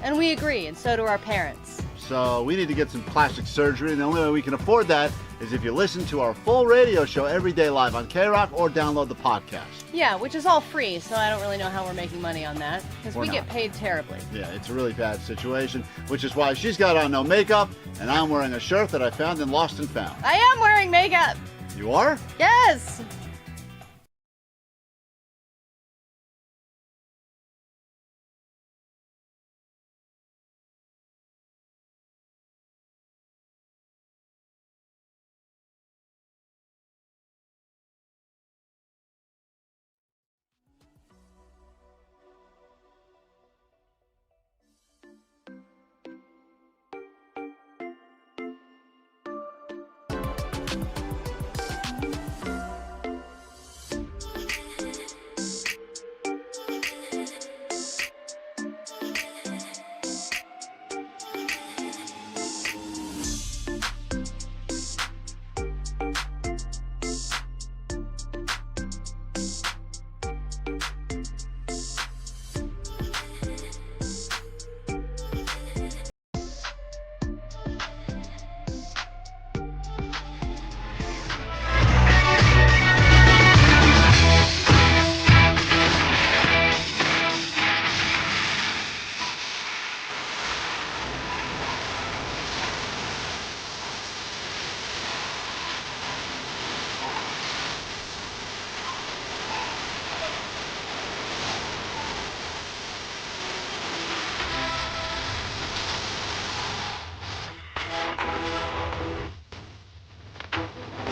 And we agree, and so do our parents. So we need to get some plastic surgery, and the only way we can afford that is if you listen to our full radio show every day live on KROQ or download the podcast. Yeah, which is all free, so I don't really know how we're making money on that, because We're we not. get paid terribly. Yeah, it's a really bad situation, which is why she's got on no makeup, and I'm wearing a shirt that I found in Lost and Found. I am wearing makeup. You are? Yes.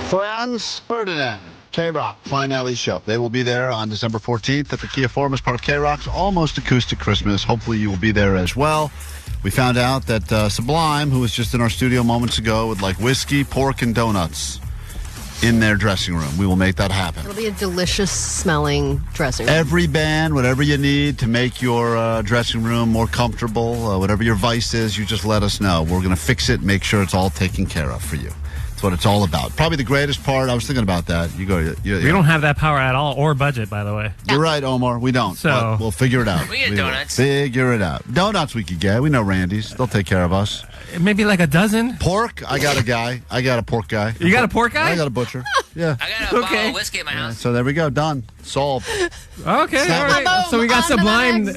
Franz Ferdinand, KROQ Finale Show. They will be there on December 14th at the Kia Forum as part of KROQ's Almost Acoustic Christmas. Hopefully you will be there as well. We found out that Sublime, who was just in our studio moments ago, would like whiskey, pork, and donuts in their dressing room. We will make that happen. It'll be a delicious smelling dressing room. Every band, whatever you need to make your dressing room more comfortable, whatever your vice is, you just let us know. We're going to fix it, make sure it's all taken care of for you. That's what it's all about. Probably the greatest part. I was thinking about that. You go. We don't have that power at all, or budget, by the way. You're right, Omar. We don't. So but we'll figure it out. We get donuts. Figure it out. Donuts we could get. We know Randy's. They'll take care of us. Maybe like a dozen. Pork. I got a guy. I got a pork guy. You got a pork guy? I got a butcher. Yeah. I got a bottle of whiskey at my house. So there we go. Done. Solved. Okay. All right. So we got Sublime,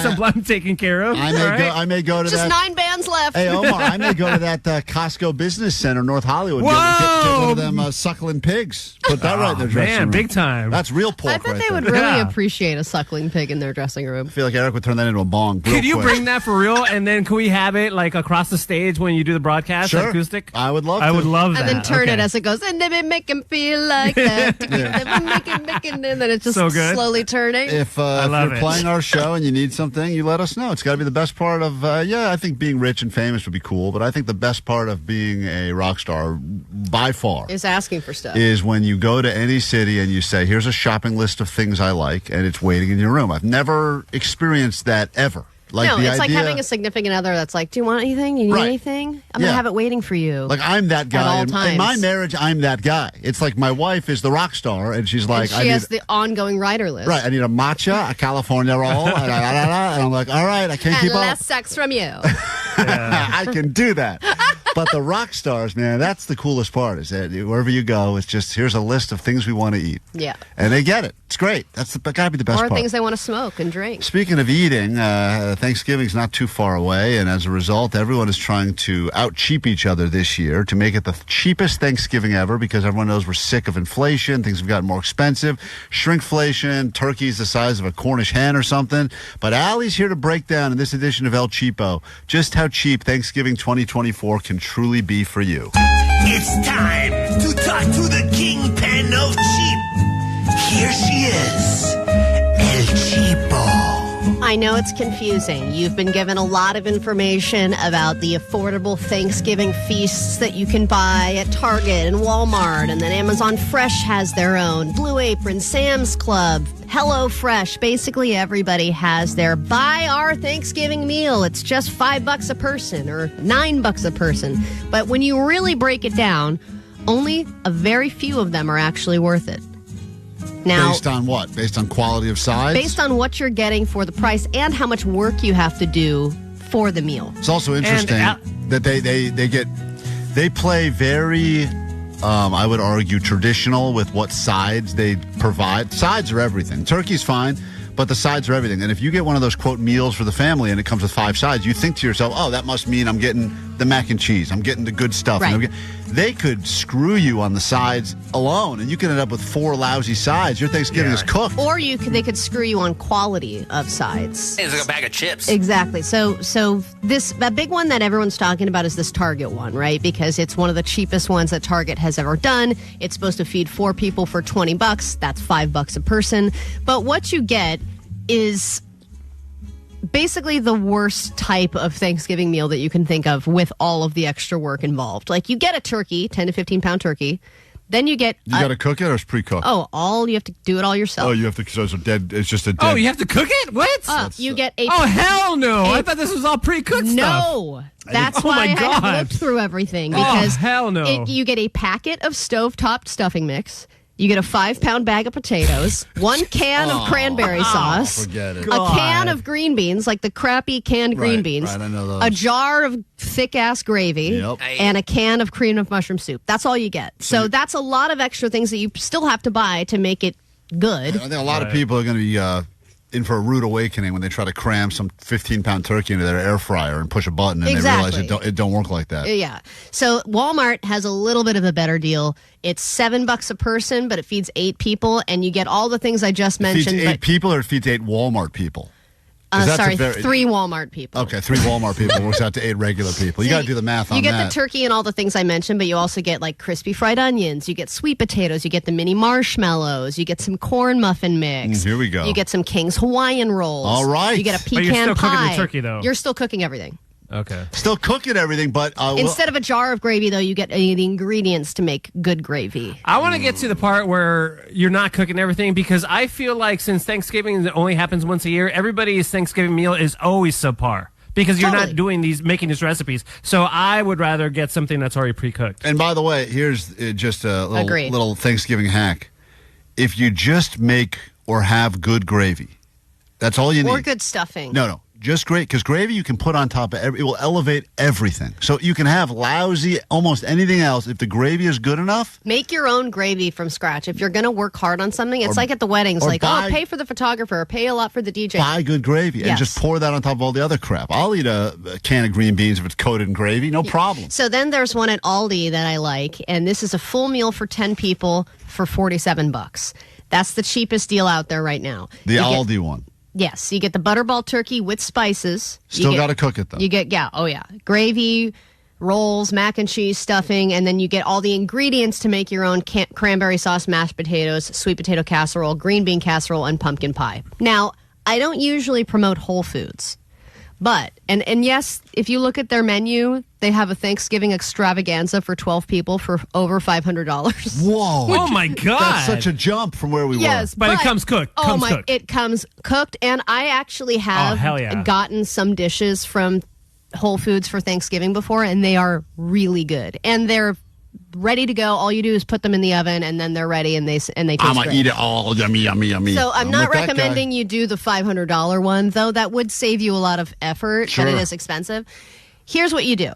Sublime taken care of. I may go to Just that. 9 bands left. Hey, Omar, I may go to that Costco Business Center, North Hollywood. Whoa! Get one of them suckling pigs. Put that right in their dressing room. Big time. That's real pork. I bet right they would there. really appreciate a suckling pig in their dressing room. I feel like Eric would turn that into a bong. Could you bring that for real? And then can we have it like across the stage when you do the broadcast, Sure. acoustic? I would love. I would love that. And then turn it as it goes, and then make him feel like that. And then it's just So good. slowly turning. If love you're it. playing our show and you need something, you let us know. It's got to be the best part of, I think being rich and famous would be cool, but I think the best part of being a rock star, by far, Is asking for stuff. is when you go to any city and you say, here's a shopping list of things I like, and it's waiting in your room. I've never experienced that ever. Like no, the it's like idea, having a significant other that's like, do you want anything? You need Right. anything? I'm Yeah. going to have it waiting for you. Like, I'm that At guy. all In times. my marriage, I'm that guy. It's like my wife is the rock star, and she's like, and she has the ongoing rider list. right, I need a matcha, a California roll, and I'm like, all right, I can't And keep up. less sex from you. I can do that. But the rock stars, man, that's the coolest part, is that wherever you go, it's just, here's a list of things we want to eat. Yeah. And they get it. It's great. That's got to be the best Or part. things they want to smoke and drink. Speaking of eating, Thanksgiving's not too far away, and as a result, everyone is trying to out-cheap each other this year to make it the cheapest Thanksgiving ever, because everyone knows we're sick of inflation. Things have gotten more expensive. Shrinkflation, turkey's the size of a Cornish hen or something. But Allie's here to break down in this edition of El Cheapo just how cheap Thanksgiving 2024 can truly be for you. It's time to talk to the kingpin of cheap. Here she is, El Cheapo. I know it's confusing. You've been given a lot of information about the affordable Thanksgiving feasts that you can buy at Target and Walmart, and then Amazon Fresh has their own. Blue Apron, Sam's Club, Hello Fresh. Basically, everybody has their buy our Thanksgiving meal. It's just $5 a person or $9 a person. But when you really break it down, only a very few of them are actually worth it. Now, Based on what? Based on quality of size? based on what you're getting for the price and how much work you have to do for the meal. It's also interesting. that they play very, I would argue, traditional with what sides they provide. Sides are everything. Turkey's fine, but the sides are everything. And if you get one of those, quote, meals for the family and it comes with 5 sides, you think to yourself, oh, that must mean I'm getting the mac and cheese. I'm getting the good stuff. Right. They could screw you on the sides alone, and you could end up with 4 lousy sides. Your Thanksgiving is cooked. Or they could screw you on quality of sides. It's like a bag of chips. Exactly. So that big one that everyone's talking about is this Target one, right? Because it's one of the cheapest ones that Target has ever done. It's supposed to feed 4 people for $20. That's $5 a person. But what you get is basically the worst type of Thanksgiving meal that you can think of with all of the extra work involved. Like, you get a turkey, 10 to 15 pound turkey. Then you get... You got to cook it or it's pre-cooked? You have to do it all yourself. Oh, you have to... So it's dead... It's just a dead... Oh, you have to cook it? What? You get a... Oh, hell no. I thought this was all pre-cooked stuff. No. That's why I have looked through everything. Because hell no. You get a packet of stove-topped stuffing mix. You get a 5-pound bag of potatoes, 1 can of cranberry sauce, forget it. a can of green beans, like the crappy canned green beans, right, I know those. a jar of thick-ass gravy, and a can of cream of mushroom soup. That's all you get. So that's a lot of extra things that you still have to buy to make it good. I think a lot of people are going to be in for a rude awakening when they try to cram some 15-pound turkey into their air fryer and push a button and they realize it don't work like that. Yeah. So Walmart has a little bit of a better deal. It's $7 a person, but it feeds 8 people, and you get all the things I just mentioned. It feeds 8 people, or it feeds 8 Walmart people? 3 Walmart people. Okay, 3 Walmart people works out to 8 regular people. You got to do the math on that. You get the turkey and all the things I mentioned, but you also get like crispy fried onions. You get sweet potatoes. You get the mini marshmallows. You get some corn muffin mix. Here we go. You get some King's Hawaiian rolls. All right. You get a pecan But you're still pie. cooking the turkey, though. You're still cooking everything. Okay. Still cooking everything, but... Instead of a jar of gravy, though, you get the ingredients to make good gravy. I want to get to the part where you're not cooking everything, because I feel like since Thanksgiving only happens once a year, everybody's Thanksgiving meal is always subpar. Because you're not making these recipes. So I would rather get something that's already pre-cooked. And by the way, here's just a little Thanksgiving hack. If you just make or have good gravy, that's all you need. Or good stuffing. No. Just great, because gravy you can put on top of it will elevate everything. So you can have lousy, almost anything else. If the gravy is good enough. Make your own gravy from scratch. If you're going to work hard on something, it's like at the weddings. Like, pay for the photographer, or pay a lot for the DJ. Buy good gravy and just pour that on top of all the other crap. I'll eat a can of green beans if it's coated in gravy, no problem. So then there's one at Aldi that I like, and this is a full meal for 10 people for $47. That's the cheapest deal out there right now. The Aldi one. Yes, you get the butterball turkey with spices. Still got to cook it, though. You get, gravy, rolls, mac and cheese, stuffing, and then you get all the ingredients to make your own cranberry sauce, mashed potatoes, sweet potato casserole, green bean casserole, and pumpkin pie. Now, I don't usually promote Whole Foods, but, and yes, if you look at their menu, they have a Thanksgiving extravaganza for 12 people for over $500. Whoa. Oh, my God. That's such a jump from where we were. But it comes cooked. It comes cooked, and I actually have gotten some dishes from Whole Foods for Thanksgiving before, and they are really good. And they're ready to go. All you do is put them in the oven, and then they're ready, and they taste great. I'm going to eat it all. Yummy, yummy, yummy. So I'm not recommending you do the $500 one, though that would save you a lot of effort, and it is expensive. Here's what you do.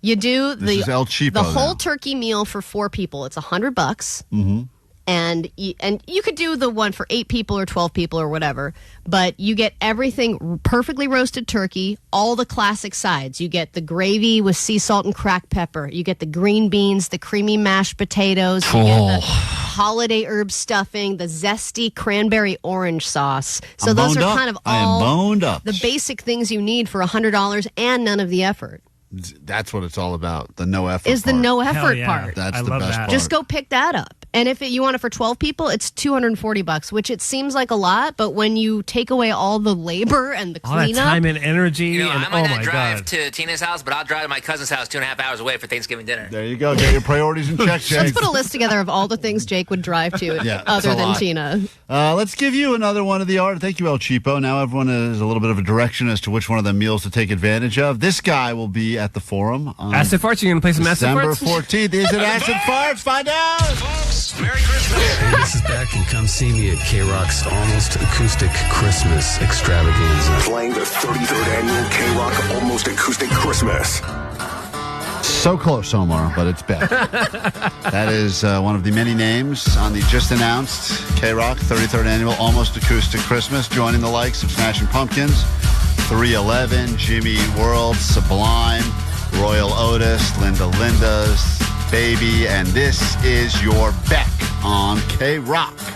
You do the whole turkey meal for 4 people. It's $100. Mm-hmm. And you could do the one for 8 people or 12 people or whatever, but you get everything, perfectly roasted turkey, all the classic sides. You get the gravy with sea salt and cracked pepper. You get the green beans, the creamy mashed potatoes. You get the holiday herb stuffing, the zesty cranberry orange sauce. So those are kind of all the basic things you need for $100 and none of the effort. That's what it's all about. The no effort is the no effort part. That's the best part. Just go pick that up. And if you want it for 12 people, it's $240, which it seems like a lot, but when you take away all the labor and the cleanup, all that time and energy, I might not drive to Tina's house, but I'll drive to my cousin's house 2.5 hours away for Thanksgiving dinner. There you go. Get your priorities in check, Jake. Let's put a list together of all the things Jake would drive to other than Tina. Let's give you another one of the art. Thank you, El Cheapo. Now everyone has a little bit of a direction as to which one of the meals to take advantage of. This guy will be at the forum. Acid Farts? You going to play some Acid Farts? December 14th. Is it Acid Farts? Find out. Folks, Merry Christmas. Hey, this is Beck, and come see me at KROQ's Almost Acoustic Christmas Extravaganza. Playing the 33rd annual KROQ Almost Acoustic Christmas. So close, Omar, but it's Beck. That is one of the many names on the just announced KROQ 33rd Annual Almost Acoustic Christmas, joining the likes of Smashing Pumpkins, 311, Jimmy Eat World, Sublime, Royal Otis, Linda Linda's, Baby, and this is your Beck on KROQ.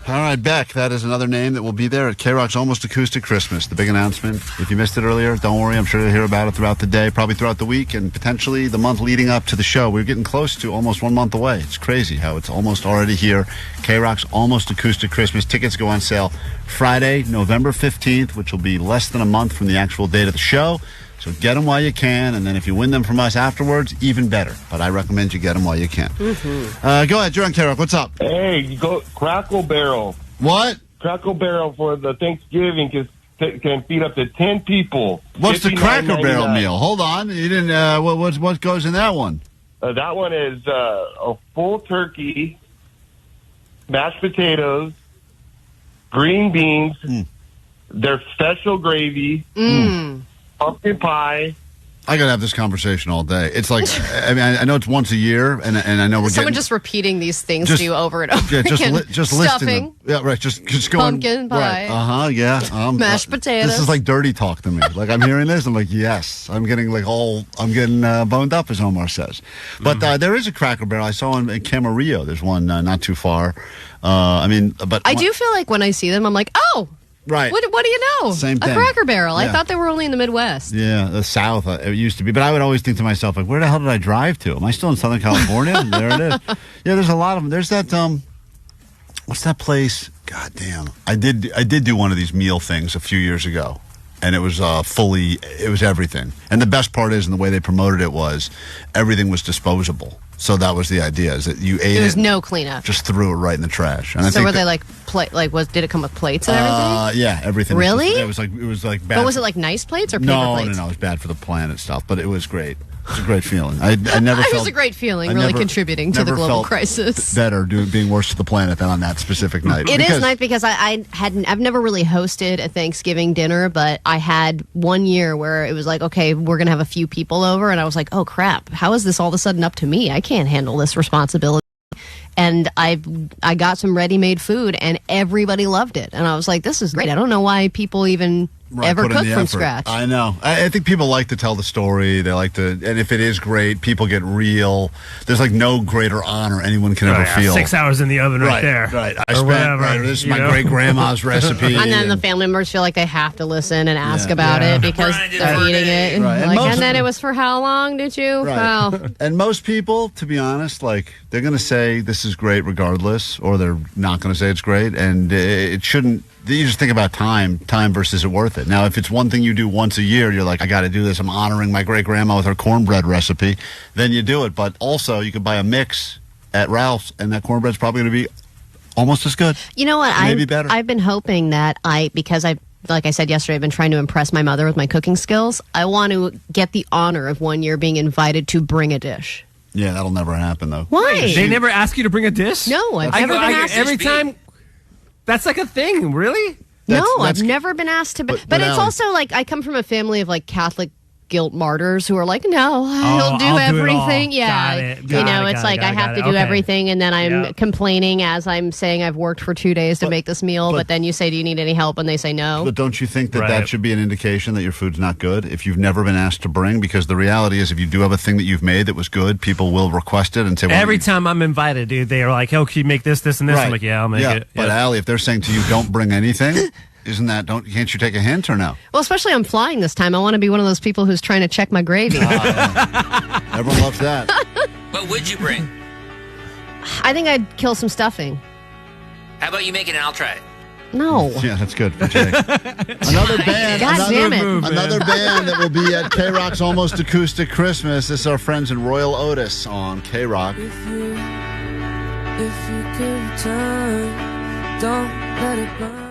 All right, Beck, that is another name that will be there at KROQ's Almost Acoustic Christmas, the big announcement. If you missed it earlier, don't worry. I'm sure you'll hear about it throughout the day, probably throughout the week, and potentially the month leading up to the show. We're getting close to almost 1 month away. It's crazy how it's almost already here. KROQ's Almost Acoustic Christmas. Tickets go on sale Friday, November 15th, which will be less than a month from the actual date of the show. So get them while you can, and then if you win them from us afterwards, even better. But I recommend you get them while you can. Mm-hmm. Go ahead, you're on KROQ. What's up? Hey, you go Crackle Barrel. What? Crackle Barrel for the Thanksgiving can feed up to 10 people. What's the Cracker Barrel meal? Hold on, you didn't. What goes in that one? That one is a full turkey, mashed potatoes, green beans, their special gravy, pumpkin pie. I gotta have this conversation all day. It's like, I mean, I know it's once a year, and I know we're someone getting, just repeating these things to you over and over just again. Just Stuffing, listing them. Yeah, right. Just going. Pumpkin pie. Right. Yeah. Mashed potatoes. This is like dirty talk to me. Like I'm hearing this, I'm like, yes. I'm getting boned up, as Omar says. But there is a Cracker Barrel I saw in Camarillo. There's one not too far. I do feel like when I see them, I'm like, oh. Right. What do you know? Same thing. A Cracker Barrel. I Yeah. thought they were only in the Midwest. Yeah, the South. It used to be. But I would always think to myself, like, where the hell did I drive to? Am I still in Southern California? There it is. Yeah, there's a lot of them. There's that, what's that place? God damn. I did do one of these meal things a few years ago. And it was it was everything. And the best part is, and the way they promoted it was, everything was disposable. So that was the idea, is that you ate There was it, no cleanup. just threw it right in the trash. And I So think were they did it come with plates and everything? yeah, everything. Really? It was bad. But was it like nice plates or paper plates? No, it was bad for the planet stuff, but it was great. It was a great feeling. I never It felt... was a great feeling, I really never- contributing to the never global felt crisis. better being worse to the planet than on that specific night. It is nice because I've never really hosted a Thanksgiving dinner, but I had one year where it was like, okay, we're going to have a few people over. And I was like, oh, crap, how is this all of a sudden up to me? I can't handle this responsibility. And I got some ready-made food, and everybody loved it. And I was like, this is great. I don't know why people even ever put in cook the from effort. scratch. I know. I think people like to tell the story. They like to, and if it is great, people get real. There's like no greater honor anyone can ever feel. 6 hours in the oven right there. Right. I Or spent, whatever, right, this is you my know? great grandma's recipe. And then the family members feel like they have to listen and ask Yeah. about Yeah. it because they're eating it. Right. And Like, most- and then it was for how long, did you? Right. Wow. And most people, to be honest, like they're going to say this is great regardless, or they're not going to say it's great, and it shouldn't. You just think about time versus it worth it. Now, if it's one thing you do once a year, you're like, I got to do this. I'm honoring my great grandma with her cornbread recipe. Then you do it. But also, you could buy a mix at Ralph's, and that cornbread's probably going to be almost as good. You know what? Maybe better. I've been hoping that like I said yesterday, I've been trying to impress my mother with my cooking skills. I want to get the honor of one year being invited to bring a dish. Yeah, that'll never happen, though. Why? They never ask you to bring a dish? No, I've never been asked. Every time. That's like a thing, really? No, I've never been asked to. But it's Allie- also like I come from a family of like Catholic guilt martyrs who are like, no, I'll do I'll do it everything. all. Yeah, Got it, you got know, it, it's got like it, I have got to it. do Okay. everything, and then I'm Yeah. complaining as I'm saying I've worked for 2 days to make this meal. But then you say, do you need any help? And they say no. But don't you think that that should be an indication that your food's not good if you've never been asked to bring? Because the reality is, if you do have a thing that you've made that was good, people will request it and say, well, Every time I'm invited, dude, they are like, oh, can you make this, this, and this? Right. I'm like, yeah, I'll make it. But Yeah. Allie, if they're saying to you, don't bring anything, can't you take a hint or no? Well, especially I'm flying this time. I want to be one of those people who's trying to check my gravy. Everyone loves that. What would you bring? I think I'd kill some stuffing. How about you make it and I'll try it? No. Yeah, that's good. For Jake. Another band. God damn it. Another band that will be at K-Rock's Almost Acoustic Christmas. This is our friends in Royal Otis on K-Rock. If you could return, don't let it burn.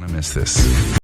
miss this.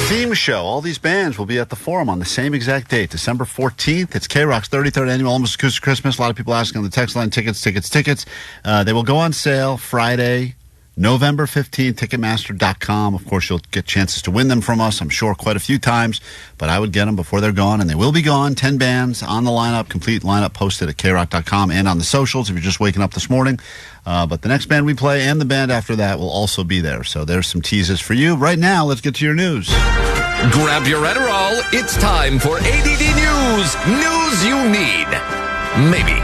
Theme show. All these bands will be at the Forum on the same exact date, December 14th. It's KROQ's 33rd annual Almost Acoustic Christmas. A lot of people asking on the text line, tickets. They will go on sale Friday, November 15th, Ticketmaster.com. Of course, you'll get chances to win them from us, I'm sure, quite a few times, but I would get them before they're gone, and they will be gone. 10 bands on the lineup, complete lineup posted at KROQ.com and on the socials if you're just waking up this morning. But the next band we play and the band after that will also be there. So there's some teases for you. Right now, let's get to your news. Grab your Adderall. It's time for ADD News. News you need. Maybe.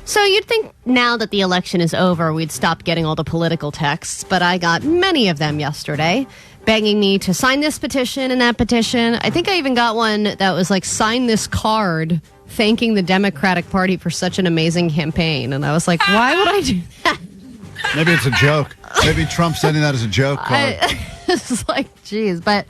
So you'd think now that the election is over, we'd stop getting all the political texts, but I got many of them yesterday, begging me to sign this petition and that petition. I think I even got one that was like, sign this card, thanking the Democratic Party for such an amazing campaign. And I was like, why would I do that? Maybe it's a joke. Maybe Trump's sending that as a joke card. It's like, geez. But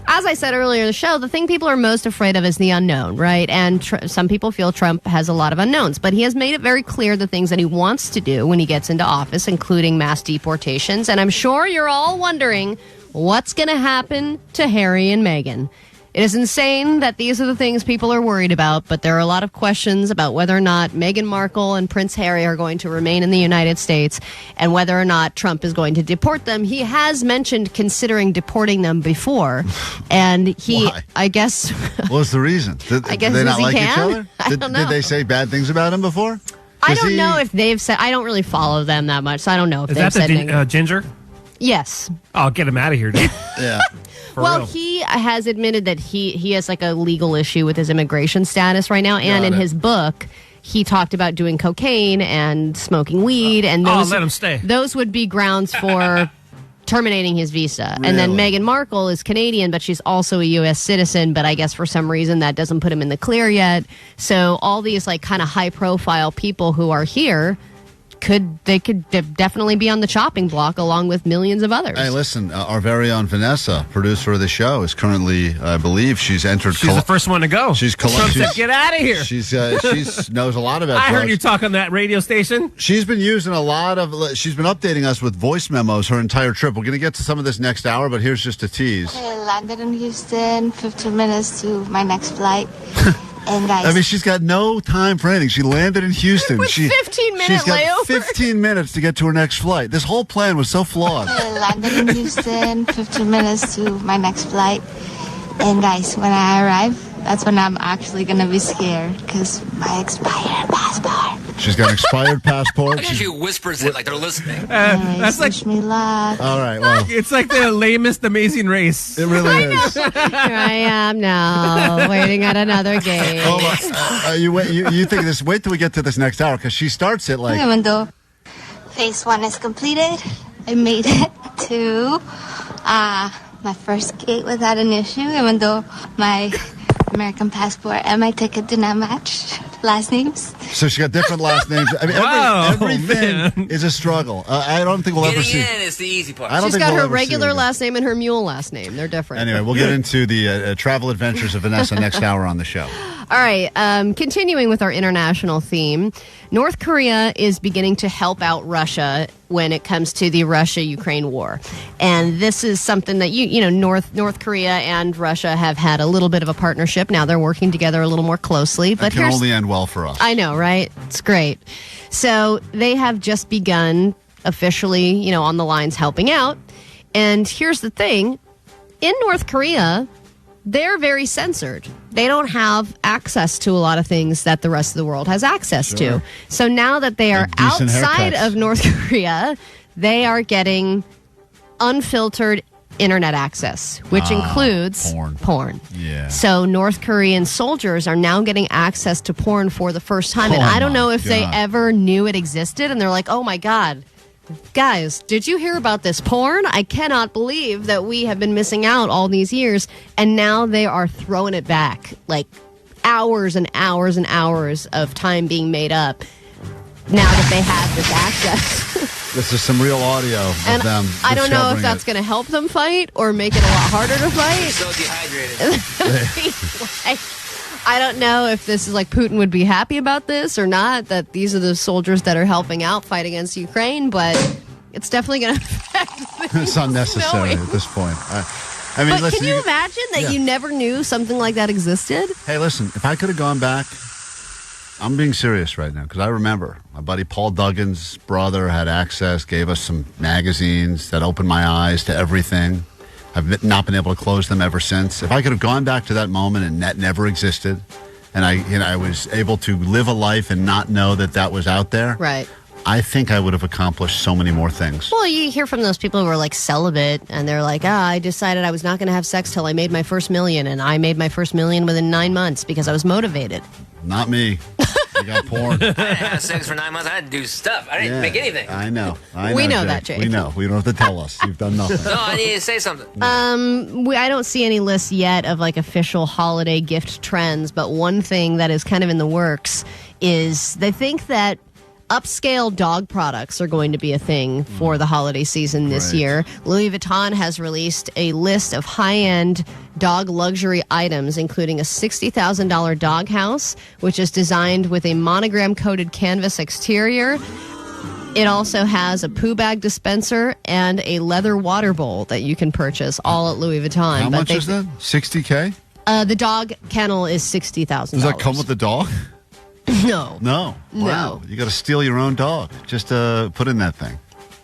as I said earlier in the show, the thing people are most afraid of is the unknown, right? And some people feel Trump has a lot of unknowns, but he has made it very clear the things that he wants to do when he gets into office, including mass deportations. And I'm sure you're all wondering what's going to happen to Harry and Meghan. It is insane that these are the things people are worried about, but there are a lot of questions about whether or not Meghan Markle and Prince Harry are going to remain in the United States and whether or not Trump is going to deport them. He has mentioned considering deporting them before, and he, Why? I guess... What's the reason? Did I guess they not he like can? each other? I don't know. Did they say bad things about him before? I don't know if they've said... I don't really follow them that much, so I don't know if Is they've that said the anything. Ginger? Yes. Oh, get him out of here, dude. Yeah. Well, he has admitted that he has like a legal issue with his immigration status right now, and in his book, he talked about doing cocaine and smoking weed, and those, let him stay. Those would be grounds for terminating his visa. And then Meghan Markle is Canadian, but she's also a U.S. citizen, but I guess for some reason that doesn't put him in the clear yet. So all these like kind of high-profile people who are here could definitely be on the chopping block along with millions of others. Hey, listen, our very own Vanessa, producer of the show, is currently, I believe, she's entered. She's the first one to go. She's Trump said, get out of here. She's knows a lot about. I drugs. heard you talk on that radio station. She's been using a lot of. She's been updating us with voice memos her entire trip. We're going to get to some of this next hour, but here's just a tease. I landed in Houston, 15 minutes to my next flight. And guys, I mean, she's got no time for anything. She landed in Houston. With 15-minute She's got layover. 15 minutes to get to her next flight. This whole plan was so flawed. I landed in Houston, 15 minutes to my next flight. And guys, when I arrive, that's when I'm actually going to be scared because my expired passport. She's got an expired passport. Look at you whispers it like they're listening. That's like wish me luck. All right, well, it's like the lamest Amazing Race. it really is. Here I am now, waiting at another game. Hold on. You think this? Wait till we get to this next hour because she starts it like. Even though phase 1 is completed, I made it to my first gate without an issue, even though my American passport and my ticket do not match last names. So she got different last names. I mean, everything is a struggle. I don't think we'll ever see. Getting in is the easy part. I don't She's think got we'll her ever see regular her again. last name and her mule last name. They're different. Anyway, we'll get into the travel adventures of Vanessa next hour on the show. All right, continuing with our international theme, North Korea is beginning to help out Russia when it comes to the Russia-Ukraine war. And this is something that, North Korea and Russia have had a little bit of a partnership. Now they're working together a little more closely. But It can only end well for us. I know, right? It's great. So they have just begun officially, on the lines helping out. And here's the thing. In North Korea, they're very censored. They don't have access to a lot of things that the rest of the world has access to. So now that they are decent outside haircuts. of North Korea, they are getting unfiltered internet access, which includes porn. Yeah. So North Korean soldiers are now getting access to porn for the first time. And Oh I don't know my if they God. ever knew it existed. And they're like, oh my God, guys, did you hear about this porn? I cannot believe that we have been missing out all these years. And now they are throwing it back. Like hours and hours and hours of time being made up now that they have this access. This is some real audio of And them. I don't know if discovering that's it. going to help them fight or make it a lot harder to fight. So dehydrated. I don't know if this is like Putin would be happy about this or not, that these are the soldiers that are helping out fight against Ukraine, but it's definitely going to affect It's unnecessary knowing. at this point. I mean, But listen. can you imagine that Yeah. you never knew something like that existed? Hey, listen, if I could have gone back, I'm being serious right now because I remember my buddy Paul Duggan's brother had access, gave us some magazines that opened my eyes to everything. I've not been able to close them ever since. If I could have gone back to that moment and that never existed, and I was able to live a life and not know that that was out there, Right. I think I would have accomplished so many more things. Well, you hear from those people who are like celibate and they're like, I decided I was not going to have sex till I made my first million, and I made my first million within 9 months because I was motivated. Not me. I got porn. I didn't have sex for 9 months. I didn't do stuff. I didn't make anything. I know. We know Jake. that, Jake. We know. We don't have to tell us. You've done nothing. No, I need to say something. I don't see any lists yet of like official holiday gift trends, but one thing that is kind of in the works is they think that upscale dog products are going to be a thing for the holiday season this year. Louis Vuitton has released a list of high-end dog luxury items, including a $60,000 dog house, which is designed with a monogram-coated canvas exterior. It also has a poo bag dispenser and a leather water bowl that you can purchase, all at Louis Vuitton. How much is that? $60K? The dog kennel is $60,000. Does that come with the dog? No. No. Wow. You got to steal your own dog just to put in that thing.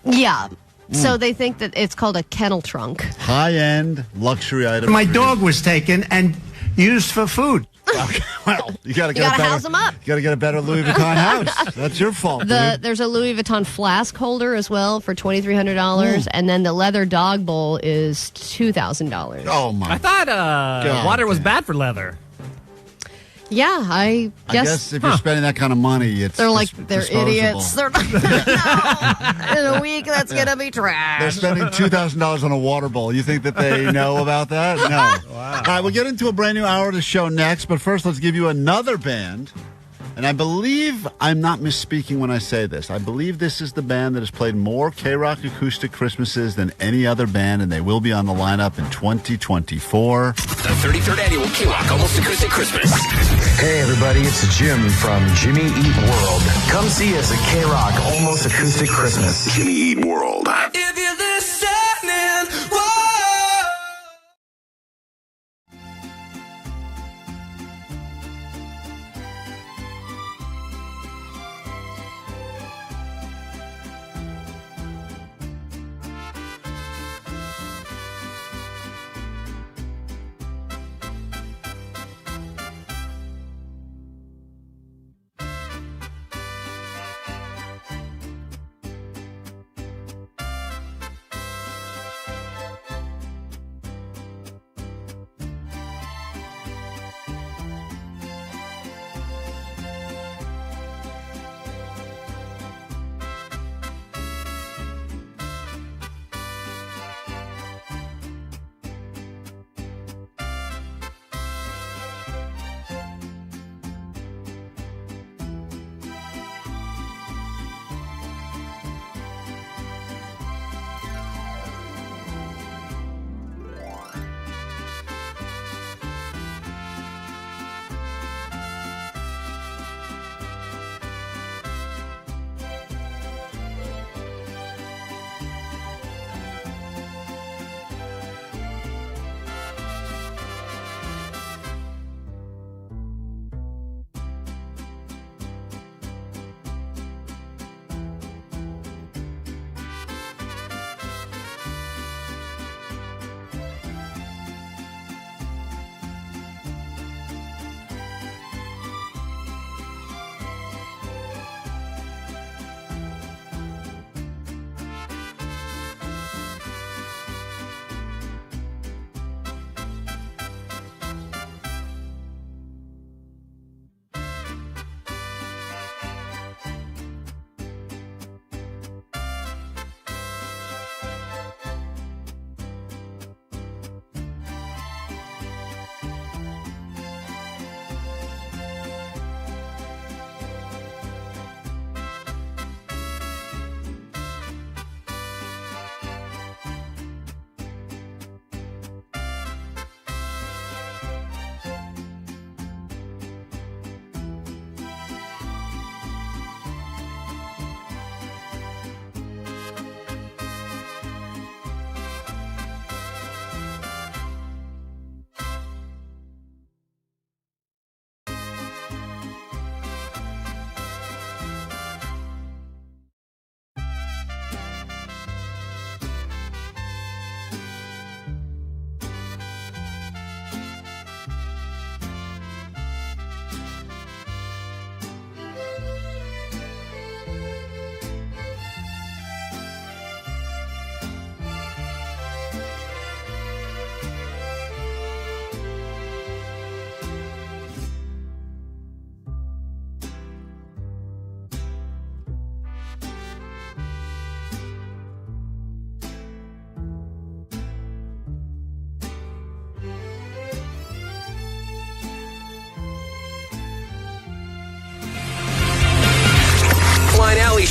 Yeah. So they think that it's called a kennel trunk. High-end luxury item. My dog was taken and used for food. Okay, well, you got to house them up. You got to get a better Louis Vuitton house. That's your fault. Dude. There's a Louis Vuitton flask holder as well for $2,300, and then the leather dog bowl is $2,000. Oh my! I thought water was bad for leather. Yeah, I guess if you're spending that kind of money, it's they're disposable. idiots. They're no, in a week that's gonna be trash. They're spending $2,000 on a water bowl. You think that they know about that? No. Wow. All right, we'll get into a brand new hour of the show next, but first let's give you another band. And I believe I'm not misspeaking when I say this. I believe this is the band that has played more KROQ acoustic Christmases than any other band, and they will be on the lineup in 2024. The 33rd annual KROQ Almost Acoustic Christmas. Hey everybody, it's Jim from Jimmy Eat World. Come see us at KROQ Almost Acoustic Christmas. Jimmy Eat World. If you're listening, whoa.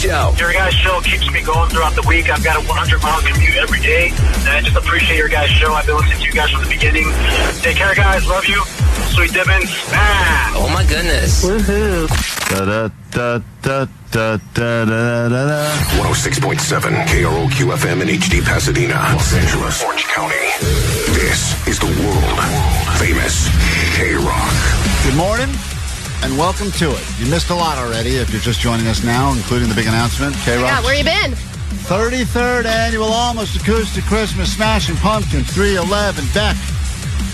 show. Your guys' show keeps me going throughout the week. I've got a 100-mile commute every day, and I just appreciate your guys' show. I've been listening to you guys from the beginning. Take care, guys. Love you. Sweet Dibbins. Ah. Oh, my goodness. Woohoo. 106.7 KROQ FM in HD Pasadena, Los Angeles, Orange County. This is the world famous KROQ. Good morning and welcome to it. You missed a lot already if you're just joining us now, including the big announcement. KROQ. Yeah, where you been? 33rd annual Almost Acoustic Christmas Smashing Pumpkins, 311 Beck,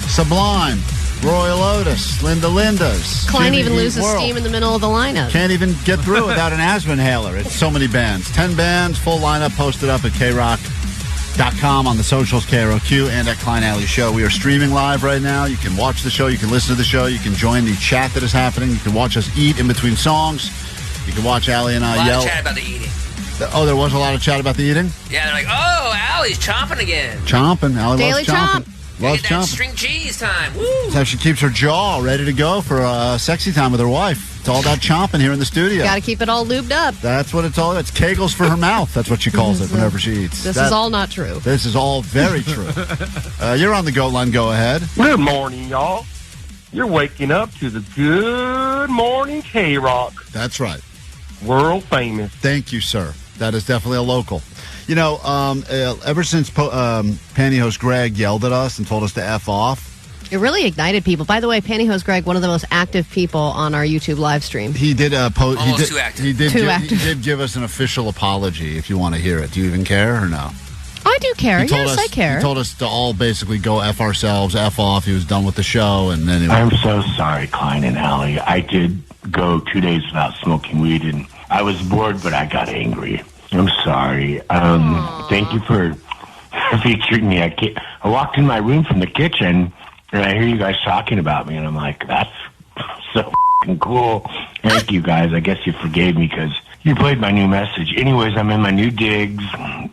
Sublime, Royal Otis, Linda's. Klein Jimmy even Eat loses World. steam in the middle of the lineup. Can't even get through without an asthma inhaler. It's so many bands. 10 bands, full lineup posted up at KROQ.com on the socials, KROQ, and at Klein Alley Show. We are streaming live right now. You can watch the show. You can listen to the show. You can join the chat that is happening. You can watch us eat in between songs. You can watch Allie and I A lot yell. of chat about the eating. Oh, there was a lot of chat about the eating? Yeah, they're like, oh, Allie's chomping again. Chomping. Allie Daily loves chomping. Loves Get that chomping. string cheese time. Woo! That's how she keeps her jaw ready to go for sexy time with her wife. It's all about chomping here in the studio. Got to keep it all lubed up. That's what it's all about. It's kegels for her mouth. That's what she calls it whenever she eats. This is all not true. This is all very true. You're on the goat line. Go ahead. Good morning, y'all. You're waking up to the Good Morning KROQ. That's right. World famous. Thank you, sir. That is definitely a local. You know, ever since Pantyhose Greg yelled at us and told us to F off, It really ignited people. By the way, Pantyhose Greg, one of the most active people on our YouTube live stream. he did post. Almost too active. He did. Too He active. did give us an official apology. If you want to hear it, do you even care or no? I do care. He told Yes, us, I care. He told us to all basically go F ourselves, F off. He was done with the show, and then I'm so sorry, Klein and Allie. I did go 2 days without smoking weed, and I was bored, but I got angry. I'm sorry. Thank you for featuring me. I walked in my room from the kitchen, and I hear you guys talking about me, and I'm like, that's so f***ing cool. Thank you, guys. I guess you forgave me because you played my new message. Anyways, I'm in my new digs.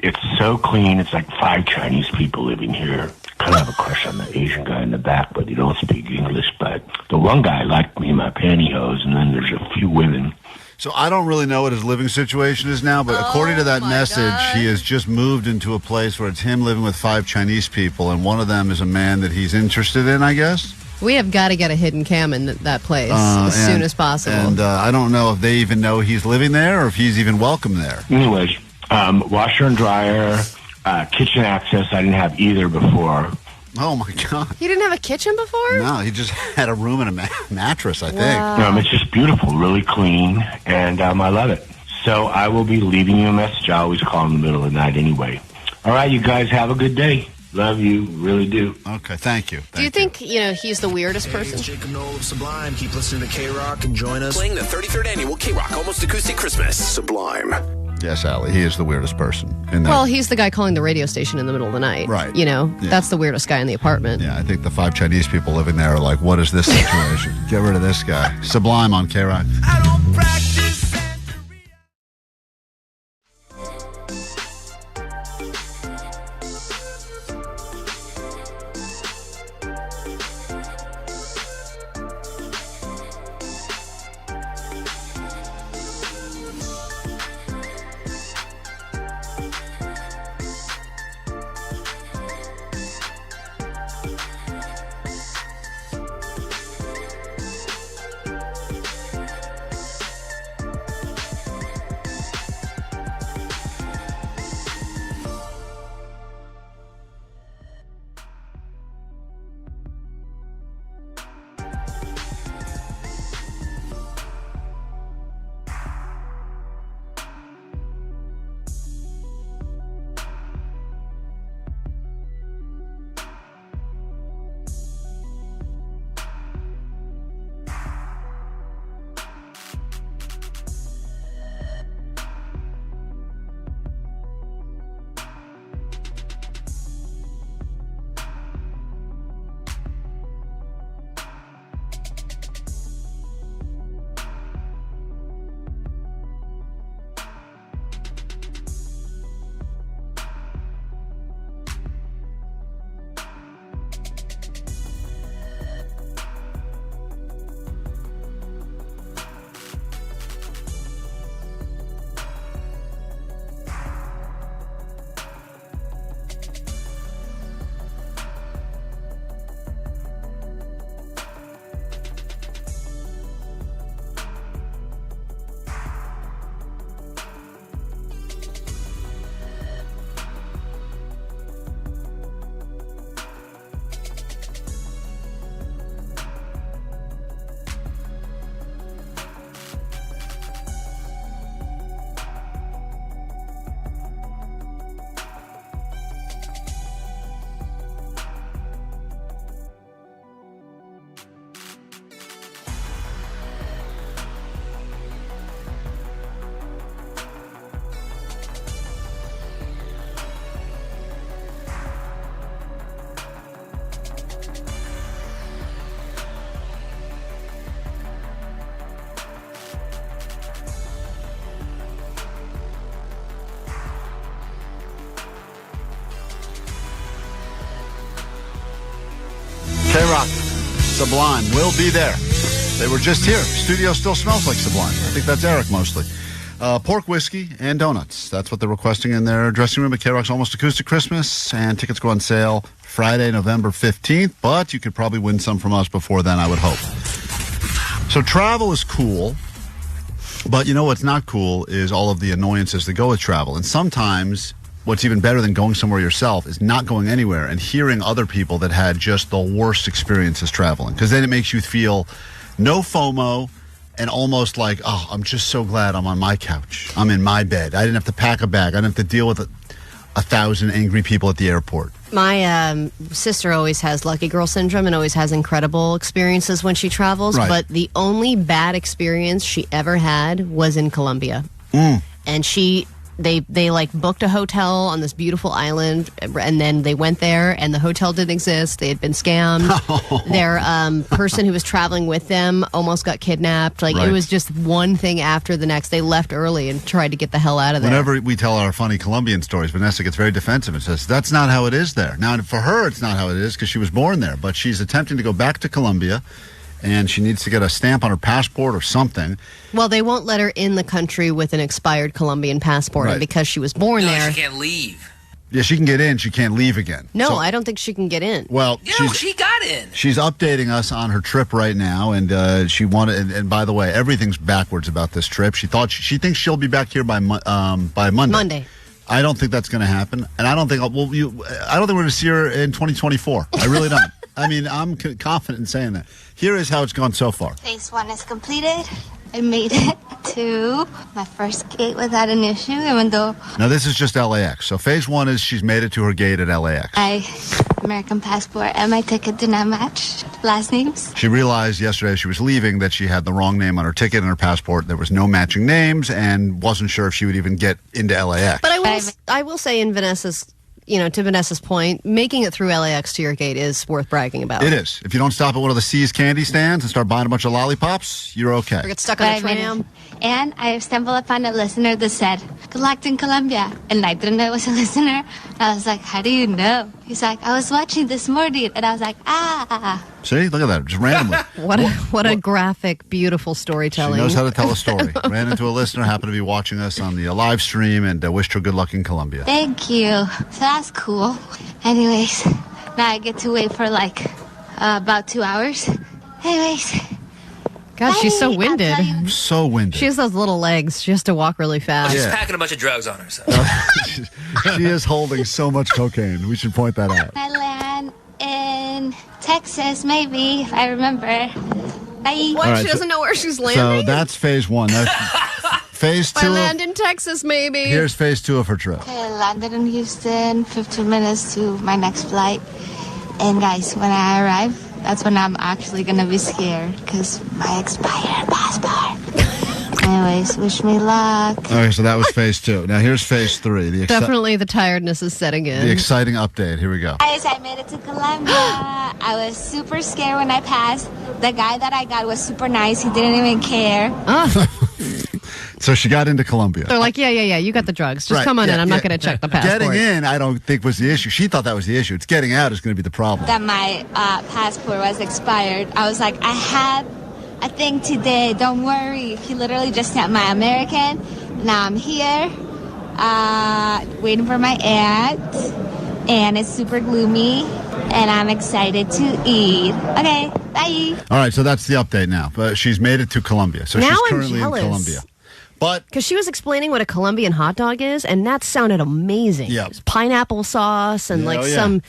It's so clean. It's like 5 Chinese people living here. Kind of have a crush on the Asian guy in the back, but he don't speak English. But the one guy liked me in my pantyhose, and then there's a few women. So I don't really know what his living situation is now, but according to that message, he has just moved into a place where it's him living with 5 Chinese people, and one of them is a man that he's interested in, I guess. We have got to get a hidden cam in that place as soon as possible. And I don't know if they even know he's living there or if he's even welcome there. Anyways, washer and dryer, kitchen access. I didn't have either before. Oh, my God. You didn't have a kitchen before? No, he just had a room and a mattress, I think. Wow. It's just beautiful, really clean, and I love it. So I will be leaving you a message. I always call in the middle of the night anyway. All right, you guys have a good day. Love you, really do. Okay, thank you. Do you think, he's the weirdest person? Jacob Noel of Sublime. Keep listening to KROQ and join us. Playing the 33rd annual KROQ Almost Acoustic Christmas. Sublime. Yes, Allie, he is the weirdest person in there. Well, he's the guy calling the radio station in the middle of the night. Right. That's the weirdest guy in the apartment. Yeah, I think the 5 Chinese people living there are like, what is this situation? Get rid of this guy. Sublime on KROQ. I don't practice. K-Rock, Sublime will be there. They were just here. Studio still smells like Sublime. I think that's Eric mostly. Pork whiskey and donuts. That's what they're requesting in their dressing room at K-Rock's Almost Acoustic Christmas. And tickets go on sale Friday, November 15th. But you could probably win some from us before then, I would hope. So travel is cool. But you know what's not cool is all of the annoyances that go with travel. And sometimes what's even better than going somewhere yourself is not going anywhere and hearing other people that had just the worst experiences traveling. Because then it makes you feel no FOMO and almost like, oh, I'm just so glad I'm on my couch. I'm in my bed. I didn't have to pack a bag. I didn't have to deal with 1,000 angry people at the airport. My sister always has lucky girl syndrome and always has incredible experiences when she travels. Right. But the only bad experience she ever had was in Colombia. And they like booked a hotel on this beautiful island, and then they went there and the hotel didn't exist. They had been scammed. Their person who was traveling with them almost got kidnapped. Like Right. It was just one thing after the next. They left early and tried to get the hell out of there. Whenever we tell our funny Colombian stories, Vanessa gets very defensive and says, that's not how it is there. Now, for her, it's not how it is because she was born there, but she's attempting to go back to Colombia, and she needs to get a stamp on her passport or something. Well, they won't let her in the country with an expired Colombian passport. Right. And because she was born there. She can't leave. Yeah, she can get in. She can't leave again. No, So- I don't think she can get in. Well, she got in. She's updating us on her trip right now, and she wanted. And by the way, everything's backwards about this trip. She thinks she'll be back here by Monday. Monday. I don't think that's going to happen, and I don't think we're going to see her in 2024. I really don't. I mean, I'm confident in saying that. Here is how it's gone so far. Phase 1 is completed. I made it to my first gate without an issue, even though Now, this is just LAX. So phase 1 is she's made it to her gate at LAX. my American passport and my ticket do not match last names. She realized yesterday as she was leaving that she had the wrong name on her ticket and her passport. There was no matching names and wasn't sure if she would even get into LAX. But I will say in Vanessa's, to Vanessa's point, making it through LAX to your gate is worth bragging about. It is. If you don't stop at one of the C's candy stands and start buying a bunch of lollipops, you're okay. Or get stuck on a tram. And I stumbled upon a listener that said, good luck in Colombia. And I didn't know it was a listener. I was like, how do you know? He's like, I was watching this morning. And I was like, See? Look at that. Just randomly. What a graphic, beautiful storytelling. She knows how to tell a story. Ran into a listener, happened to be watching us on the live stream, and wished her good luck in Colombia. Thank you. So that's cool. Anyways, now I get to wait for about 2 hours. Anyways. God, she's so winded. So winded. She has those little legs. She has to walk really fast. She's packing a bunch of drugs on herself. She is holding so much cocaine. We should point that out. I land in Texas, maybe, if I remember. Bye. What? All right, She doesn't know where she's landing? So that's phase 1. That's phase 2. I land in Texas, maybe. Here's phase 2 of her trip. Okay, I landed in Houston, 15 minutes to my next flight. And guys, when I arrive, that's when I'm actually going to be scared because my expired passport. Anyways, wish me luck. Okay, so that was phase 2. Now here's phase 3. Definitely the tiredness is setting in. The exciting update. Here we go. Guys, I made it to Colombia. I was super scared when I passed. The guy that I got was super nice. He didn't even care. So she got into Colombia. They're like, yeah, you got the drugs. Just Right, come on yeah, in. I'm yeah. not going to check the passport. Getting in, I don't think was the issue. She thought that was the issue. It's getting out is going to be the problem. That my passport was expired. I was like, I had a thing today. Don't worry. He literally just sent my American. Now I'm here, waiting for my aunt, and it's super gloomy, and I'm excited to eat. Okay, bye. All right, so that's the update now. But she's made it to Colombia. So Now she's I'm currently in jealous. Colombia. But because she was explaining what a Colombian hot dog is, and that sounded amazing. Yeah. It's pineapple sauce and Yeah, oh, yeah. some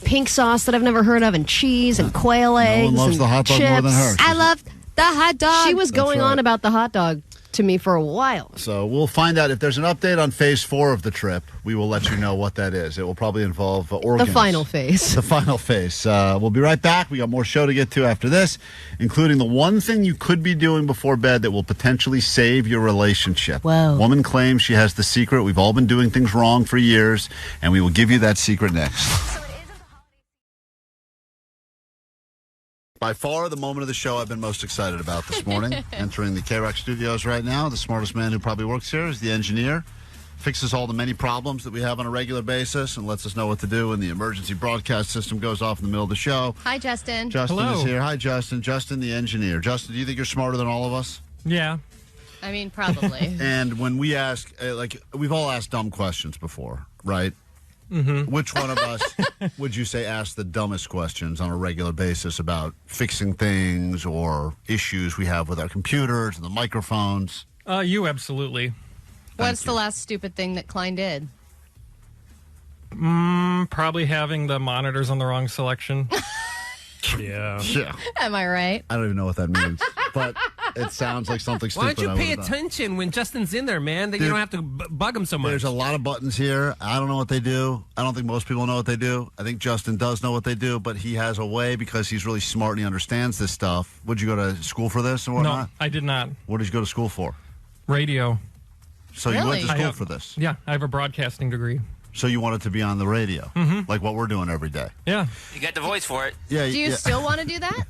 pink sauce that I've never heard of, and cheese and quail eggs. one loves and the hot dog more than chips. her. I love the hot dog. She was going right. on about the hot dog to me for a while. So we'll find out if there's an update on phase 4 of the trip. We will let you know what that is. It will probably involve organs. The final phase. The final phase. We'll be right back. We got more show to get to after this, including the one thing you could be doing before bed that will potentially save your relationship. Whoa. Woman claims she has the secret. We've all been doing things wrong for years, and we will give you that secret next. By far, the moment of the show I've been most excited about this morning. Entering the KROQ studios right now, the smartest man who probably works here is the engineer, fixes all the many problems that we have on a regular basis and lets us know what to do when the emergency broadcast system goes off in the middle of the show. Hi, Justin. Justin is here. Hi, Justin. Justin, the engineer. Justin, do you think you're smarter than all of us? Yeah. I mean, probably. And when we ask, we've all asked dumb questions before, right? Mm-hmm. Which one of us would you say asks the dumbest questions on a regular basis about fixing things or issues we have with our computers and the microphones? You, absolutely. What's the last stupid thing that Klein did? Probably having the monitors on the wrong selection. Yeah. Am I right? I don't even know what that means, but it sounds like something Why stupid. don't you pay attention when Justin's in there, man? That you don't have to bug him so much. There's a lot of buttons here. I don't know what they do. I don't think most people know what they do. I think Justin does know what they do, but he has a way because he's really smart and he understands this stuff. Would you go to school for this or whatnot? No, I did not. What did you go to school for? Radio. So you went to school for this? Yeah, I have a broadcasting degree. So you wanted to be on the radio, like what we're doing every day. Yeah. You got the voice for it. Yeah. Do you still want to do that?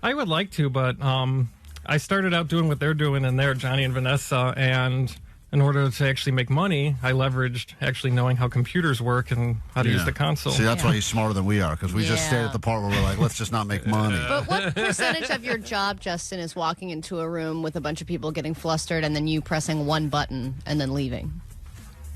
I would like to, but I started out doing what they're doing in there, Johnny and Vanessa, and in order to actually make money, I leveraged actually knowing how computers work and how to use the console. See, that's why he's smarter than we are, because we just stayed at the part where we're like, let's just not make money. But what percentage of your job, Justin, is walking into a room with a bunch of people getting flustered and then you pressing one button and then leaving?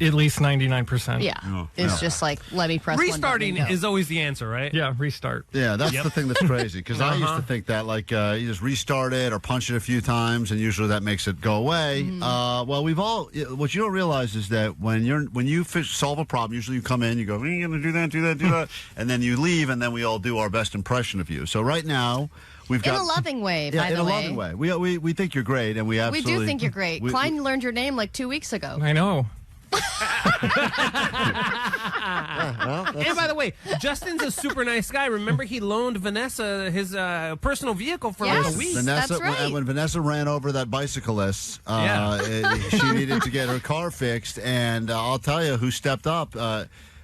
At least 99%. Yeah. It's just like, let me press Restarting one button and go. is always the answer, right? Yeah, restart. Yeah, that's the thing that's crazy, because I used to think that, like, you just restart it or punch it a few times, and usually that makes it go away. Well, we've all, what you don't realize is that when you solve a problem, usually you come in, you go, you're going to do that, and then you leave, and then we all do our best impression of you. So right now, we've got... In a loving way, by the way. In a loving way. We think you're great, and we absolutely... We do think you're great. Klein learned your name like 2 weeks ago. I know. And by the way, Justin's a super nice guy. Remember, he loaned Vanessa his personal vehicle for like a week. Vanessa, that's right. when Vanessa ran over that bicyclist, she needed to get her car fixed, and I'll tell you who stepped up.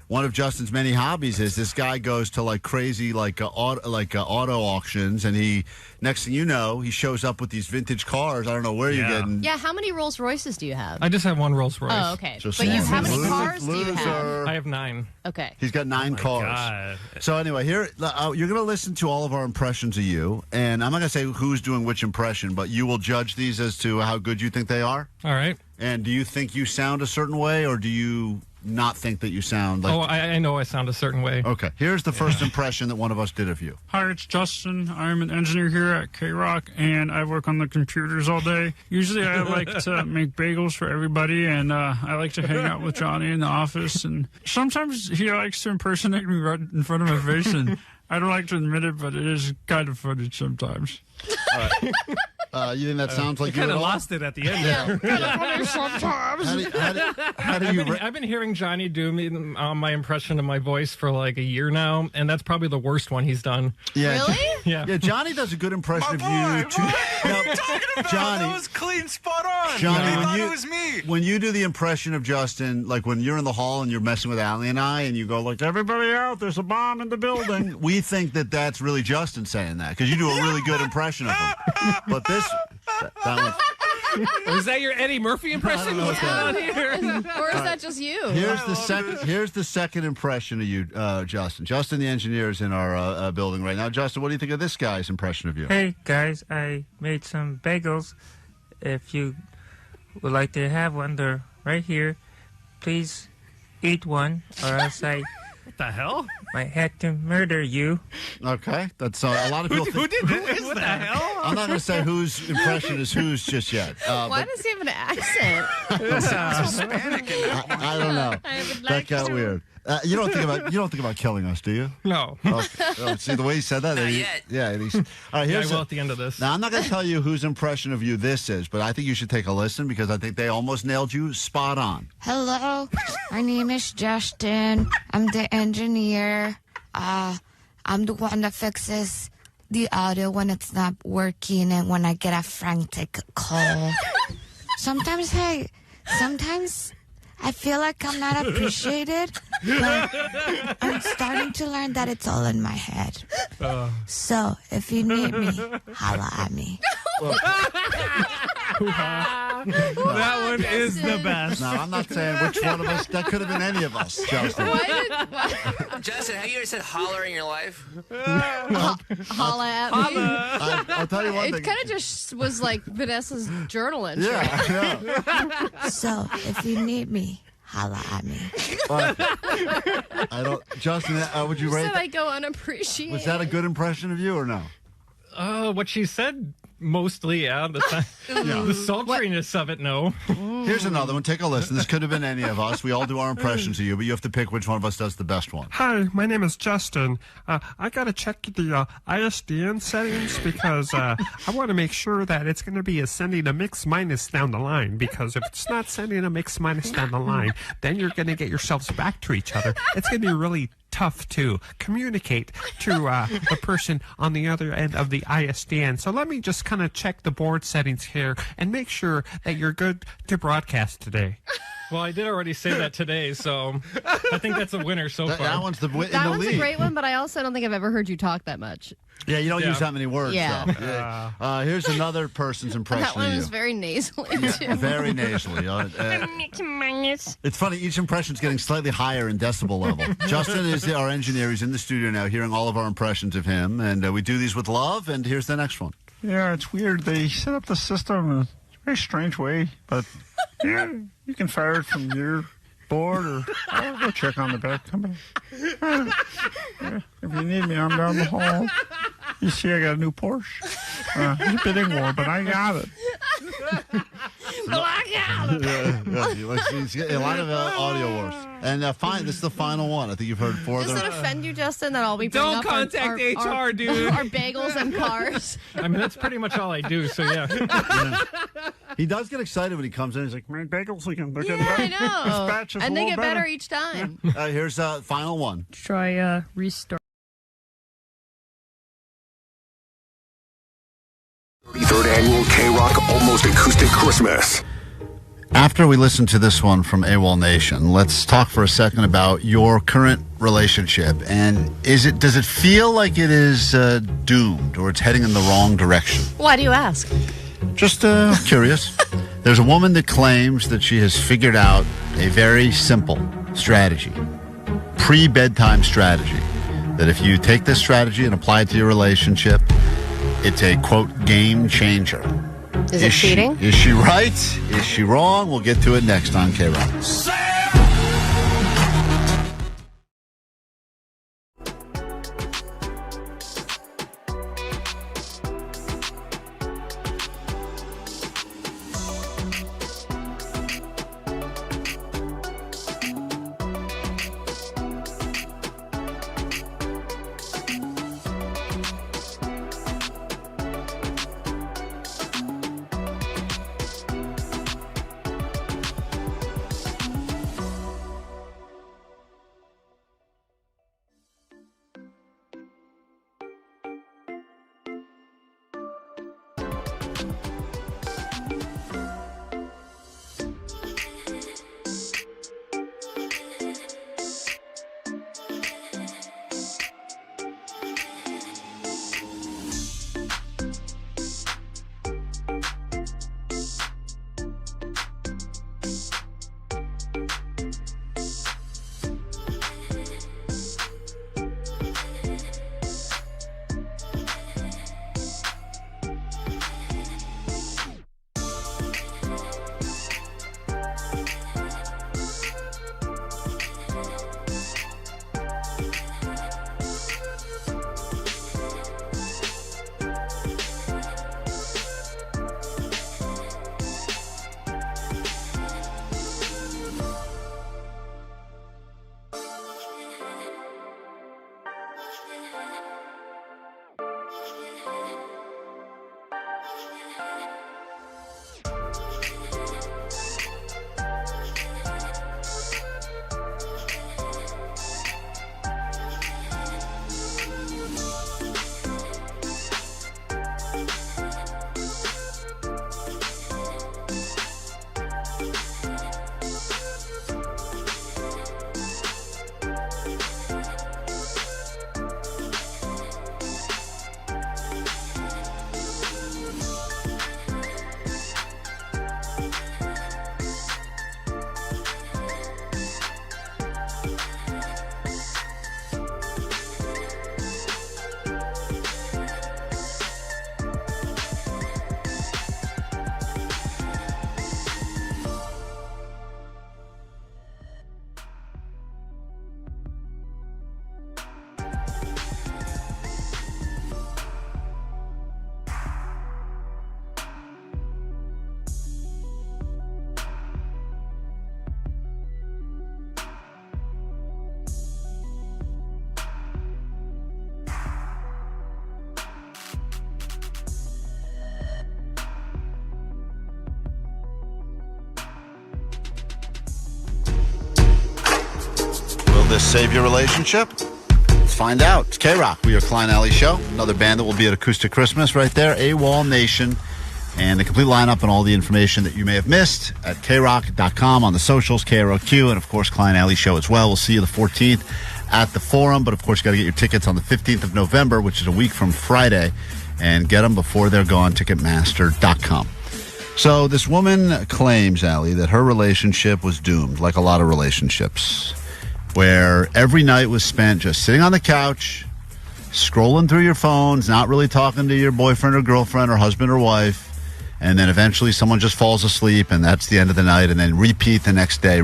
One of Justin's many hobbies is this guy goes to like crazy auto auctions, and he next thing you know he shows up with these vintage cars. I don't know where you're getting. Yeah, how many Rolls Royces do you have? I just have one Rolls Royce. Oh, okay. But how many cars do you have? I have 9. Okay. He's got 9 cars. God. So anyway, here you're going to listen to all of our impressions of you, and I'm not going to say who's doing which impression, but you will judge these as to how good you think they are. All right. And do you think you sound a certain way, or do you not think that you sound like... Oh, I know I sound a certain way. Okay. Here's the first impression that one of us did of you. Hi, it's Justin. I'm an engineer here at KROQ, and I work on the computers all day. Usually I like to make bagels for everybody, and I like to hang out with Johnny in the office. And sometimes he likes to impersonate me right in front of my face, and I don't like to admit it, but it is kind of funny sometimes. All right. You think that sounds like you kind of at all? lost it at the end there. Sometimes. I've been hearing Johnny do my impression of my voice for like a year now, and that's probably the worst one he's done. Yeah. Really? Yeah. Johnny does a good impression of you too. What are you talking about? Johnny, That was clean, spot on. Johnny, They when thought you, it was me. When you do the impression of Justin, like when you're in the hall and you're messing with Allie and I, and you go like, "Everybody out! There's a bomb in the building." We think that that's really Justin saying that because you do a really good impression of him. But that one. Was that your Eddie Murphy impression? What's going on here? Or is that just you? Here's the second impression of you, Justin. Justin, the engineer, is in our building right now. Justin, what do you think of this guy's impression of you? Hey guys, I made some bagels. If you would like to have one, they're right here. Please eat one, or else I what the hell? might have to murder you. Okay, that's a lot of people. Who did that? What the hell? I'm not going to say whose impression is whose just yet. Why does he have an accent? Hispanic in that one. I don't know. I would That like got to. weird. You don't think about killing us, do you? No. Okay. Oh, see the way he said that. Not yet. Yeah. All right. Here's I will at the end of this. Now I'm not going to tell you whose impression of you this is, but I think you should take a listen because I think they almost nailed you spot on. Hello, my name is Justin. I'm the engineer. I'm the one that fixes the audio when it's not working and when I get a frantic call. Sometimes I feel like I'm not appreciated, but I'm starting to learn that it's all in my head. So, if you need me, holla at me. That one is the best. No, I'm not saying which one of us. That could have been any of us, Justin. Justin, have you ever said holler in your life? Holla at me. I'll tell you one It thing. kind of just was like Vanessa's journal entry. Yeah. So, if you need me, holla at me. I don't. Justin, would you You rate said that? I go unappreciated. Was that a good impression of you or no? What she said, mostly, yeah. The sultriness of it, no. Here's another one. Take a listen. This could have been any of us. We all do our impressions of you, but you have to pick which one of us does the best one. Hi, my name is Justin. I got to check the ISDN settings because I want to make sure that it's going to be sending a mix minus down the line, because if it's not sending a mix minus down the line, then you're going to get yourselves back to each other. It's going to be really tough to communicate to the person on the other end of the ISDN. So let me just kind of check the board settings here and make sure that you're good to broadcast today. Well, I did already say that today, so I think that's a winner so far. That one's in the lead. That one's a great one, but I also don't think I've ever heard you talk that much. Yeah, you don't use that many words. Yeah. Though. Here's another person's impression That one of you. was very nasally, too. Very nasally. It's funny. Each impression's getting slightly higher in decibel level. Justin is our engineer. He's in the studio now, hearing all of our impressions of him, and we do these with love. And here's the next one. Yeah, it's weird. They set up the system in a very strange way, but yeah, you can fire it from your board, or I'll go check on the back. Come back. Yeah, if you need me, I'm down the hall. You see, I got a new Porsche. It's a bit more, but I got it. He's getting a lot of audio wars. And this is the final one. I think you've heard four of Does them. it offend you, Justin, that I'll be bringing Don't up contact our HR, dude. Our bagels and cars? I mean, that's pretty much all I do, so yeah. He does get excited when he comes in. He's like, My bagels, they're getting better. I This know. batch is And a they little get better each time. here's final one. Try restart. 33rd annual KROQ Almost Acoustic Christmas. After we listen to this one from AWOL Nation, let's talk for a second about your current relationship. And does it feel like it is doomed, or it's heading in the wrong direction? Why do you ask? Just curious. There's a woman that claims that she has figured out a very simple strategy, pre-bedtime strategy, that if you take this strategy and apply it to your relationship, it's a, quote, game changer. Is it cheating? Is she right? Is she wrong? We'll get to it next on KROQ. this save your relationship? Let's find out. It's KROQ. We are Klein Alley Show. Another band that will be at Acoustic Christmas right there. AWOL Nation. And the complete lineup and all the information that you may have missed at KROQ.com on the socials, KROQ, and of course Klein Alley Show as well. We'll see you the 14th at the Forum, but of course you got to get your tickets on the 15th of November, which is a week from Friday, and get them before they're gone, Ticketmaster.com. So this woman claims, Allie, that her relationship was doomed, like a lot of relationships, where every night was spent just sitting on the couch, scrolling through your phones, not really talking to your boyfriend or girlfriend or husband or wife, and then eventually someone just falls asleep, and that's the end of the night, and then repeat the next day.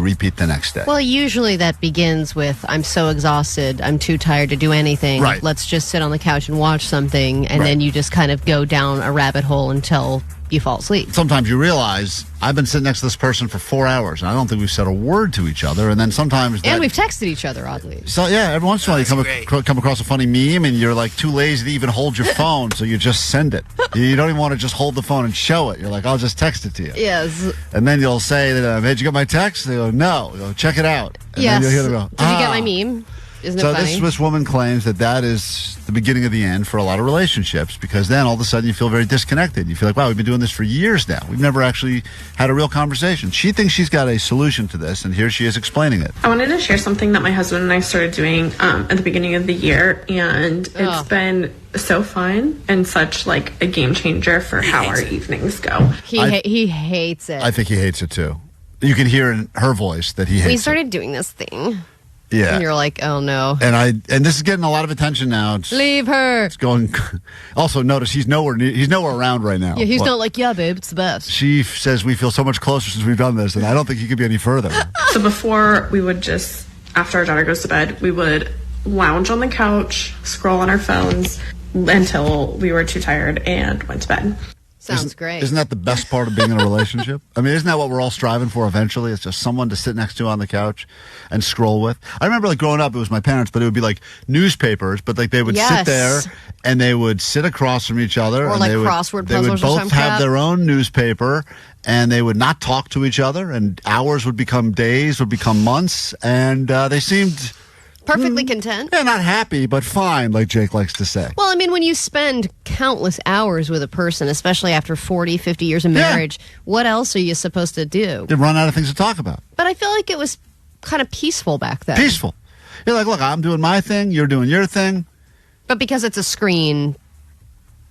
Well, usually that begins with, I'm so exhausted, I'm too tired to do anything. Right. Let's just sit on the couch and watch something, and then you just kind of go down a rabbit hole until you fall asleep. Sometimes you realize, I've been sitting next to this person for 4 hours, and I don't think we've said a word to each other, and then sometimes And we've texted each other, oddly. So, yeah, every once in a while you come across a funny meme, and you're like too lazy to even hold your phone, so you just send it. You don't even want to just hold the phone and show it. You're like, I'll just text it to you. Yes. And then you'll say, hey, did you get my text? They go, no. You go, check it out. And Yes. then you'll hear them go, Did you get my meme? Isn't it so funny? this woman claims that is the beginning of the end for a lot of relationships, because then all of a sudden you feel very disconnected. You feel like, wow, we've been doing this for years now. We've never actually had a real conversation. She thinks she's got a solution to this, and here she is explaining it. I wanted to share something that my husband and I started doing at the beginning of the year, and it's been so fun and such like a game changer for how our evenings go. He hates it. I think he hates it too. You can hear in her voice that he hates We started doing this thing. Yeah. And you're like, oh no. And this is getting a lot of attention now. Leave her. It's going. Also, notice he's nowhere around right now. Yeah, he's not like, yeah, babe, it's the best. She says we feel so much closer since we've done this, and I don't think he could be any further. So before we would just, after our daughter goes to bed, we would lounge on the couch, scroll on our phones until we were too tired and went to bed. Sounds great. Isn't that the best part of being in a relationship? I mean, isn't that what we're all striving for eventually? It's just someone to sit next to on the couch and scroll with. I remember like growing up, it was my parents, but it would be like newspapers, but like they would sit there and they would sit across from each other. Or and like they would, crossword They would puzzles or both some have crap. their own newspaper, and they would not talk to each other, and hours would become days, would become months, and they seemed... Perfectly content. Yeah, not happy, but fine, like Jake likes to say. Well, I mean, when you spend countless hours with a person, especially after 40, 50 years of marriage, what else are you supposed to do? They run out of things to talk about. But I feel like it was kind of peaceful back then. Peaceful. You're like, look, I'm doing my thing, you're doing your thing. But because it's a screen,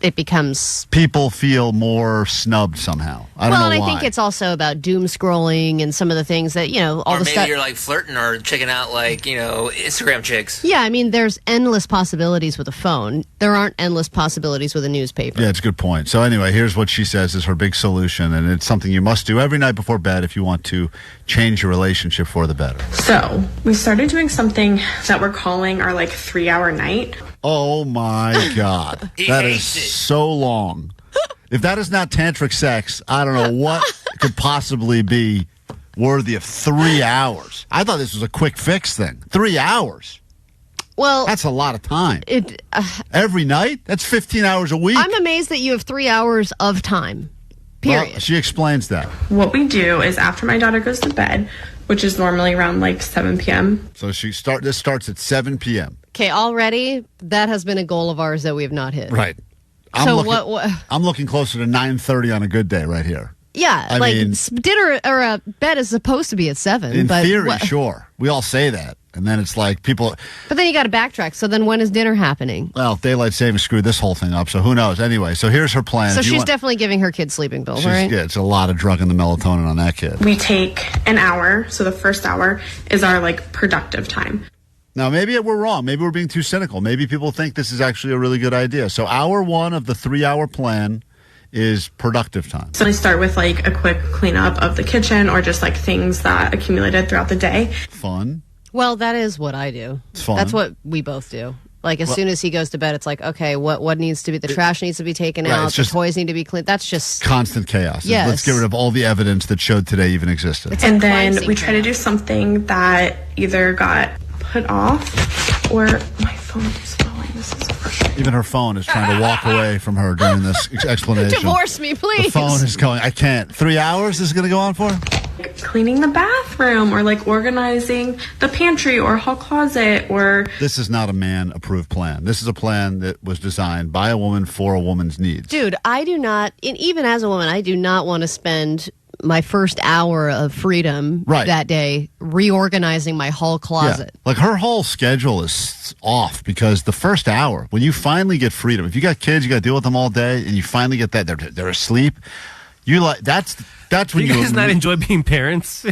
it becomes... People feel more snubbed somehow. I don't know why. I think it's also about doom scrolling and some of the things that, all or the maybe stuff... you're like flirting or checking out like, Instagram chicks. Yeah, I mean, there's endless possibilities with a phone. There aren't endless possibilities with a newspaper. Yeah, it's a good point. So anyway, here's what she says is her big solution, and it's something you must do every night before bed if you want to change your relationship for the better. So we started doing something that we're calling our 3-hour night. Oh my God. That is so long. If that is not tantric sex, I don't know what could possibly be worthy of 3 hours. I thought this was a quick fix thing. 3 hours. Well, that's a lot of time. Every night? That's 15 hours a week. I'm amazed that you have 3 hours of time. Period. Well, she explains that. What we do is after my daughter goes to bed, which is normally around 7 p.m. So this starts at 7 p.m. Okay, already that has been a goal of ours that we have not hit. Right. I'm looking closer to 9:30 on a a good day right here. Yeah, I mean, dinner or bed is supposed to be at 7. In but theory, sure. We all say that. And then it's like people... But then you got to backtrack. So then when is dinner happening? Well, daylight savings screwed this whole thing up, so who knows? Anyway, so here's her plan. So she's definitely giving her kids sleeping pills, right? Yeah, it's a lot of drug in the melatonin on that kid. We take an hour. So the first hour is our productive time. Now, maybe we're wrong. Maybe we're being too cynical. Maybe people think this is actually a really good idea. So hour 1 of the 3-hour plan is productive time. So I start with a quick cleanup of the kitchen or just things that accumulated throughout the day. Fun. Well, that is what I do. It's fun. That's what we both do. As soon as he goes to bed, it's okay, what needs to be, the trash needs to be taken out, the toys need to be cleaned. That's just constant chaos. Yes. Let's get rid of all the evidence that showed today even existed. And then we try to do something that either got put off or my phone is going. This is frustrating. Even her phone is trying to walk away from her during this explanation. Divorce me, please. The phone is going, I can't. 3 hours this is going to go on for? like cleaning the bathroom or like organizing the pantry or hall closet or... This is not a man-approved plan. This is a plan that was designed by a woman for a woman's needs. Dude, I do not, and even as a woman, I do not want to spend my first hour of freedom that day reorganizing my hall closet. Yeah. Like her whole schedule is off because the first hour, when you finally get freedom, if you got kids, you got to deal with them all day, and you finally get that they're asleep. You like that's when you guys not enjoy being parents.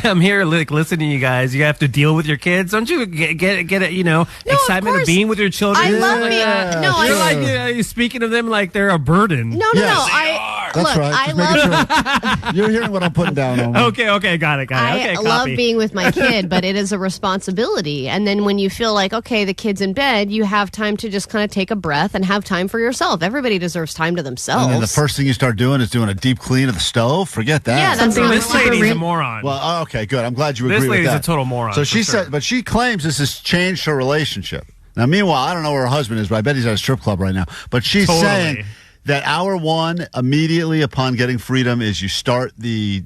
I'm here like listening to you guys. You have to deal with your kids. Don't you get excitement of being with your children? I love being. No, you're like speaking of them like they're a burden. No. I love. You're hearing what I'm putting down on. Okay, got it. I love being with my kid, but it is a responsibility. And then when you feel like, okay, the kid's in bed, you have time to just kind of take a breath and have time for yourself. Everybody deserves time to themselves. And then the first thing you start doing is doing a deep clean of the stove. Forget that. Yeah, that's this lady's a moron. Well, okay, good. I'm glad you agree with that. This lady's a total moron. So she said, but she claims this has changed her relationship. Now, meanwhile, I don't know where her husband is, but I bet he's at a strip club right now. But she's saying that hour one, immediately upon getting freedom, is you start the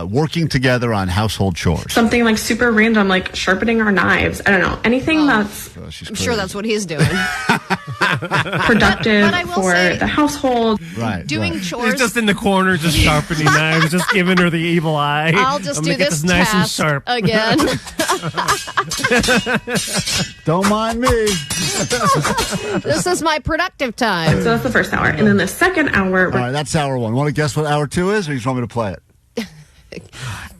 working together on household chores. Something like super random, like sharpening our knives. I don't know. Anything that's... I'm sure that's what he's doing. Productive for the household. Right. Doing chores. He's just in the corner, just sharpening knives, just giving her the evil eye. I'll just do this nice and task sharp again. Don't mind me. This is my productive time. So that's the first hour. And then the second hour... All right, that's hour one. Want to guess what hour two is, or you just want me to play it?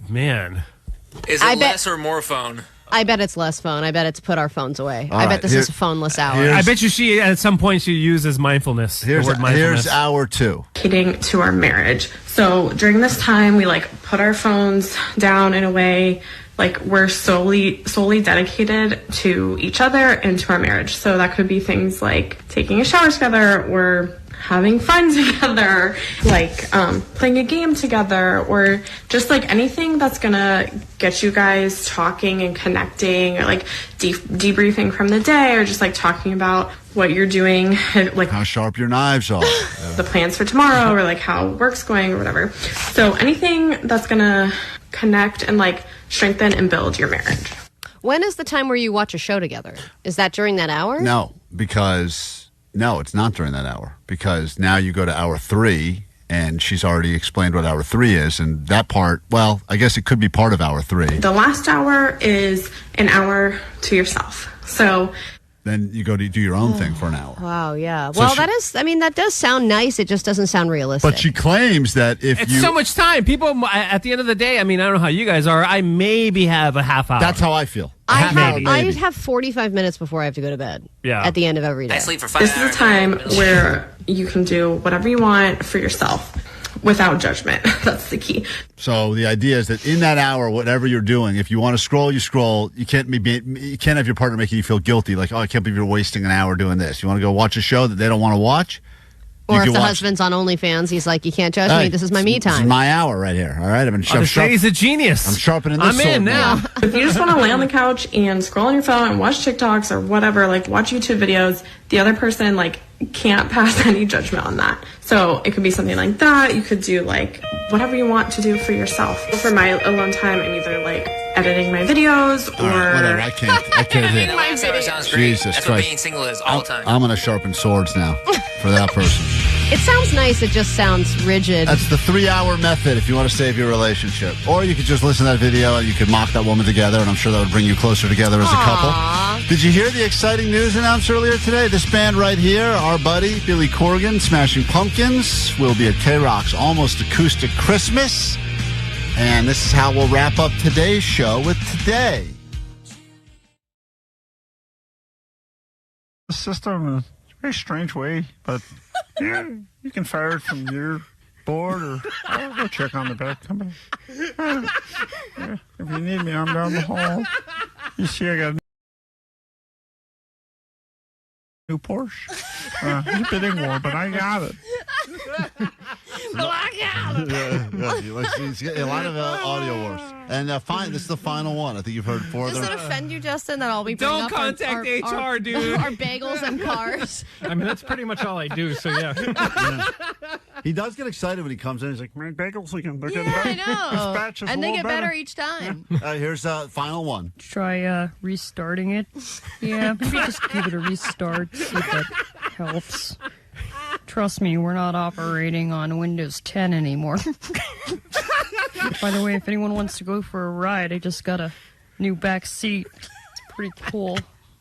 Man. Is it less or more phone? I bet it's less phone. I bet it's put our phones away. All I right, bet this is a phoneless hour. I bet you she, at some point, she uses mindfulness. Here's hour two. Dedicating to our marriage. So during this time, we like put our phones down in a way like we're solely dedicated to each other and to our marriage. So that could be things like taking a shower together or having fun together, like playing a game together, or just like anything that's gonna get you guys talking and connecting, or like debriefing from the day, or just like talking about what you're doing, like how sharp your knives are, the plans for tomorrow, or like how work's going or whatever. So anything that's gonna connect and like strengthen and build your marriage. When is the time where you watch a show together? Is that during that hour? No, it's not during that hour, because now you go to hour three, and she's already explained what hour three is, and that part, well, I guess it could be part of hour three. The last hour is an hour to yourself. So then you go to do your own thing for an hour. Wow, yeah. So well, that does sound nice. It just doesn't sound realistic. But she claims that it's so much time. People, at the end of the day, I mean, I don't know how you guys are. I maybe have a half hour. That's how I feel. I have 45 minutes before I have to go to bed. Yeah. At the end of every day. I sleep for 5 hours. This is a time where you can do whatever you want for yourself without judgment. That's the key. So the idea is that in that hour, whatever you're doing, if you want to scroll, you scroll. You can't have your partner making you feel guilty, like, oh, I can't believe you're wasting an hour doing this. You want to go watch a show that they don't want to watch? Or if the husband's on OnlyFans, he's like, you can't judge me. This is my me time. This is my hour right here. All right? This lady's a genius. I'm sharpening this sword. I'm in now. If you just want to lay on the couch and scroll on your phone and watch TikToks or whatever, like watch YouTube videos, the other person like can't pass any judgment on that. So it could be something like that. You could do like whatever you want to do for yourself. For my alone time, I'm either like editing my videos or whatever. I can't hear. My videos. Sounds great. Jesus That's Christ. what being single is all the time. I'm going to sharpen swords now for that person. It sounds nice. It just sounds rigid. That's the 3-hour method if you want to save your relationship. Or you could just listen to that video and you could mock that woman together, and I'm sure that would bring you closer together as a couple. Did you hear the exciting news announced earlier today? This band right here, our buddy Billy Corgan, Smashing Pumpkins, will be at KROQ's Almost Acoustic Christmas. And this is how we'll wrap up today's show with Today. The system in a very strange way, but yeah, you can fire it from your board or go check on the back. Come in. Yeah, if you need me, I'm down the hall. You see, I got a new Porsche. It's a bidding war, but I got it. He's getting a lot of audio works. And this is the final one. I think you've heard four of Does them. it offend you, Justin, that I'll be bringing Don't up contact HR, dude. our bagels and cars? I mean, that's pretty much all I do, so yeah. He does get excited when he comes in. He's like, Man, bagels again. They're Yeah, getting better. I know. This batch is And a they little get better each time. here's the final one. Try restarting it. Yeah, maybe just give it a restart, see if that helps. Trust me, we're not operating on Windows 10 anymore. By the way, if anyone wants to go for a ride, I just got a new back seat. It's pretty cool.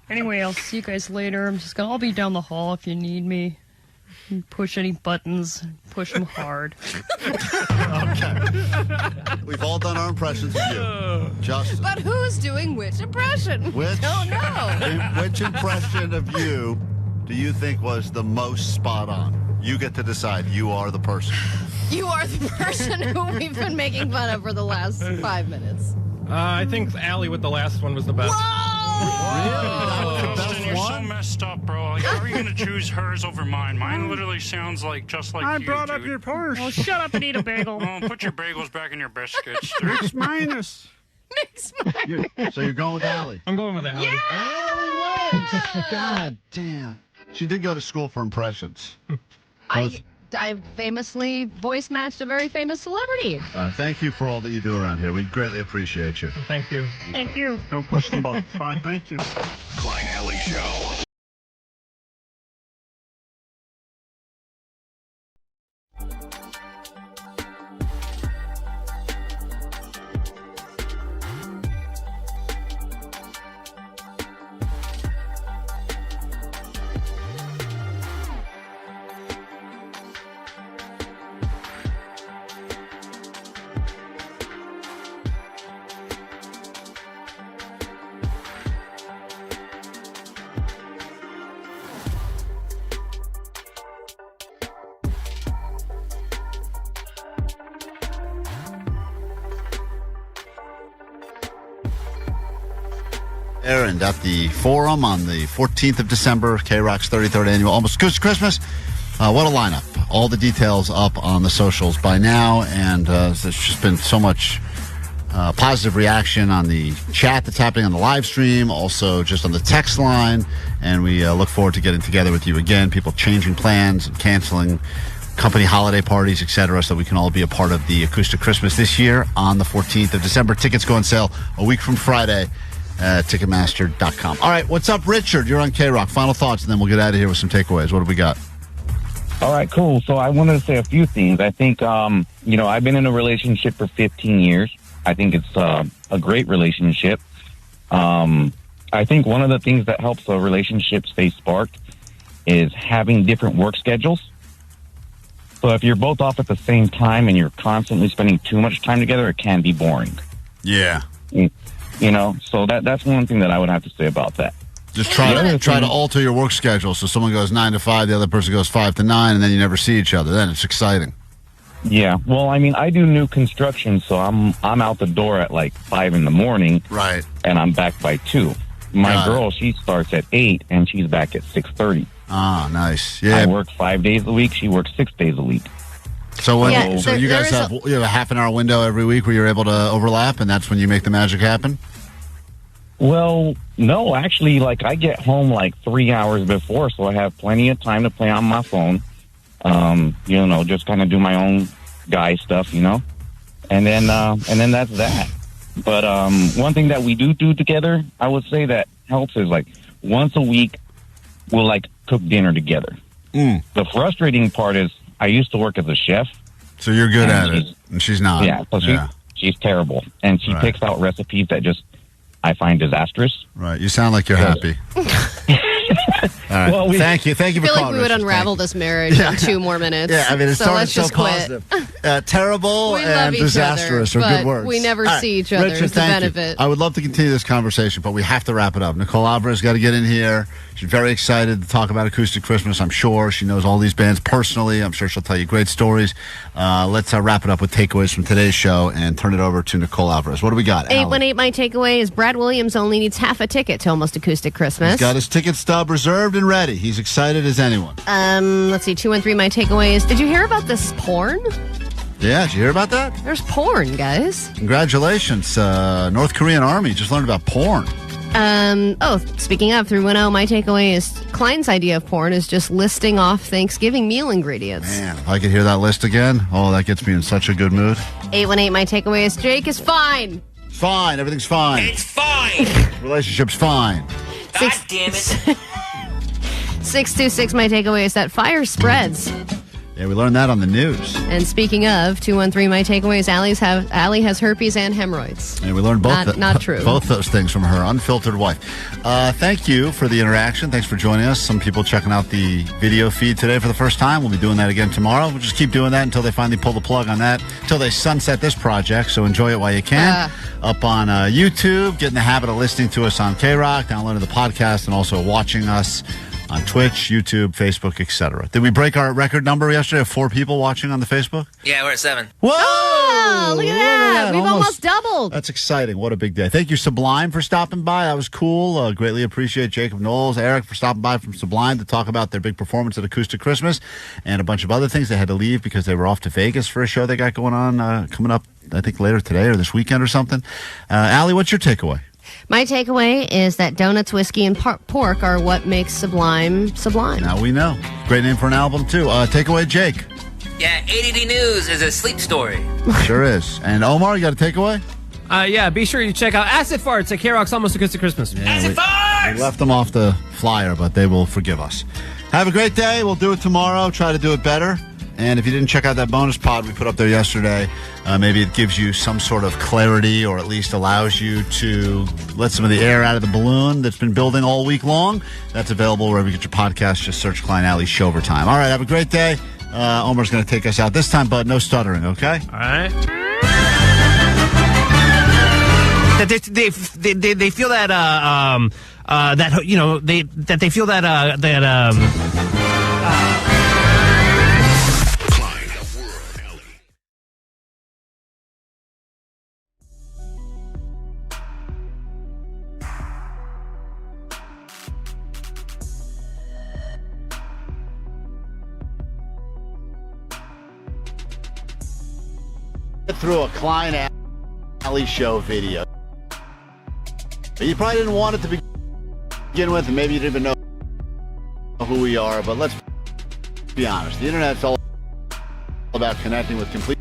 Anyway, I'll see you guys later. I'll be down the hall if you need me. You push any buttons, push them hard. Okay. We've all done our impressions of you. Justin. But who's doing which impression? Which? Don't know. Which impression of you do you think was the most spot on? You get to decide. You are the person. You are the person who we've been making fun of for the last 5 minutes. I think Allie with the last one was the best. Justin, you're so messed up, bro. Like, how are you going to choose hers over mine? Mine literally sounds like just like I you, brought up dude. your purse. Oh, shut up and eat a bagel. Oh, put your bagels back in your biscuits, dude. Mix minus. So you're going with Allie? I'm going with Allie. God damn. She did go to school for impressions. I famously voice matched a very famous celebrity. Thank you for all that you do around here. We greatly appreciate you. Thank you. Thank you. No question about it. Fine, thank you. Klein Alley Show. Errand at the Forum on the 14th of December, KROQ's 33rd annual Almost Christmas. What a lineup. All the details up on the socials by now, and there's just been so much positive reaction on the chat that's happening on the live stream, also just on the text line, and we look forward to getting together with you again, people changing plans and canceling company holiday parties, etc., so we can all be a part of the Acoustic Christmas this year on the 14th of December. Tickets go on sale a week from Friday. Ticketmaster.com. All right, what's up, Richard? You're on KROQ. Final thoughts, and then we'll get out of here with some takeaways. What do we got? All right, cool. So I wanted to say a few things. I think, I've been in a relationship for 15 years. I think it's a great relationship. I think one of the things that helps a relationship stay sparked is having different work schedules. So if you're both off at the same time and you're constantly spending too much time together, it can be boring. Yeah. So that's one thing that I would have to say about that. Just try to alter your work schedule so someone goes 9 to 5, the other person goes 5 to 9, and then you never see each other. Then it's exciting. Yeah, well, I mean, I do new construction, so I'm out the door at like 5 in the morning, right? And I'm back by 2. My girl, she starts at 8 and she's back at 6:30. Ah, nice. Yeah, I work 5 days a week. She works 6 days a week. So you guys have a half an hour window every week where you're able to overlap, and that's when you make the magic happen? Well, no, actually, I get home 3 hours before, so I have plenty of time to play on my phone. Just kind of do my own guy stuff, and then that's that. But one thing that we do together, I would say that helps is once a week we'll cook dinner together. The frustrating part is I used to work as a chef. So you're good at it, and she's not. Yeah, so she's terrible, and she picks out recipes that I find disastrous. Right, you sound like you're happy. All right. Well, thank you for calling. I feel like we would unravel this marriage in 2 more minutes. Yeah, I mean, it started let's so just positive. quit. Terrible We and love each disastrous other, are good but words. we never All right, see each other. Richard, It's the thank you. benefit. I would love to continue this conversation, but we have to wrap it up. Nicole Alvarez got to get in here. She's very excited to talk about Acoustic Christmas, I'm sure. She knows all these bands personally. I'm sure she'll tell you great stories. Let's wrap it up with takeaways from today's show and turn it over to Nicole Alvarez. What do we got, Allie? 818, my takeaway is Brad Williams only needs half a ticket to Almost Acoustic Christmas. He's got his ticket stub reserved. reserved and ready. He's excited as anyone. Let's see. 213. My takeaways. Did you hear about this porn? Yeah, did you hear about that? There's porn, guys. Congratulations. North Korean Army just learned about porn. Speaking of 310, my takeaway is Klein's idea of porn is just listing off Thanksgiving meal ingredients. Man, if I could hear that list again, that gets me in such a good mood. 818, my takeaway is Jake is fine. Fine, everything's fine. It's fine. Relationship's fine. God damn it. 626, my takeaway is that fire spreads. Yeah, we learned that on the news. And speaking of, 213, my takeaway is Allie has herpes and hemorrhoids. And we learned both. Not true. Both those things from her unfiltered wife. Thank you for the interaction. Thanks for joining us. Some people checking out the video feed today for the first time. We'll be doing that again tomorrow. We'll just keep doing that until they finally pull the plug on that, until they sunset this project. So enjoy it while you can. Up on YouTube, get in the habit of listening to us on KROQ, downloading the podcast, and also watching us on Twitch, YouTube, Facebook, etc. Did we break our record number yesterday of 4 people watching on the Facebook? Yeah, we're at 7. Whoa! Oh, look at that. We've almost doubled. That's exciting. What a big day. Thank you, Sublime, for stopping by. That was cool. Greatly appreciate Jacob Knowles, Eric, for stopping by from Sublime to talk about their big performance at Acoustic Christmas and a bunch of other things. They had to leave because they were off to Vegas for a show they got going on coming up, I think, later today or this weekend or something. Allie, what's your takeaway? My takeaway is that donuts, whiskey, and pork are what makes Sublime Sublime. Now we know. Great name for an album, too. Takeaway, Jake. Yeah, ADD News is a sleep story. Sure is. And Omar, you got a takeaway? Yeah, be sure you check out Acid Farts at KROQ's Almost Acoustic Christmas. Yeah, Acid Farts! We left them off the flyer, but they will forgive us. Have a great day. We'll do it tomorrow. Try to do it better. And if you didn't check out that bonus pod we put up there yesterday, maybe it gives you some sort of clarity or at least allows you to let some of the air out of the balloon that's been building all week long. That's available wherever you get your podcast. Just search Klein Alley Show Overtime. All right, have a great day. Omar's going to take us out this time, but no stuttering, okay? All right. They feel that they feel that through a Klein Alley Show video. You probably didn't want it to begin with, and maybe you didn't even know who we are, but let's be honest. The internet's all about connecting with complete